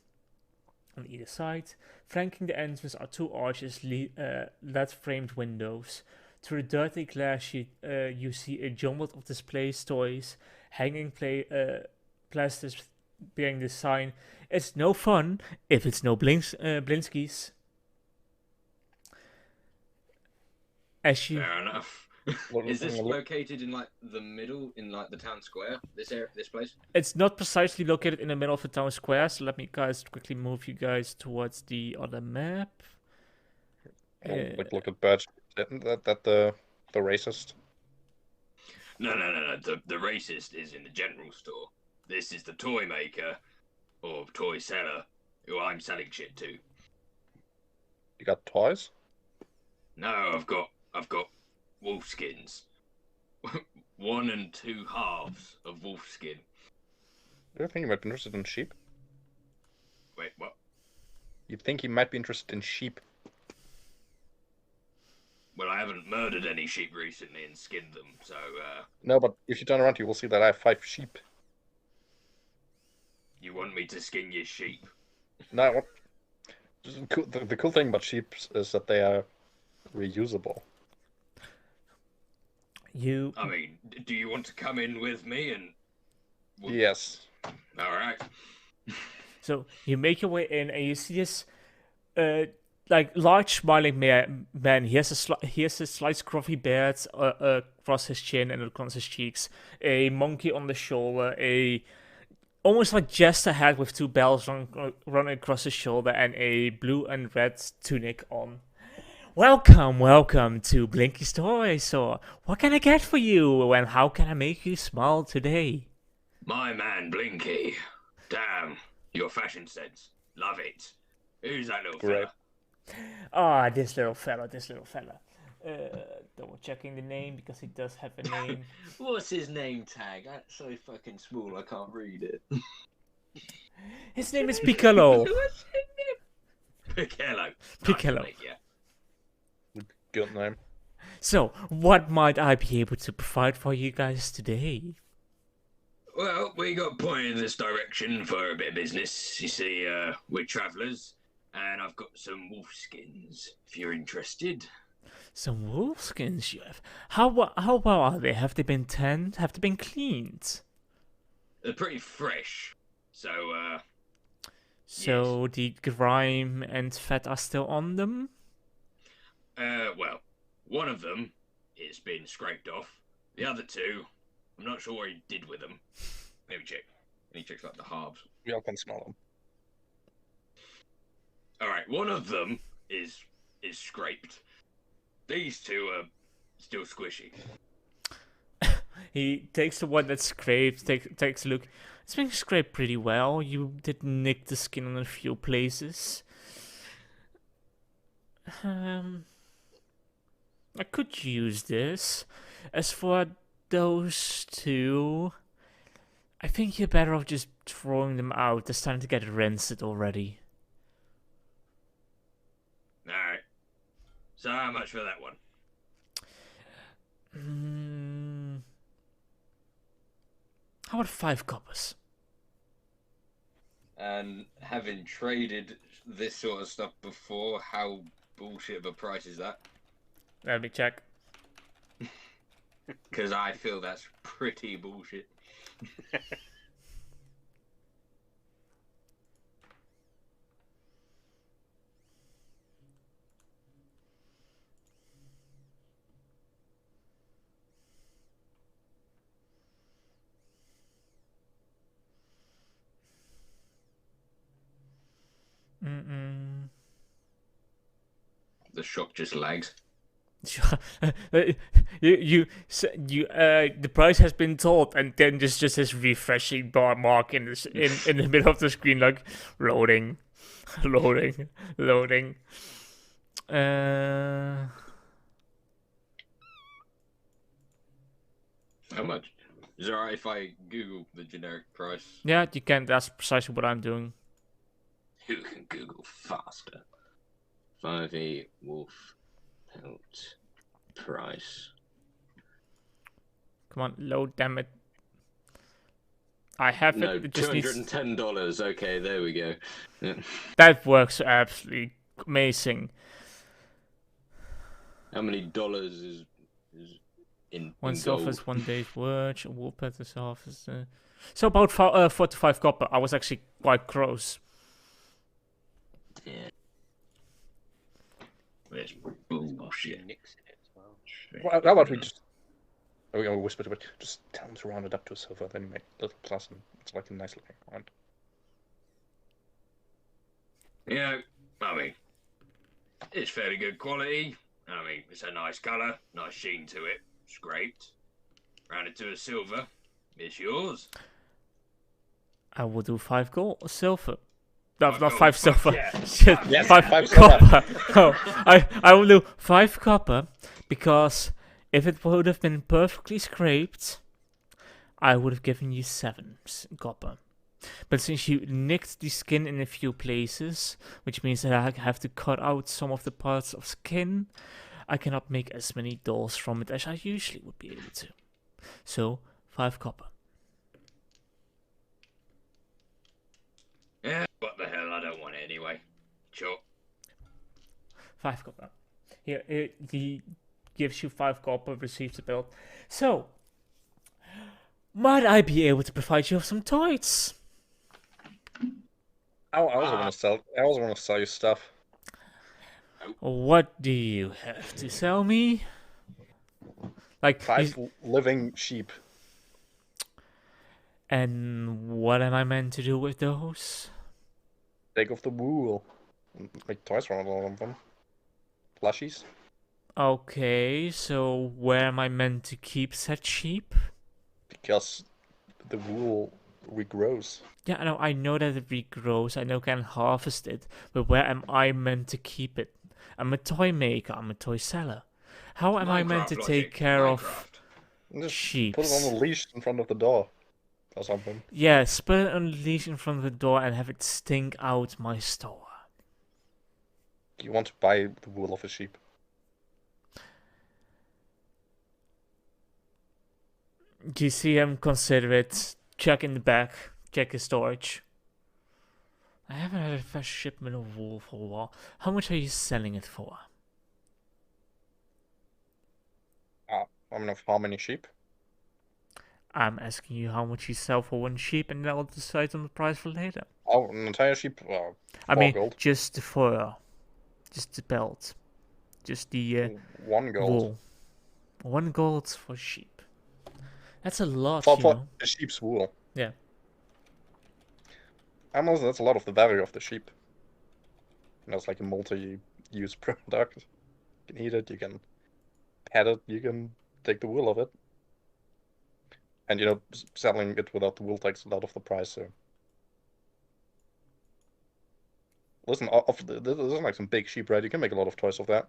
on either side. Flanking the entrance are two arches, lead-framed windows. Through the dirty glass, you see a jumble of displays toys, hanging plasters bearing the sign, "It's no fun if it's no Blinsky's." As you, Fair enough. Is this located in like the middle, in like the town square? This area, this place? it's not precisely located in the middle of the town square, so let me quickly move you guys towards the other map. Look at Birch. That the racist. No. The racist is in the general store. This is the toy maker or toy seller who I'm selling shit to. You got toys? No, I've got wolf skins. 1 and 2 halves of wolf skin. Do you think you might be interested in sheep? Wait, what? You'd think he might be interested in sheep. Well, I haven't murdered any sheep recently and skinned them, so No, but if you turn around, you will see that I have 5 sheep. you want me to skin your sheep? No, what? The cool thing about sheep is that they are reusable. I mean, do you want to come in with me and... Yes. All right. So you make your way in, and you see this, large smiling man. He has a slight scruffy beard across his chin and across his cheeks. A monkey on the shoulder. Almost like Jester hat with 2 bells running across his shoulder, and a blue and red tunic on. Welcome to Blinky's Toy Store. What can I get for you, and how can I make you smile today? My man, Blinky. Damn, your fashion sense. Love it. Who's that little fella? Ah, this little fella. Double checking the name because he does have a name. What's his name tag? That's so fucking small I can't read it. His name is Piccolo. Piccolo. Piccolo. Nice to meet ya. Good name. So, what might I be able to provide for you guys today? Well, we got pointed in this direction for a bit of business. You see, we're travellers, and I've got some wolf skins, if you're interested. Some wolf skins you have. How well are they? Have they been tanned? Have they been cleaned? They're pretty fresh, so, So the grime and fat are still on them? well, one of them, it's been scraped off. The other two, I'm not sure what he did with them. Maybe check. And he checks, like, the halves. We all can smell them. Alright, one of them is scraped. These two are still squishy. He takes the one that's scraped, takes a look. It's been scraped pretty well. You did nick the skin in a few places. I could use this. As for those two, I think you're better off just throwing them out. They're starting to get rinsed already. Alright. So how much for that one? How about 5 coppers? And having traded this sort of stuff before, how bullshit of a price is that? Let me check. Because I feel that's pretty bullshit. The shop just lags. The price has been told, and then there's just this refreshing bar mark in the middle of the screen, like loading. How much? Is it alright if I Google the generic price? Yeah, you can. That's precisely what I'm doing. Who can Google faster? 5e wolf pelt price. Come on, load, damn it. I have No, it. It just needs... $210. Okay, there we go. Yeah. That works absolutely amazing. How many dollars is in One gold? surface, 1 day's work, a wool pet surface. So about 4 to 5 copper. I was actually quite close. Yeah. That's bullshit. Nicks in it as well. Well, how about we just... We whisper to it. Just tell them to round it up to a silver, then you make a little plus, and it's like a nice looking round. Yeah, I mean, it's fairly good quality. I mean, it's a nice colour, nice sheen to it, scraped. Rounded to a silver. It's yours. I will do 5 gold, silver. No, Oh, not oh, 5 fuck silver. yeah. Shit, Yes, 5 5 copper. No, I will do 5 copper because if it would have been perfectly scraped, I would have given you 7 copper. But since you nicked the skin in a few places, which means that I have to cut out some of the parts of skin, I cannot make as many dolls from it as I usually would be able to. So, 5 copper. Yeah, what the hell, I don't want it anyway. Sure. 5 copper. Here, he gives you 5 copper, receives the bill. So, might I be able to provide you with some toys? I also want to sell. I also want to sell you stuff. What do you have to sell me? Like 5 living sheep. And what am I meant to do with those? Take off the wool. Make toys from all of them. Plushies. Okay, so where am I meant to keep said sheep? Because the wool regrows. Yeah, I know that it regrows, I know I can harvest it, but where am I meant to keep it? I'm a toy maker, I'm a toy seller. How am I meant to Minecraft take logic, care of Just sheep? put it on a leash in front of the door. Or something. Yes, put it on a leash in front of the door and have it stink out my store. You want to buy the wool of a sheep. Do you see him consider it? check in the back, check his storage. I haven't had a fresh shipment of wool for a while. How much are you selling it for? I mean, of how many sheep? I'm asking you how much you sell for one sheep, and then I'll decide on the price for later. Oh, an entire sheep? I 4 mean, gold. just the fur, just the belt, just the 1 gold. wool. 1 gold for sheep. That's a lot, For you know. a sheep's wool. Yeah. And also, that's a lot of the value of the sheep. And that's like a multi-use product. You can eat it, you can pet it, you can take the wool of it. And, you know, selling it without the wool takes a lot of the price, so... Listen, there's like some big sheep, right? You can make a lot of toys of that.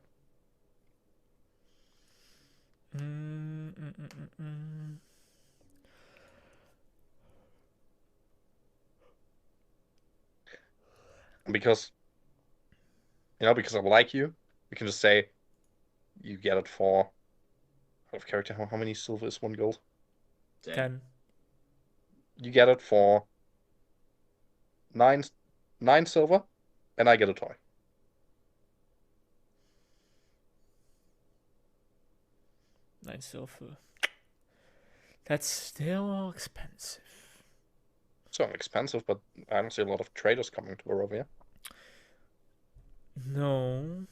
Because, you know, because I like you, we can just say you get it for, out of character, how many silver is 1 gold? 10. You get it for 9 silver, and I get a toy. Nine silver. That's still expensive. So expensive, but I don't see a lot of traders coming to Barovia. No.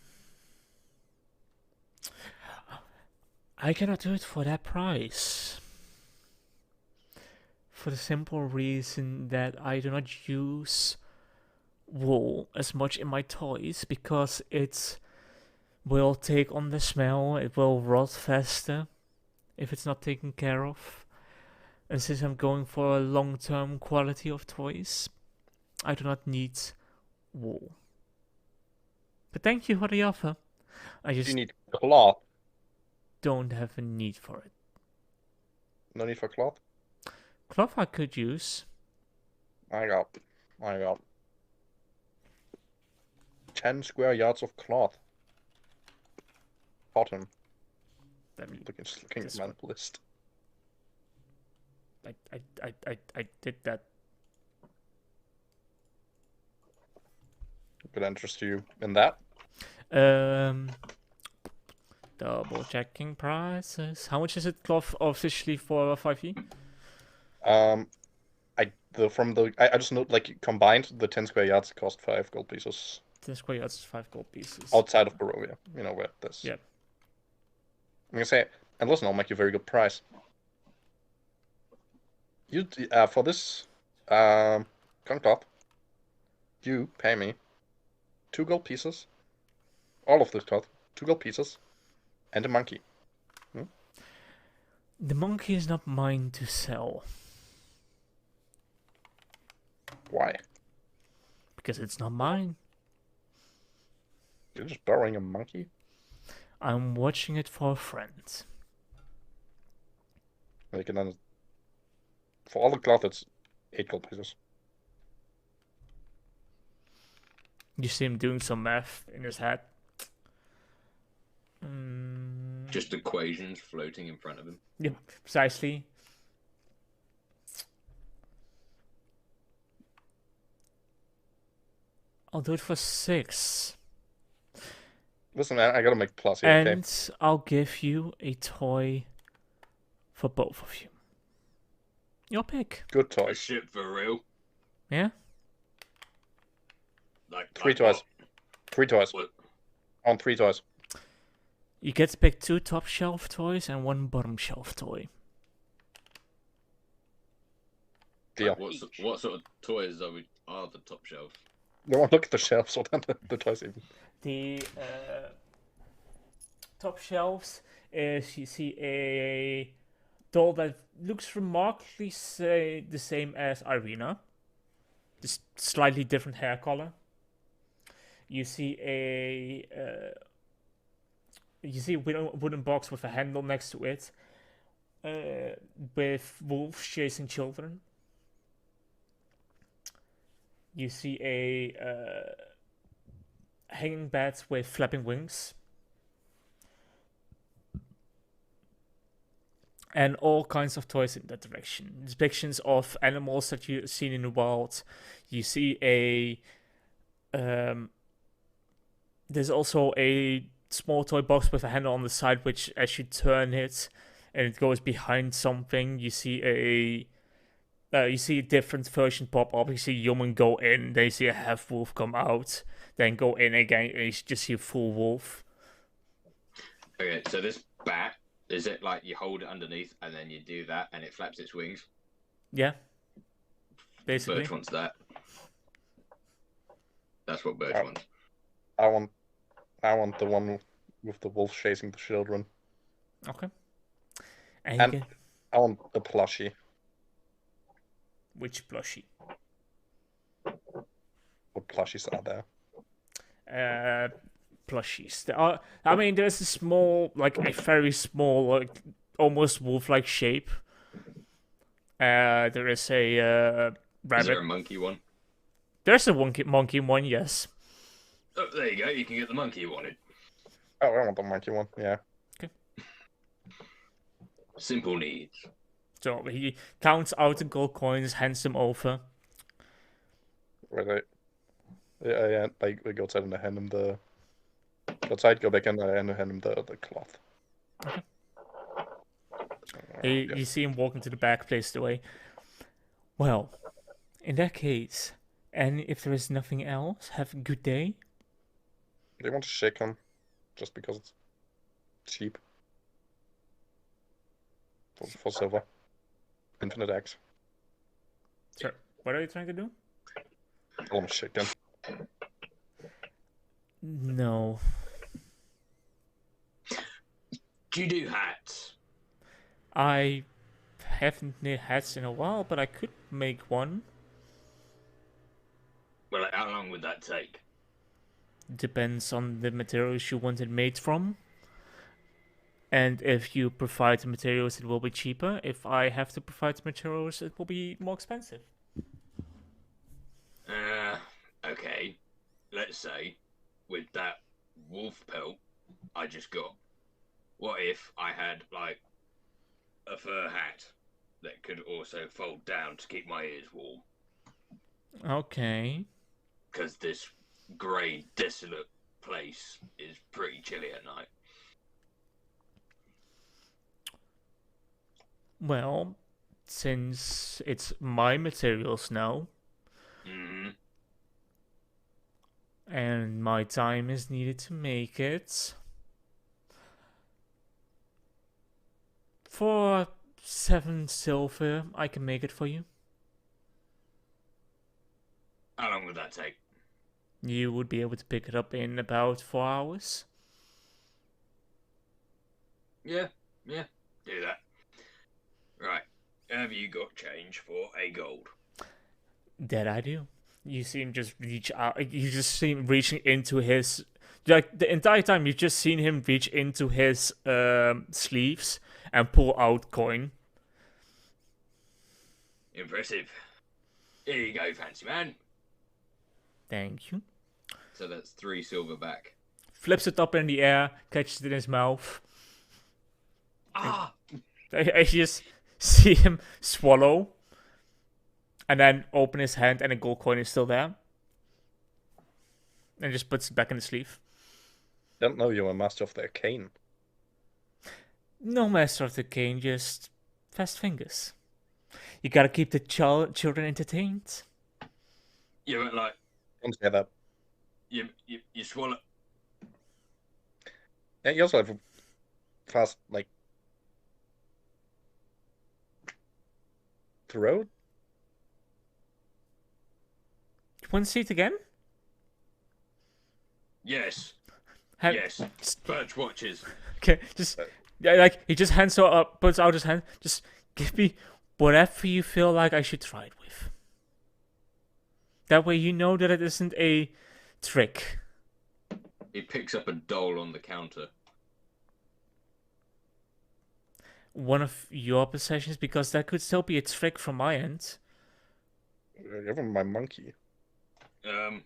I cannot do it for that price. For the simple reason that I do not use wool as much in my toys because it will take on the smell, it will rot faster if it's not taken care of. And since I'm going for a long-term quality of toys, I do not need wool. But thank you for the offer. I just You need cloth. don't have a need for it. No need for cloth? Cloth I could use. I got 10 square yards of cloth. Cotton. Let me Just looking at this my one. list. I did that. Could interest you in that? Double checking prices. How much is it cloth officially for 5e? I just know, like, combined, the 10 square yards cost 5 gold pieces 10 square yards, 5 gold pieces. outside of Barovia. You know where this. Yeah. I'm gonna say, and listen, I'll make you a very good price. You for this cloth, you pay me 2 gold pieces. All of this cloth, 2 gold pieces, and a monkey. The monkey is not mine to sell. Why? Because it's not mine. You're just borrowing a monkey? I'm watching it for a friend. You can then, for all the cloth, it's 8 gold pieces. You see him doing some math in his head. Just equations floating in front of him. Yeah, precisely. I'll do it for 6. Listen, man, I gotta make plus here, And okay? I'll give you a toy for both of you. Your pick. Good A toys. ship for real. Yeah? Like 3 toys. 3 toys. What? I want 3 toys. You get to pick 2 top shelf toys and 1 bottom shelf toy. Deal. What sort of toys are the top shelf? You want to look at the shelves or the toys even? The top shelves is you see a doll that looks remarkably the same as Irina, just slightly different hair color. You see a wooden box with a handle next to it, with wolves chasing children. You see a hanging bed with flapping wings. and all kinds of toys in that direction. Depictions of animals that you've seen in the wild. You see there's also a small toy box with a handle on the side, which as you turn it and it goes behind something, you see a different version pop up. You see a human go in, then you see a half wolf come out, then go in again, and you just see a full wolf. Okay, so this bat, is it like you hold it underneath and then you do that and it flaps its wings? Yeah, basically. Birch wants that. That's what Birch wants. I want the one with the wolf chasing the children. Okay. And And I want a plushie. which plushie? What plushies are there? Plushies. There are. I mean, there's a small, like a very small, like almost wolf-like shape. There is a Is rabbit. there a monkey one? There's a monkey one, yes. Oh, there you go. You can get the monkey you wanted. Oh, I want the monkey one. Yeah. Simple needs. So he counts out the gold coins, hands them over. Right. Yeah. I go outside and I hand him the. Outside, go back in, and I hand him the cloth. Okay. You see him walk into the back, place it away. Well, in that case, and if there is nothing else, have a good day. They want to shake him, just because it's cheap. For silver. Infinite X. Sure. What are you trying to do? Tell him shake him. No. Do you do hats? I haven't made hats in a while, but I could make one. Well, how long would that take? Depends on the materials you want it made from. And if you provide the materials, it will be cheaper. If I have to provide the materials, it will be more expensive. Okay. Let's say, with that wolf pelt I just got, what if I had, like, a fur hat that could also fold down to keep my ears warm? Okay. Because this grey, desolate place is pretty chilly at night. Well, since it's my materials now, Mm-hmm. and my time is needed to make it, for 7 silver, I can make it for you. How long would that take? You would be able to pick it up in about 4 hours. Yeah, do that. Right, have you got change for a gold? That I do. You see him just reach out. You just see him reaching into his. Like the entire time, you've just seen him reach into his sleeves and pull out coin. Impressive. Here you go, fancy man. Thank you. So that's 3 silver back. Flips it up in the air, catches it in his mouth. Ah! I just see him swallow, and then open his hand, and the gold coin is still there. And just puts it back in the sleeve. Don't know you're a master of the arcane. No master of the cane, just fast fingers. You gotta keep the children entertained. Yeah, but like, Don't say that. you swallow. Yeah, you also have a fast, like, throat? You want to see it again? Yes. Hand- Yes. Birch watches. Okay, just yeah, like he just hands up, puts out his hand. Just give me whatever you feel like I should try it with. That way, you know that it isn't a trick. He picks up a doll on the counter. One of your possessions, because that could still be a trick from my end. Give him my monkey. I've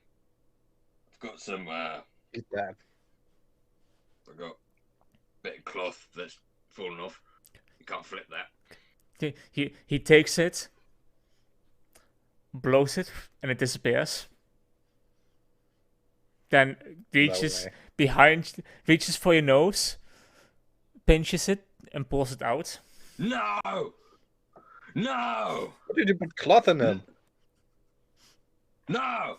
got some, Eat that. I've got a bit of cloth that's fallen off. can't flip that. He takes it, blows it, and it disappears. Then reaches way. behind, reaches for your nose, pinches it, and pulls it out. No! No! What did you put cloth in him? No!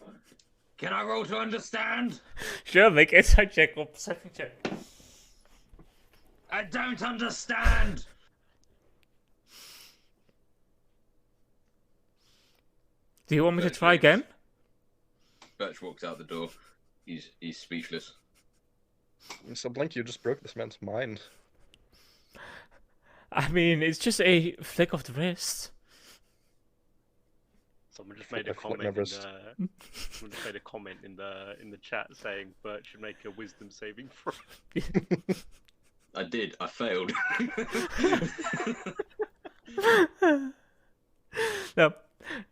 Can I roll to understand? Sure, make insight check or perception check. I don't understand! Do you want me to try again? Birch walks out the door. He's speechless. Mr. Blink, you just broke this man's mind. I mean, it's just a flick of the wrist. Someone just made a I flick my comment. wrist. Someone just made a comment in the chat saying Bert should make a wisdom saving throw. I did. I failed. No.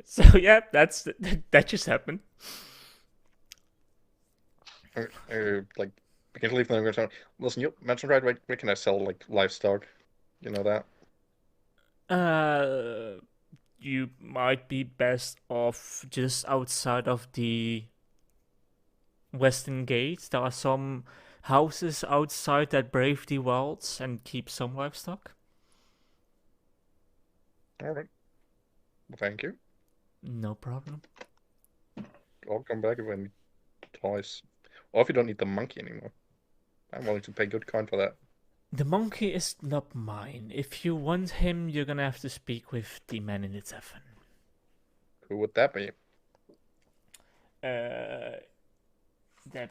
So yeah, that just happened. Like, we can leave them and go. Listen, you mentioned right, where can I sell like livestock? You know that? You might be best off just outside of the Western Gate. There are some houses outside that brave the wilds and keep some livestock. All right. Well, thank you. No problem. I'll come back if I need toys. Or if you don't need the monkey anymore. I'm willing to pay good coin for that. The monkey is not mine. If you want him, you're gonna have to speak with the man in the tavern. Who would that be? Let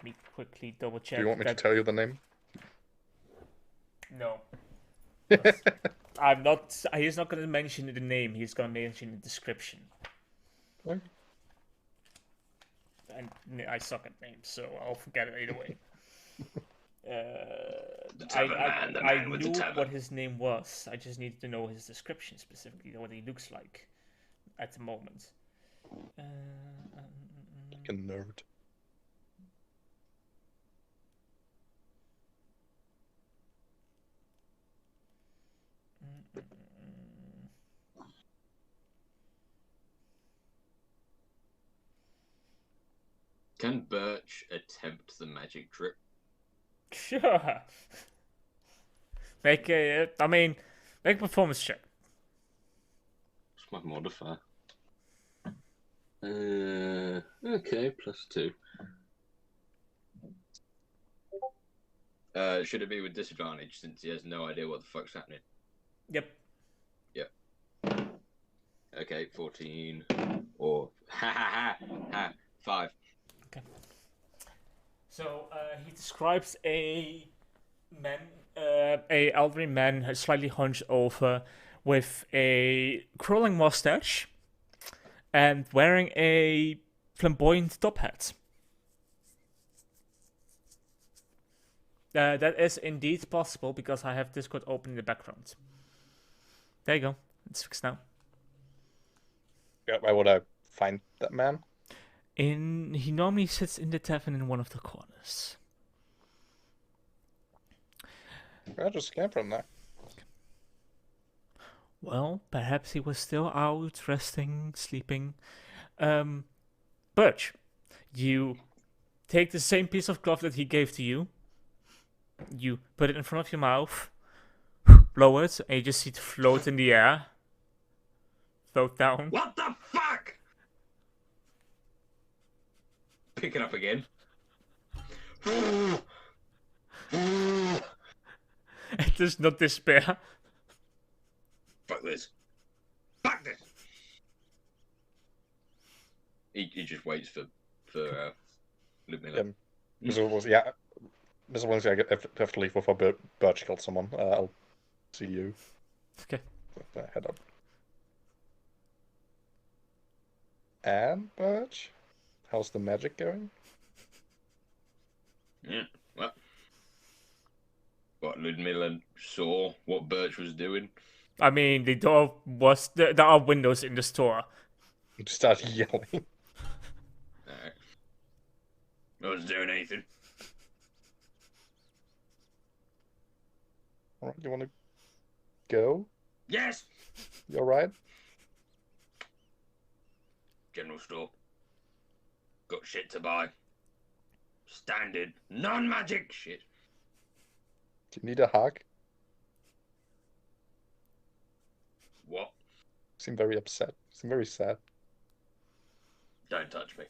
me quickly double check. Do you want me to tell you the name? No. I'm not. He's not gonna mention the name. He's gonna mention the description. Okay. And I suck at names, so I'll forget it either way. I knew what his name was. I just needed to know his description specifically, what he looks like at the moment. Like a nerd. Can Birch attempt the magic trip? Sure. Make a performance check. What's my modifier? Okay, +2. Should it be with disadvantage since he has no idea what the fuck's happening? Yep. Okay, 14 or 5. Okay. So he describes a elderly man, slightly hunched over, with a curling mustache, and wearing a flamboyant top hat. That is indeed possible because I have Discord open in the background. There you go. It's fixed now. Yeah, where would I find that man? He normally sits in the tavern in one of the corners. I just came from there. Well, perhaps he was still out, resting, sleeping. Birch, you take the same piece of cloth that he gave to you. You put it in front of your mouth, blow it, and you just see it float in the air. Float down. What the fuck? Pick it up again. It does not despair. Fuck this. Fuck this. He just waits for Ludmilla. Mr. Wilson, yeah. Mr. Wilson, I have to leave before Birch killed someone. I'll see you. Okay. Head up. And Birch, how's the magic going? Yeah. What Ludmilla saw what Birch was doing. I mean, the door was... There are windows in the store. Start yelling. Alright. No one's doing anything. Alright, you want to go? Yes. You alright? General store. Got shit to buy. Standard, non-magic shit. Do you need a hug? What? Seem very upset. Seem very sad. Don't touch me.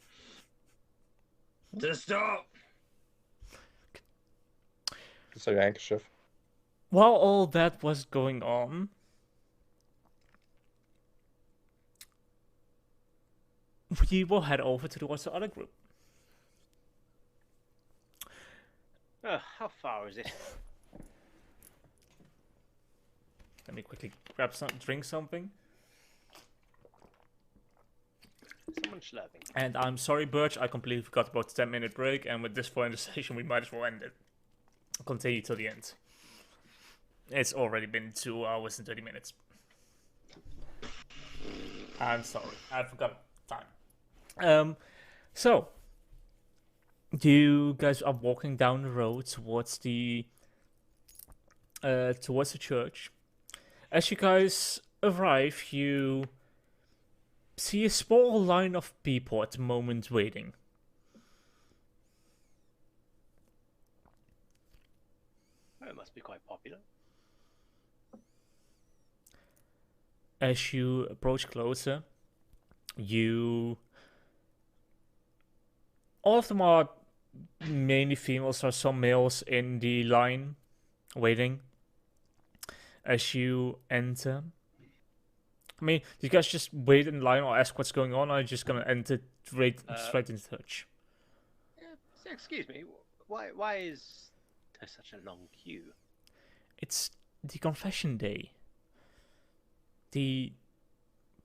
To stop. So your handkerchief. While all that was going on, we will head over towards the other group. How far is it? Let me quickly grab some, drink something. Someone's slurping. And I'm sorry, Birch, I completely forgot about the 10-minute break, and with this point in the session, we might as well end it. Continue till the end. It's already been 2 hours and 30 minutes. I'm sorry, I forgot time. So, you guys are walking down the road towards the church. As you guys arrive, you see a small line of people at the moment waiting. Oh, it must be quite popular. As you approach closer, all of them are mainly females, or some males in the line waiting. As you enter, I mean, do you guys just wait in line or ask what's going on, or are you just gonna enter straight into the church? So excuse me, why is there such a long queue? It's the confession day. The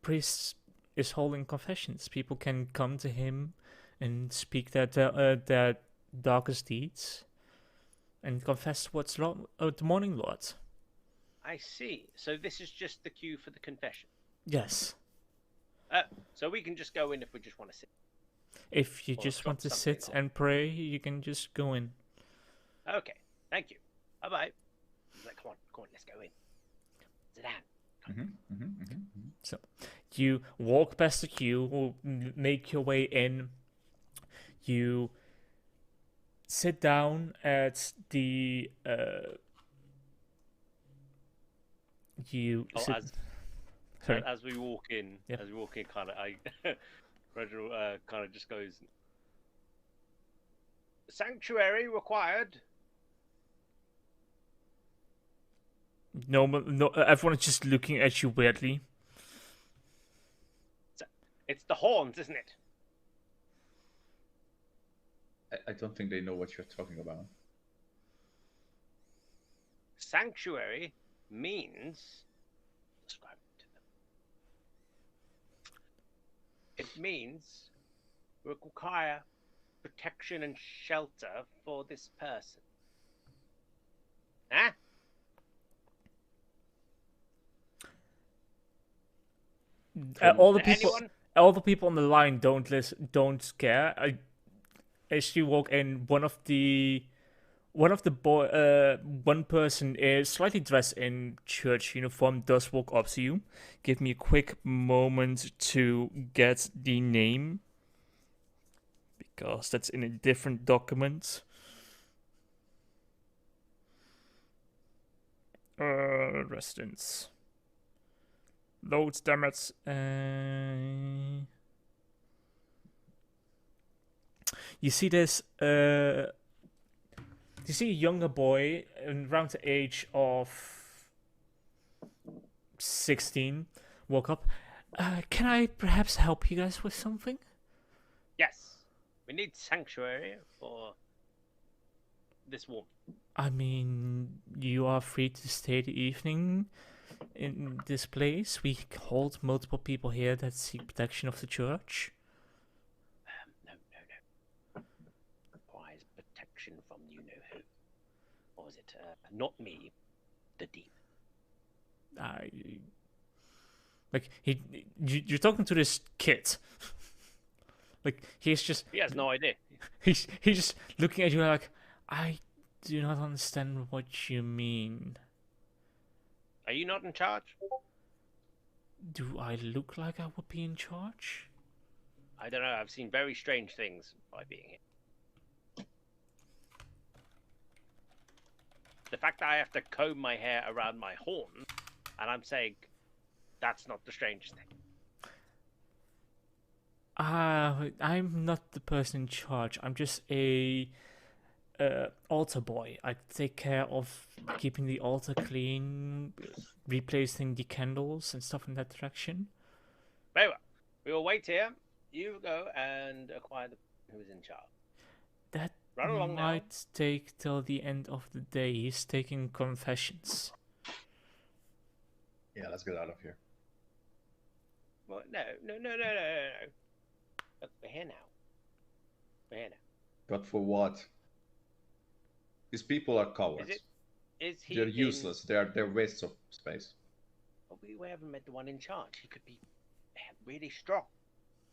priest is holding confessions. People can come to him and speak their darkest deeds and confess what's wrong with the Morning Lord. I see. So this is just the queue for the confession. Yes. So we can just go in if we just want to sit. If you Or just drop want to something sit off. and pray, you can just go in. Okay, thank you. Bye bye. Come on, let's go in. Sit down. So you walk past the queue, make your way in. You sit down at the Sorry. As we walk in, Yep. kind of, Reginald kind of just goes, "Sanctuary required." No, everyone is just looking at you weirdly. It's the horns, isn't it? I don't think they know what you're talking about. Sanctuary means. Describe it to them. It means we require protection and shelter for this person. Huh? All the Anyone? people on the line don't listen, don't care. As you walk in, one person is slightly dressed in church uniform, does walk up to you. Give me a quick moment to get the name, because that's in a different document. Residence. Loads, damn it. You see this, you see a younger boy around the age of 16 walk up. Can I perhaps help you guys with something? Yes. We need sanctuary for this woman. I mean, you are free to stay the evening in this place. We hold multiple people here that seek protection of the church. No. Requires protection from you know who. Or is it not me, the demon? You're talking to this kid. Like, he's just. He has no idea. He's just looking at you like, I do not understand what you mean. Are you not in charge? Do I look like I would be in charge? I don't know. I've seen very strange things by being here. The fact that I have to comb my hair around my horn, and I'm saying that's not the strangest thing. I'm not the person in charge. I'm just a altar boy. I take care of keeping the altar clean, replacing the candles and stuff in that direction. Very well. We will wait here. You go and acquire the who is in charge. That Run along now. might take till the end of the day. He's taking confessions. Yeah, let's get out of here. Well, no. Look, we're here now. We're here now. But for what? These people are cowards. Is he? They're useless. They're wastes of space. Well, we haven't met the one in charge. He could be really strong.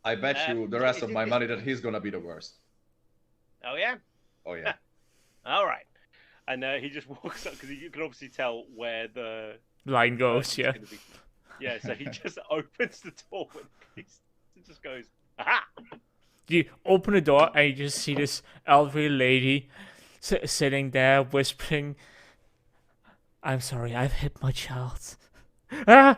I bet you the rest of my money that he's gonna be the worst. Oh yeah. Oh yeah. All right. And he just walks up because you can obviously tell where the Line goes, yeah. gonna be. Yeah. So he just opens the door and he just goes, aha! You open the door and you just see this elderly lady sitting there whispering, "I'm sorry, I've hit my child." Ah!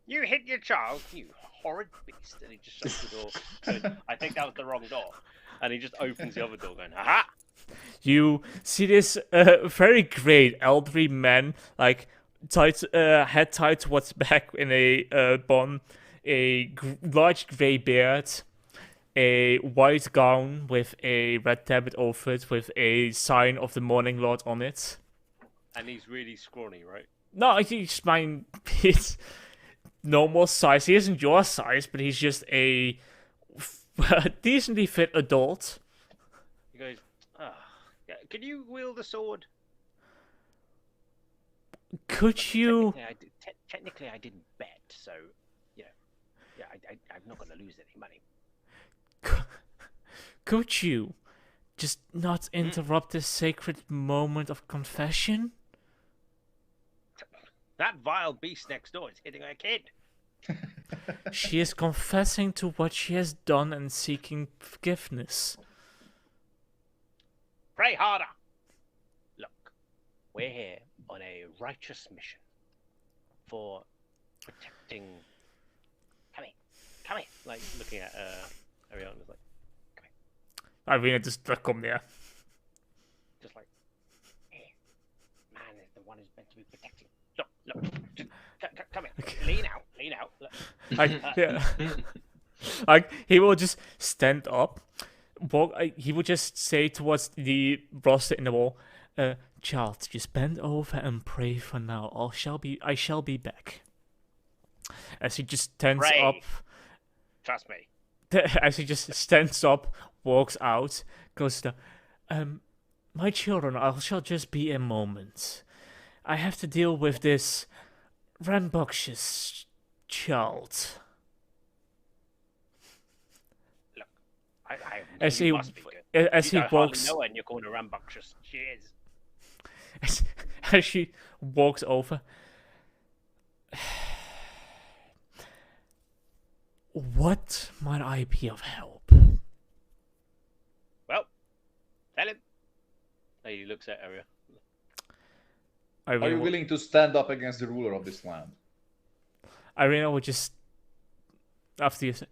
You hit your child, you horrid beast! And he just shuts the door. So I think that was the wrong door. And he just opens the other door, going, aha! You see this very great elderly man, like tied, head tied towards the back in a bun, a large grey beard, a white gown with a red tablet over it with a sign of the Morning Lord on it. And he's really scrawny, right? No, he's mine. He's normal size. He isn't your size, but he's just a decently fit adult. He goes, ah, yeah, can you wield a sword? Could you? Technically, I didn't bet, so yeah, I'm not going to lose any money. Could you just not interrupt this sacred moment of confession? That vile beast next door is hitting her kid. She is confessing to what she has done and seeking forgiveness. Pray harder. Look, we're here on a righteous mission for protecting. Come here. Like looking at Ariana's like, Irina just come there. just like, hey, man is the one who's meant to be protecting. Look, just, come here. Okay. Lean out. Look. Like he will just stand up, walk. He will just say towards the roster in the wall, "Child, just bend over and pray for now. I shall be back." As he just stands Pray. up. Trust me. As he just stands up, walks out, goes to, my children, I shall just be a moment. I have to deal with this rambunctious child. Look, I As you he must be good. as You he don't walks, hardly know her and you're calling her rambunctious. She is. as she walks over. What might I be of help? Well, tell him. He looks at Aria. Are you willing to stand up against the ruler of this land? Irina would just, after you say,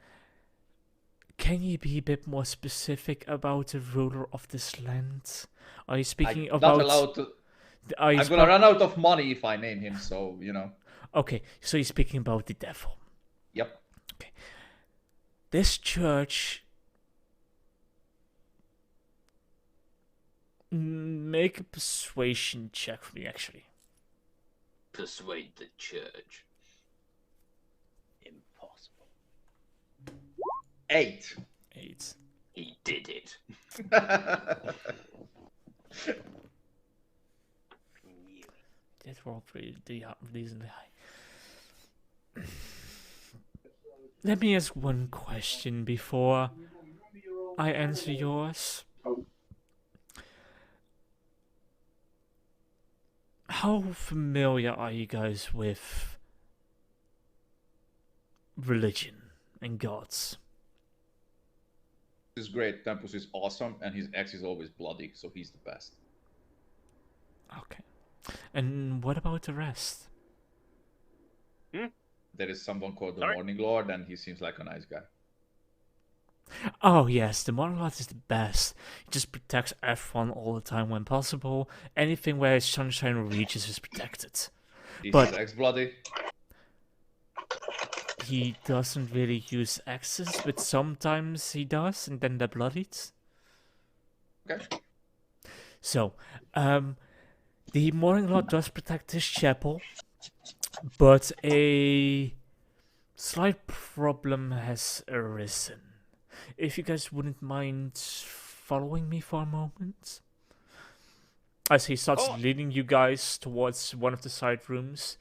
can you be a bit more specific about the ruler of this land? Are you speaking I'm about? not allowed to. I'm gonna run out of money if I name him. So you know. Okay, so you're speaking about the devil. Yep. Okay. This church. Make a persuasion check for me, actually. Persuade the church. Impossible. 8. 8. He did it. That rolled pretty reasonably high. Let me ask one question before I answer yours. how familiar are you guys with religion and gods? This is great. Tempus is awesome, and his ex is always bloody, so he's the best. Okay. And what about the rest? There is someone called the Sorry? Morning Lord, and he seems like a nice guy. Oh yes, the Monolith is the best. He just protects everyone all the time when possible. Anything where his sunshine reaches is protected. Is But- his ex bloody? He doesn't really use axes, but sometimes he does, and then they're bloodied. Okay. So, the Morning Lord does protect his chapel, but a slight problem has arisen. If you guys wouldn't mind following me for a moment. As he starts Oh. leading you guys towards one of the side rooms,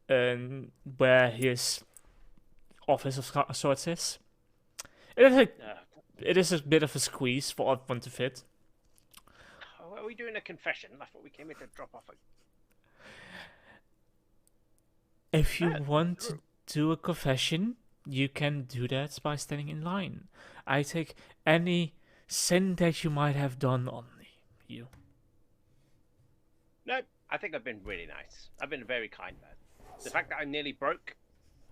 where his office of sorts is. It is a bit of a squeeze for everyone to fit. Are we doing a confession? I thought we came here to drop off a... If you want to do a confession, you can do that by standing in line. I take any sin that you might have done on you. No, I think I've been really nice. I've been a very kind man. The fact that I'm nearly broke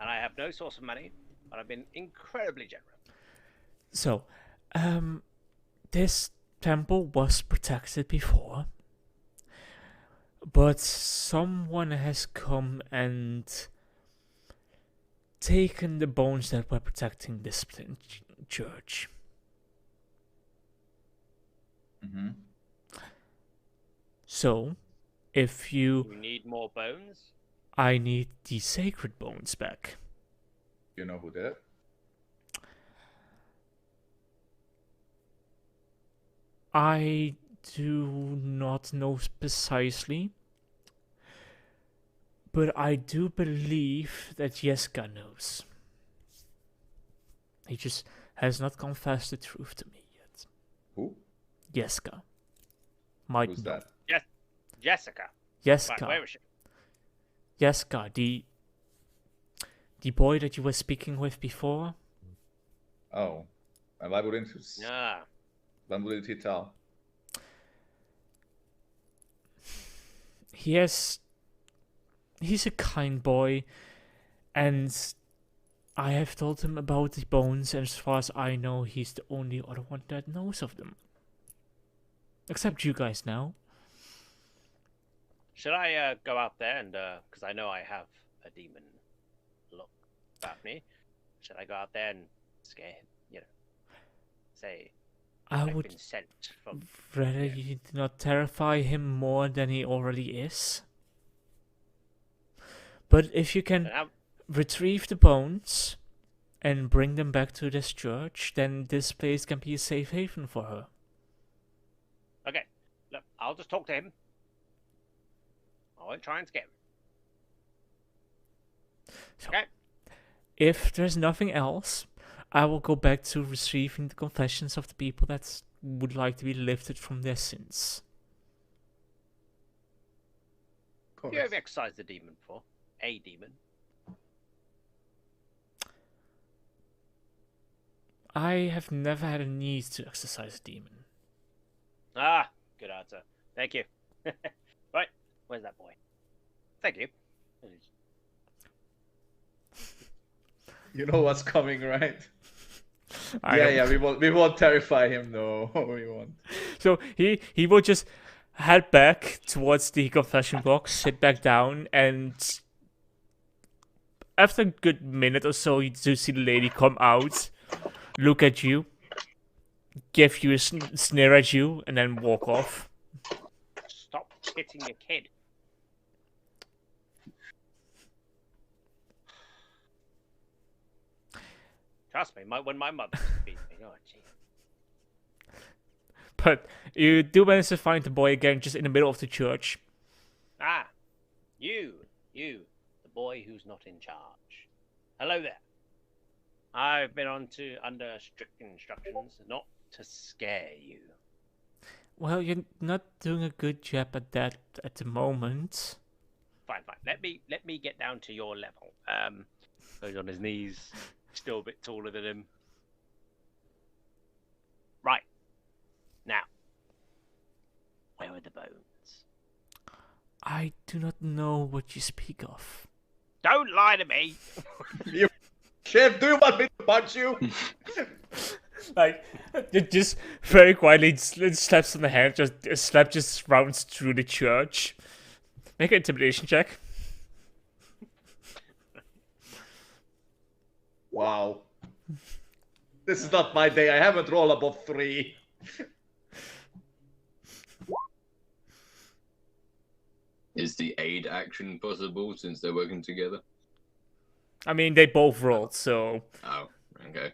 and I have no source of money, but I've been incredibly generous. So, this temple was protected before, but someone has come and taken the bones that were protecting this church. Mm-hmm. So, if You need more bones? I need the sacred bones back. You know who did it? I do not know precisely, but I do believe that Jeska knows. He just has not confessed the truth to me yet. Who? Jeska. Might Who's know. that? Jessica. Right, Jeska. where is she? Jeska, the boy that you were speaking with before. Oh. And why wouldn't you... Ah, When will he tell? He's a kind boy, and I have told him about the bones, and as far as I know, he's the only other one that knows of them. Except you guys now. should I go out there and, because I know I have a demon look about me. Should I go out there and scare him? You know, say I I've would been sent from... rather yeah. you do not terrify him more than he already is. But if you can And how- retrieve the bones and bring them back to this church, then this place can be a safe haven for her. Okay, look, I'll just talk to him. I won't try and scare him. So, Okay. if there's nothing else, I will go back to receiving the confessions of the people that would like to be lifted from their sins. Of You have course. exercised the demon before. A demon. I have never had a need to exercise a demon. Ah, good answer. Thank you. Right, where's that boy? Thank you. You know what's coming, right? I Yeah, don't- yeah, we won't terrify him, no. We won't. So he will just head back towards the confession box, sit back down, and after a good minute or so, you do see the lady come out, look at you, give you a sneer at you, and then walk off. Stop hitting your kid. Trust me, when my mother used to beat me, oh gee. But you do manage to find the boy again, just in the middle of the church. Ah, you, the boy who's not in charge. Hello there. I've been under strict instructions not to scare you. Well, you're not doing a good job at that at the moment. Fine. Let me get down to your level. Goes on his knees, still a bit taller than him. Right. Now, where are the bones? I do not know what you speak of. Don't lie to me. Chef, do you want me to punch you? Like, it just very quietly slaps on the hand. Just a slap just rounds through the church. Make an intimidation check. Wow. This is not my day. I haven't rolled above 3. Is the aid action possible since they're working together? I mean, they both rolled, so Oh, okay.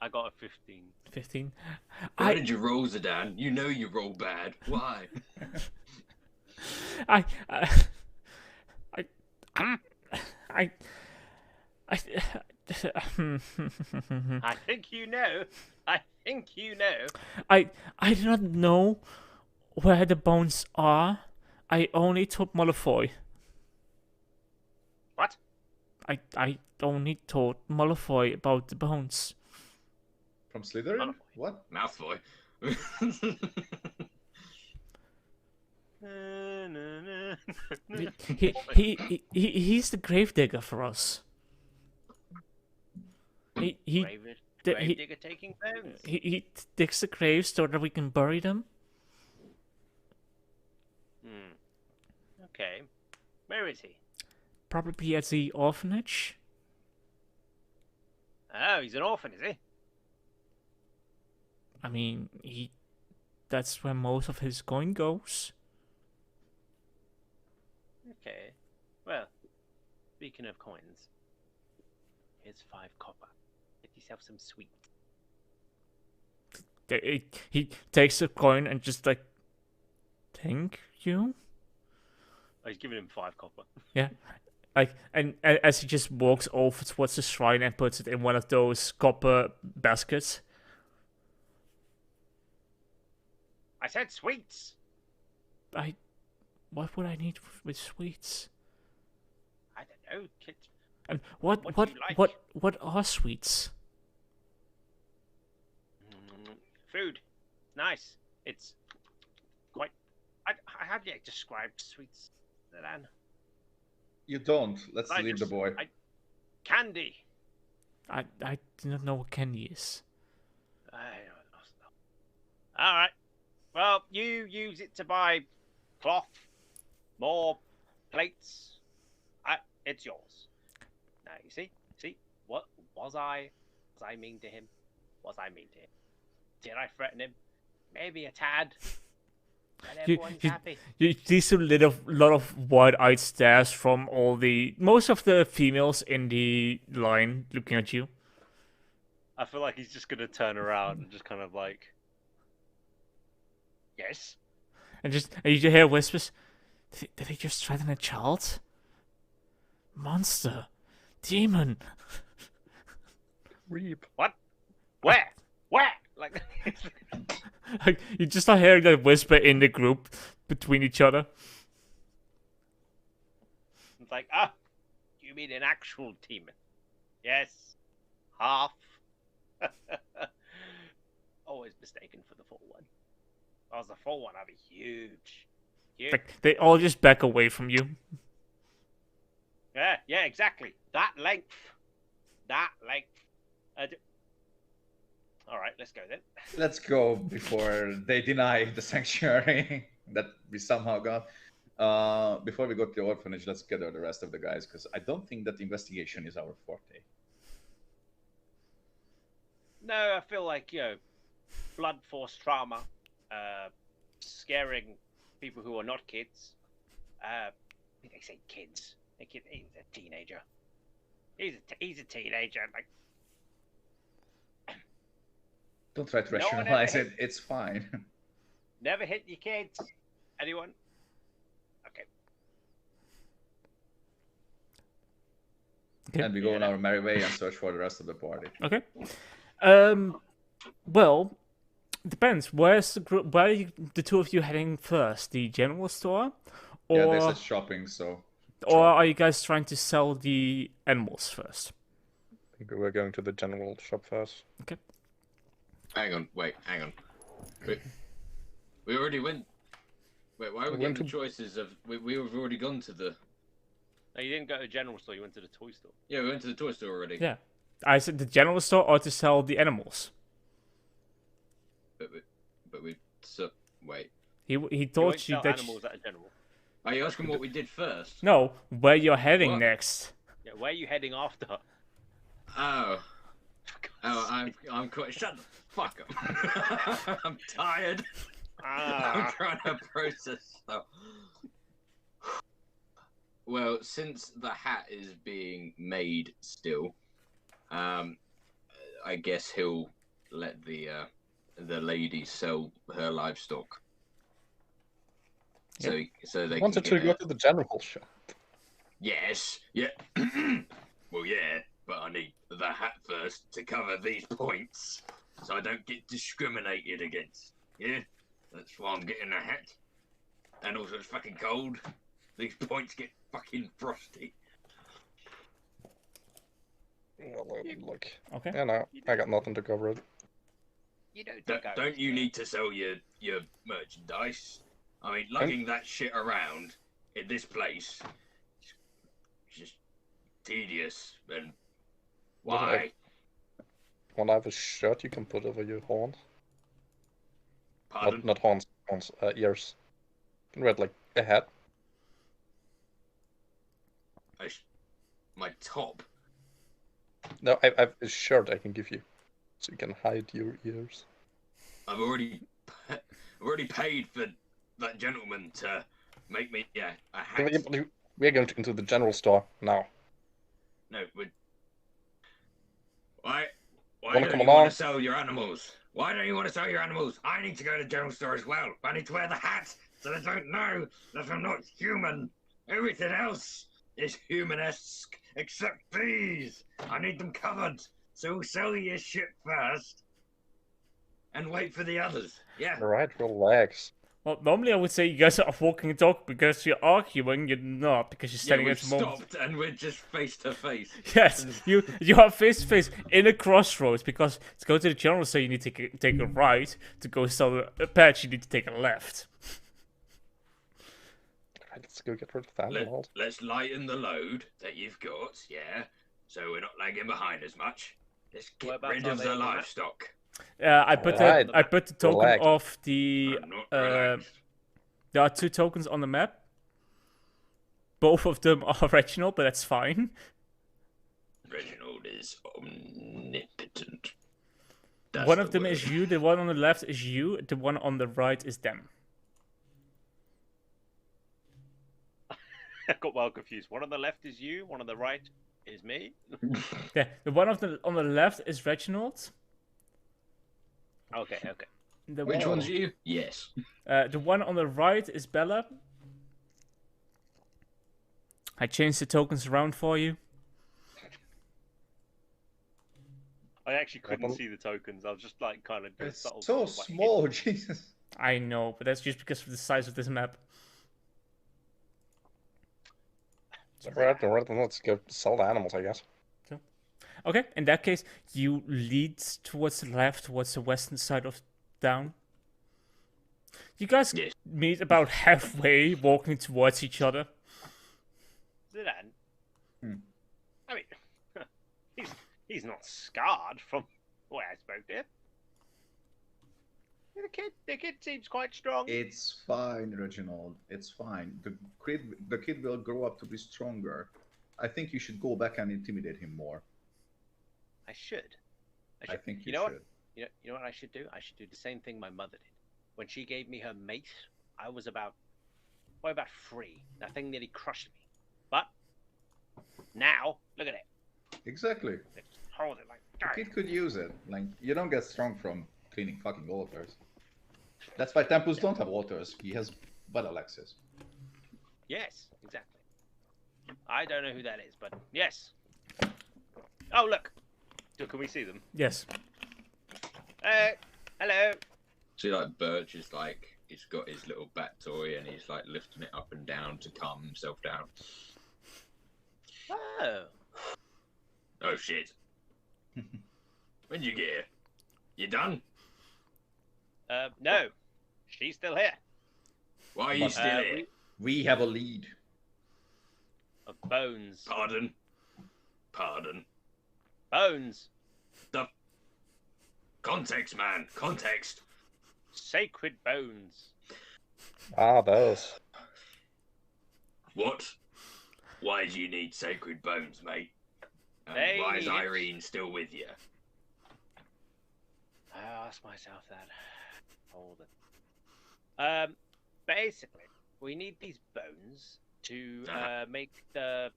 I got a 15. 15. Why did you roll, Zidane? You know you roll bad. Why? I I think you know. I think you know. I do not know where the bones are. I only told Malfoy. What? I only told Malfoy about the bones. From Slytherin? What? Mouthboy. He's the gravedigger for us. He Gravedigger taking bones. he digs the graves so that we can bury them. Okay. Where is he? Probably at the orphanage. Oh, he's an orphan, is he? I mean, that's where most of his coin goes. Okay. Well, speaking of coins, here's 5 copper. Get yourself some sweets. He takes a coin and just like, thank you. Oh, he's giving him 5 copper. Yeah. Like, and as he just walks over towards the shrine and puts it in one of those copper baskets. I said sweets. What would I need with sweets? I don't know. Kid. And What do you like? what are sweets? Food. Nice. It's quite. How do you describe sweets, Zidane? You don't. Let's I leave the just- boy. Candy. I do not know what candy is. I don't know. All right. Well, you use it to buy cloth, more plates. It's yours. Now you see. What was I? Was I mean to him? Was I mean to him? Did I threaten him? Maybe a tad. But everyone's happy. You see a lot of wide-eyed stares from most of the females in the line looking at you. I feel like he's just gonna turn around and just kind of like, yes. And you hear whispers. Did he just threaten a child? Monster. Demon. Reap. What? Where? Like, Like, you just start hearing a whisper in the group between each other. it's like, you mean an actual demon? Yes. Half. Always mistaken for the full one. If I was the full one, I'd be huge. Huge. Like, they all just back away from you. Yeah, exactly. That length. All right, let's go then. Let's go before they deny the sanctuary that we somehow got. Before we go to the orphanage, let's gather the rest of the guys, because I don't think that investigation is our forte. No, I feel like, blood force trauma, scaring people who are not kids. I think they say kids. He's a teenager. He's a teenager. Like, Don't try to No one rationalize ever it. It's fine. never hit your kids. Anyone? Okay. Okay. And we go on our merry way and search for the rest of the party. Okay. Well, Depends. Where's the group? Where are the two of you heading first? The general store, Yeah, or they said shopping, so. are you guys trying to sell the animals first? I think we're going to the general shop first. Hang on. We already went. Wait, why are we We went getting the to- choices of? We've already gone to the. No, you didn't go to the general store. You went to the toy store. Yeah, we went to the toy store already. Yeah. I said the general store or to sell the animals. But we. So wait. He You won't told you sell that. animals at a general. Are you asking what we did first? No, where you're heading What? next. Yeah, where are you heading after? Oh. I'm quite. Shut the fuck up. I'm tired. I'm Ah, trying to process stuff. Well, since the hat is being made still, I guess he'll let the lady sell her livestock. So they Wanted can to go to the general shop. Yes, yeah. Well, yeah, but I need the hat first to cover these points, so I don't get discriminated against. Yeah, that's why I'm getting a hat. And also, it's fucking cold. These points get fucking frosty. Well, look. Okay. Yeah, no, I got nothing to cover it. you don't Don't, think I don't was you there. need to sell your merchandise? I mean, lugging that shit around in this place is just tedious. And why? Want to have a shirt you can put over your horns? Pardon? Not horns, ears. You can wear like a hat. My top. No, I have a shirt I can give you, so you can hide your ears. I've already paid for that gentleman to make me a hat. We're going into the general store now. No, why Wanna don't come you along? want to sell your animals? Why don't you want to sell your animals? I need to go to the general store as well. I need to wear the hat so they don't know that I'm not human. Everything else is human-esque except these. I need them covered. So sell your shit first and wait for the others. Yeah. Alright, relax. Well, normally I would say you guys are walking and talk because you're arguing. You're not because you're Yeah, standing we've at the moment. stopped and we're just face to face. Yes, you are face to face in a crossroads because to go to the general store you need to take a right. To go sell a patch you need to take a left. Alright, let's go get rid of the animals. Let's lighten the load that you've got, yeah. So we're not lagging behind as much. Let's get Whereabouts rid are of they the on the map? livestock. I put Alright. the token Relax. of the. I'm not relaxed. There are 2 tokens on the map. Both of them are Reginald, but that's fine. Reginald is omnipotent. One of them is you. The one on the left is you. The one on the right is them. I got well confused. One on the left is you. One on the right is me. Yeah, the one on the left is Reginald. Okay. The Which one, one's you? Yes. The one on the right is Bella. I changed the tokens around for you. I actually couldn't Well- see the tokens. I was just like kind of. It's subtle, so like, small, Jesus. I know, but that's just because of the size of this map. Alright, let's go sell the animals, I guess. Okay, in that case, you lead towards the left, towards the western side of town. You guys Yes. meet about halfway, walking towards each other. Zidane. Hmm. I mean, he's not scarred from the way I spoke to him. The kid seems quite strong. It's fine, Reginald. It's fine. The kid will grow up to be stronger. I think you should go back and intimidate him more. I should. I think you know should. what? You know what I should do? I should do the same thing my mother did. When she gave me her mace, I was about 3. That thing nearly crushed me. But now, look at it. Exactly. I just hold it like. The kid could use it. Like, you don't get strong from cleaning fucking altars. That's why temples don't have altars. He has battle axes. Yes, exactly. I don't know who that is, but yes. Oh look. Can we see them? Yes. Hello. See, like Birch is like he's got his little bat toy and he's like lifting it up and down to calm himself down. Oh. Oh shit! When'd you get here? You done? No. She's still here. Why are you But, still here? We have a lead. Of bones. Pardon. Pardon. Bones. Context, man. Context. Sacred bones. Ah, those. What? Why do you need sacred bones, mate? And They why is need it. Irene still with you? I asked myself that. Hold it. Basically, we need these bones to make the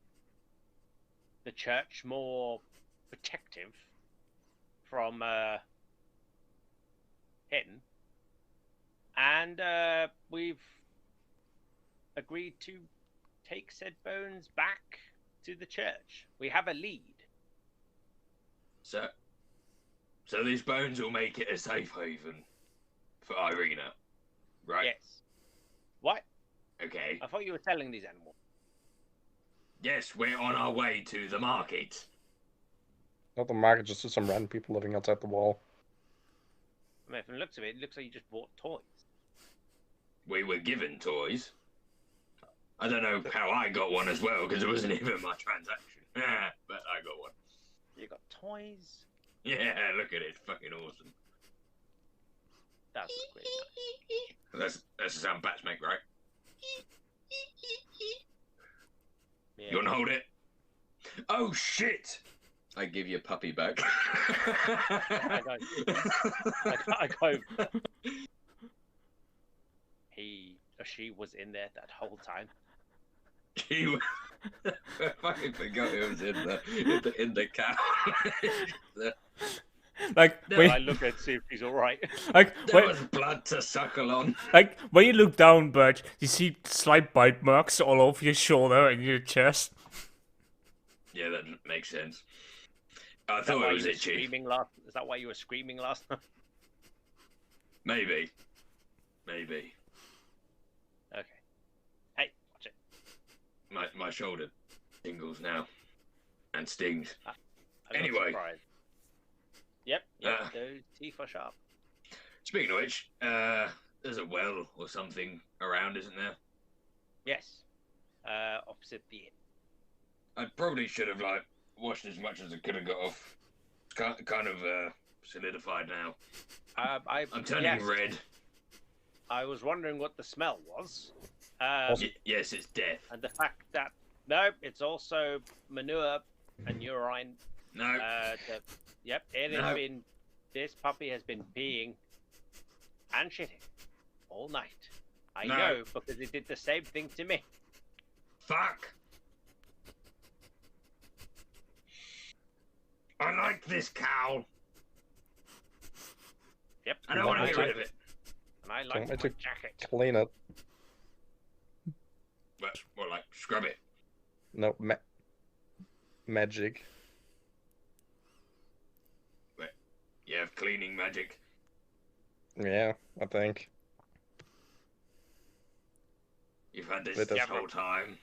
church more protective from hidden, and we've agreed to take said bones back to the church. We have a lead. So these bones will make it a safe haven for Irina, right? Yes. What? Okay. I thought you were selling these animals. Yes, we're on our way to the market. Not the market, just some random people living outside the wall. I mean, from the looks of it, it looks like you just bought toys. We were given toys. I don't know how I got one as well, because it wasn't even my transaction. But I got one. You got toys? Yeah, look at it. It's fucking awesome. That's great. That's the sound bats make, right? Yeah. You want to hold it? Oh, shit! I give you a puppy back. I go. He or she was in there that whole time. I fucking forgot it was in the cow. Like, No, when, I look at see if he's all right. like, There was blood to suckle on. like when you look down, Bert, you see slight bite marks all over your shoulder and your chest. Yeah, that makes sense. I Is that thought why it was you were itchy. screaming last? Is that why you were screaming last time? Maybe. Maybe. Okay. Hey, watch it. My shoulder tingles now. And stings. I'm not Anyway. surprised. Yep. Those teeth are sharp. Speaking of which, there's a well or something around, isn't there? Yes. Opposite the inn. I probably should have like washed as much as I could have got off. It's kind of solidified now. I'm turning yes, red. I was wondering what the smell was. Yes, it's death. And the fact that no, it's also manure and urine. No. Yep, it has been. This puppy has been peeing and shitting all night. I No. know because it did the same thing to me. Fuck. I like this cow. Yep. I don't want to get rid of it. And I Don't like my make it jacket. Clean it. But more like scrub it. No, magic. You have cleaning magic. Yeah, I think. You've had this But that's- whole time.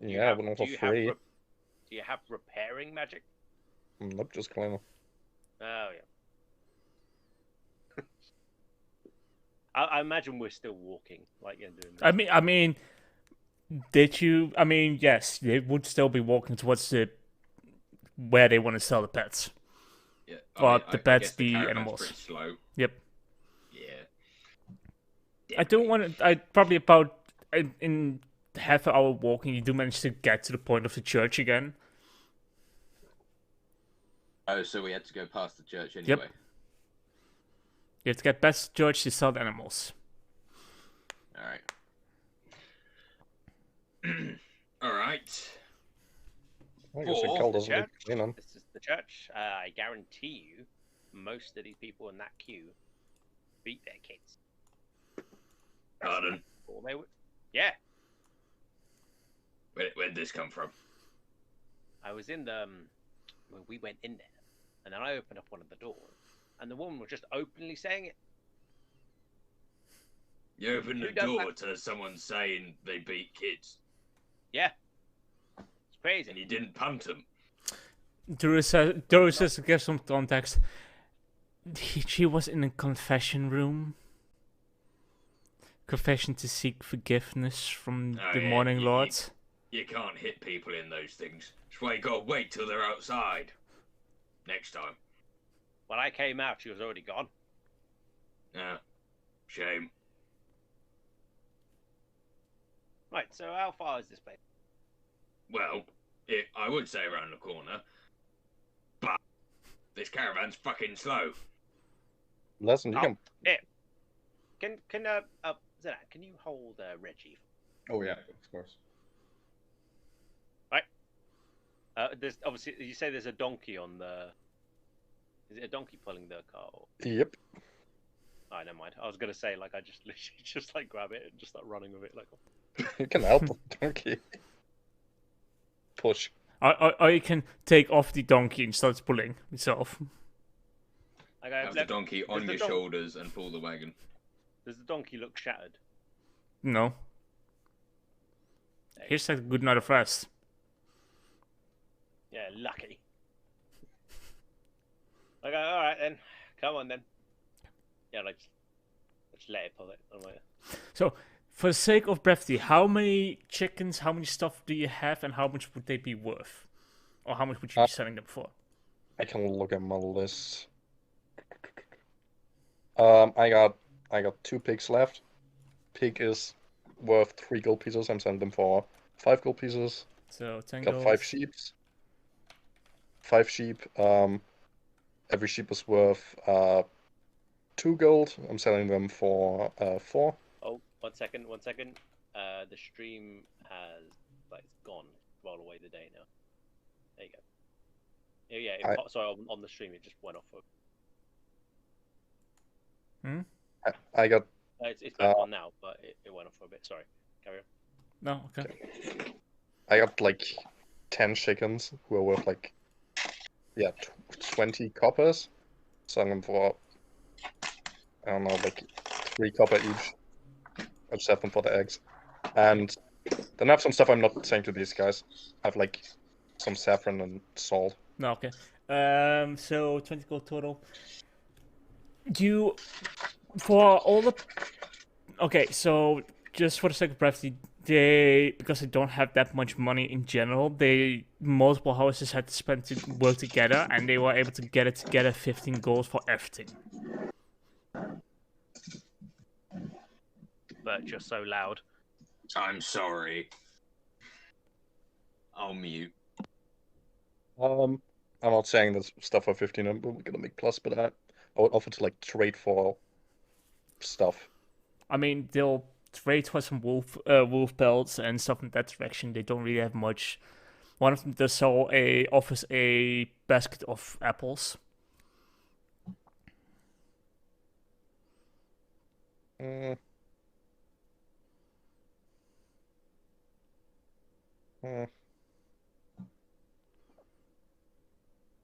Yeah, but not for free. Do you have repairing magic? Nope, just clean it. Oh yeah. I imagine we're still walking, like you're doing. I mean, did you? I mean, yes, they would still be walking towards where they want to sell the pets. Yeah. Well, mean, the I pets, guess the caravan's animals. pretty slow. Yep. Yeah. I don't want to. I probably about in half an hour walking, you do manage to get to the point of the church again. Oh, so we had to go past the church anyway. You have to get past the church to sell the animals. All right. All right. I guess Or the cow the doesn't need church. cleaning. This is the church. I guarantee you, most of these people in that queue beat their kids. Pardon. Or they would. Yeah, Where'd this come from? I was in the. When we went in there, and then I opened up one of the doors, and the woman was just openly saying it. You opened Who the does door that? to someone saying they beat kids, Yeah. It's and crazy. you didn't punt them. Just to give some context, she was in a confession room. Confession to seek forgiveness from Oh, the yeah, Morning you- Lord. You can't hit people in those things. That's why you gotta wait till they're outside. Next time. When I came out, she was already gone. Yeah. Shame. Right, so how far is this place? Well, I would say around the corner, but this caravan's fucking slow. Listen, you Oh. can. Can Zena, can you hold Reggie? Oh yeah, of course. There's obviously you say there's a donkey on the. Is it a donkey pulling the car? Or... Yep. Oh, never mind. I was gonna say like I just literally just like grab it and just start running with it like. You can help the donkey. Push. Or you can take off the donkey and start pulling itself. Like, Have the donkey on your shoulders and pull the wagon. Does the donkey look shattered? No. Here's a good night of rest. Yeah, lucky. Okay, all right then. Come on then. Yeah, like let's let it pull it. So, for the sake of brevity, how many chickens, how many stuff do you have, and how much would they be worth? Or how much would you be selling them for? I can look at my list. I got 2 pigs left. Pig is worth 3 gold pieces. I'm selling them for 5 gold pieces. So 10 Got gold. 5 sheep. 5 sheep. Every sheep is worth 2 gold. I'm selling them for 4. Oh, 1 second, 1 second. The stream has like it's gone. Roll away the day now. There you go. Yeah, sorry, on the stream it just went off. I got. It's back on now, but it went off for a bit. Sorry. Carry on. No, okay. I got like 10 chickens who are worth like 20 coppers. Selling them for I don't know, like 3 copper each. I just have them for the eggs. And then I have some stuff I'm not saying to these guys. I have like some saffron and salt. No, okay. So 20 gold total. For all the... Okay, so just for the sake of brevity, because they don't have that much money in general, multiple houses had to spend to work together, and they were able to get it together 15 gold for everything. But you're so loud. I'm sorry. I'll mute. I'm not saying this stuff for 15. I'm gonna make plus, but I would offer to like trade for stuff. I mean, they'll trade for some wolf pelts and stuff in that direction. They don't really have much. One of them does offers a basket of apples.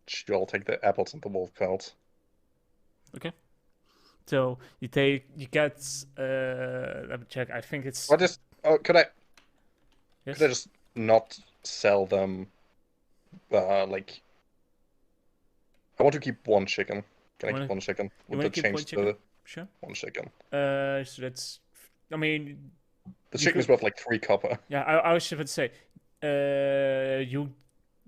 Sure, I'll take the apples and the wolf pelts. Okay. So you get let me check. I think it's. Could I Yes? could I just not sell them? Like, I want to keep 1 chicken. Can I keep 1 chicken? You Would wanna that keep change 1 chicken? the Sure. 1 chicken? So that's. I mean. The you chicken is could- worth like 3 copper. Yeah, I was just about to say.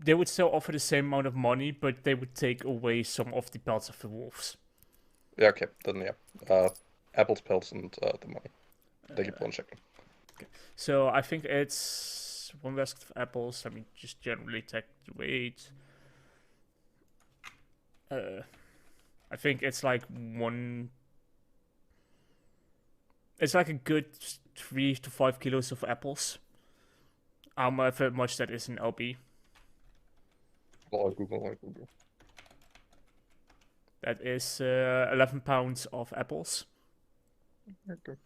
They would still offer the same amount of money, but they would take away some of the pelts of the wolves. Yeah, okay, then yeah. Apples, pelts, and the money. They keep 1 chicken. So I think it's 1 basket of apples. Let me just generally check the weight. I think it's like 1. It's like a good 3 to 5 kilos of apples. However much that is in LB. I'll Google. That is 11 pounds of apples. Okay.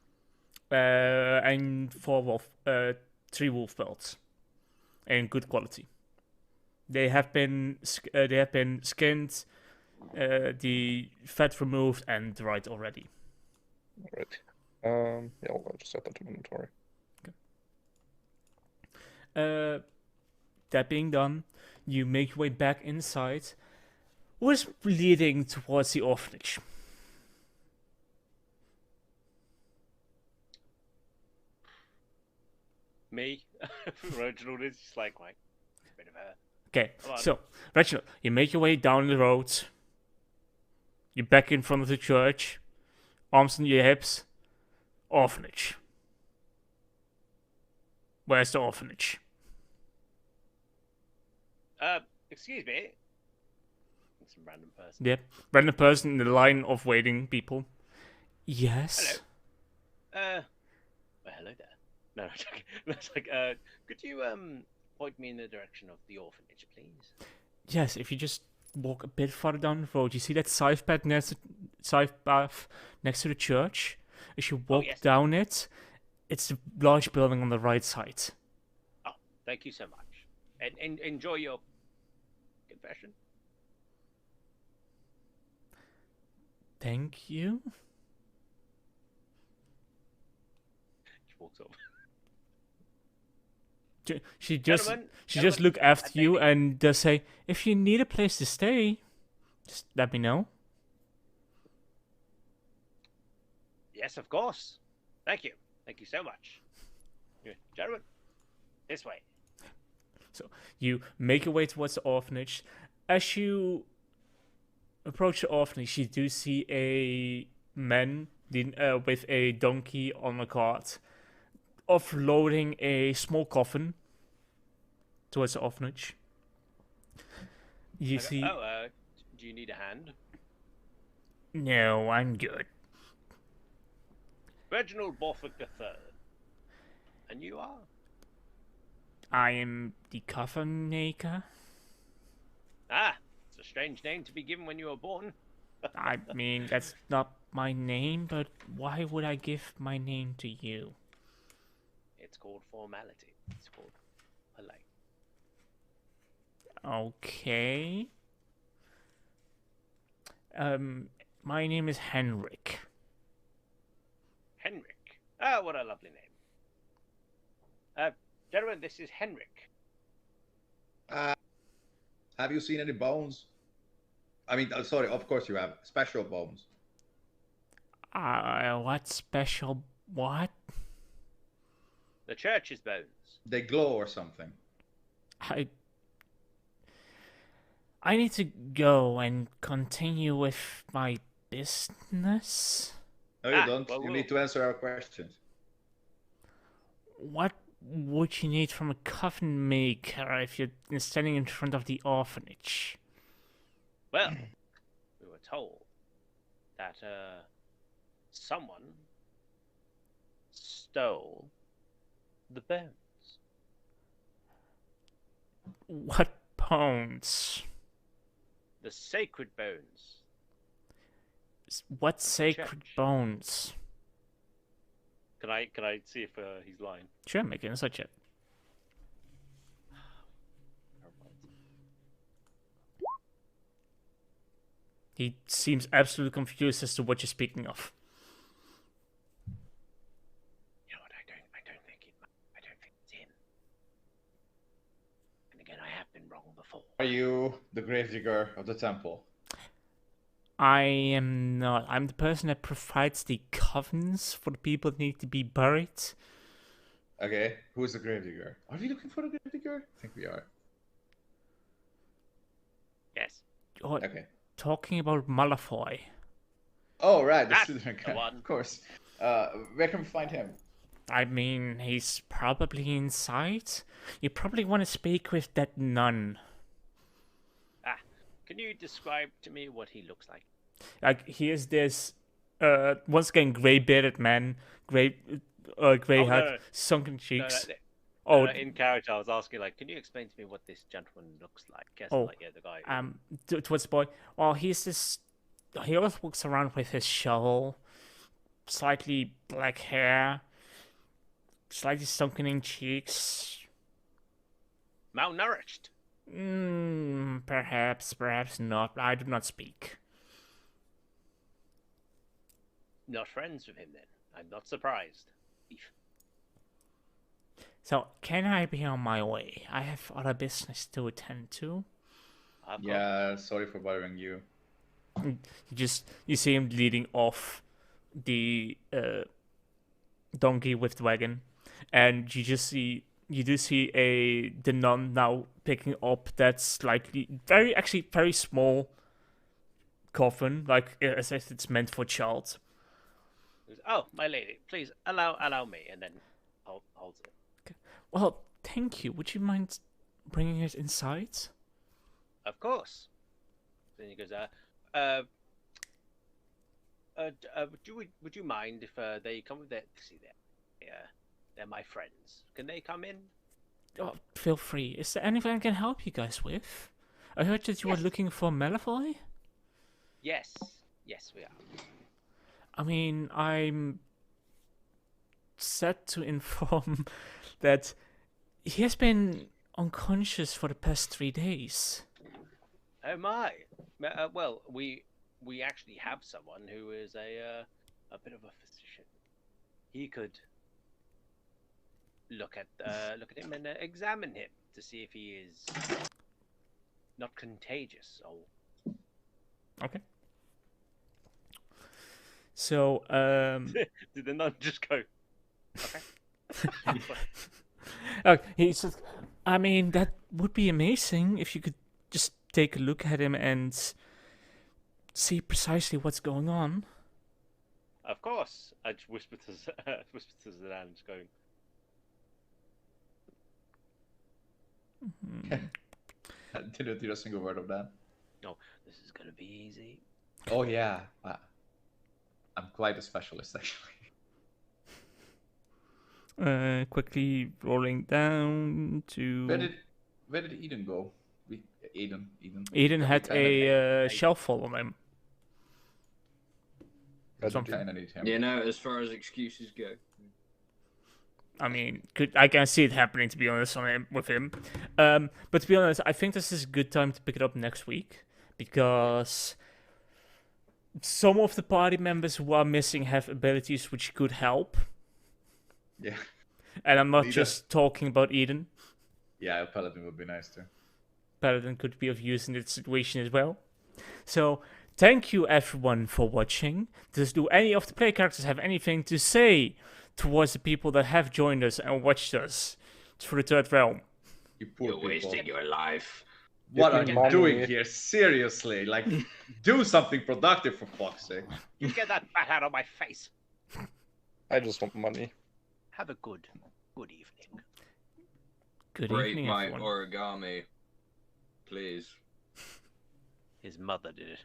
And 3 wolf pelts, in good quality. They have been skinned, the fat removed and dried already. Right. Yeah, I'll just set that to inventory. That being done, you make your way back inside. Who's leading towards the orphanage? Me, Reginald is just like a bit of a. Okay, Come on. so Reginald, you make your way down the road. You're back in front of the church, arms on your hips. Orphanage. Where's the orphanage? Excuse me. Some random person. Yep, random person in the line of waiting people. Yes. Hello. Well, hello there. No, it's okay. That's like, could you point me in the direction of the orphanage, please? Yes, if you just walk a bit further down the road, you see that scythe path next to the church. As you walk yes. down it, it's the large building on the right side. Oh, thank you so much. And enjoy your confession. Thank you. She walks over. She just Gentlemen, look after you lady. and does say, if you need a place to stay, just let me know. Yes, of course. Thank you. Thank you so much. Gentlemen, this way. So you make your way towards the orphanage. As you approach the orphanage, you do see a man with a donkey on a cart, offloading a small coffin towards the orphanage. You see... do you need a hand? No, I'm good. Reginald Borthwick III. And you are? I am the coffin maker. Ah, it's a strange name to be given when you were born. I mean, that's not my name, but why would I give my name to you? It's called formality. It's called polite. Okay. My name is Henrik. Henrik. Ah, what a lovely name. Gentlemen, this is Henrik. Have you seen any bones? I mean, sorry, of course you have. Special bones. What special... what? The church's bones. They glow or something. I need to go and continue with my business. No, you don't. Well, You need to answer our questions. What would you need from a coffin maker if you're standing in front of the orphanage? Well, we were told that someone stole the bones. What bones? The sacred bones. What sacred Church. bones? Can I see if he's lying? Sure, make an insight check. He seems absolutely confused as to what you're speaking of. You know what? I don't think it's him. And again, I have been wrong before. Are you the gravedigger of the temple? I am not. I'm the person that provides the coffins for the people that need to be buried. Okay, who's the gravedigger? Are we looking for the gravedigger? I think we are. Yes. You're Okay. talking about Malfoy. Oh, right, the That's student the guy. one. Of course. Where can we find him? I mean, he's probably inside. You probably want to speak with that nun. Ah, can you describe to me what he looks like? Like, he is this, once again, grey-bearded man, grey hat, no. sunken cheeks. No, in character, I was asking, like, can you explain to me what this gentleman looks like? Guess, like, yeah, the guy. Towards the boy. Well, he's this. He always walks around with his shovel, slightly black hair, slightly sunken cheeks. Malnourished. Perhaps not. I do not speak. Not friends with him then. I'm not surprised. Beef. So, can I be on my way? I have other business to attend to. Of course. Yeah, sorry for bothering you. You see him leading off the donkey with the wagon, and you do see the nun now picking up that very small coffin, like as if it's meant for a child. Oh, my lady, please allow me, and then holds it. Okay. Well, thank you. Would you mind bringing it inside? Of course. Then he goes, would you mind if they come with their, see, they're my friends. Can they come in? Oh, feel free. Is there anything I can help you guys with? I heard that you were Yes. looking for Malfoy. Yes, we are. I mean, I'm sad to inform that he has been unconscious for the past 3 days. Oh my. Well, we actually have someone who is a bit of a physician. He could look at him and examine him to see if he is not contagious. Or Okay. So, did the nun just go? Okay. he said, I mean, that would be amazing if you could just take a look at him and see precisely what's going on. Of course. I just whispered to Zidane, just going. I didn't hear a single word of that. No, this is gonna be easy. Oh yeah, I'm quite a specialist actually. Quickly rolling down to. Where did Eden go? Eden. Eden had kinda a shelf full on him. Something. Kinda need him. You know, as far as excuses go. I mean, I can see it happening, to be honest, with him. But to be honest, I think this is a good time to pick it up next week, because some of the party members who are missing have abilities which could help. Yeah. And I'm not Leader. just talking about Eden. Yeah, a paladin would be nice too. Paladin could be of use in this situation as well. So, thank you everyone for watching. Do any of the play characters have anything to say towards the people that have joined us and watched us through the Third Realm? You poor You're people. wasting your life. What Give are me you money. doing here? Seriously, like, do something productive for fuck's sake. You get that bat out of my face. I just want money. Have a good evening. Good Break evening, my everyone. origami. Please. His mother did it.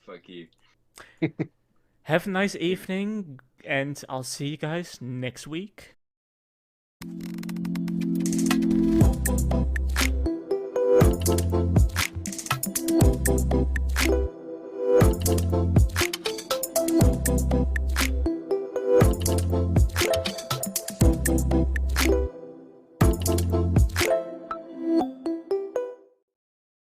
Fuck you. Have a nice evening, and I'll see you guys next week.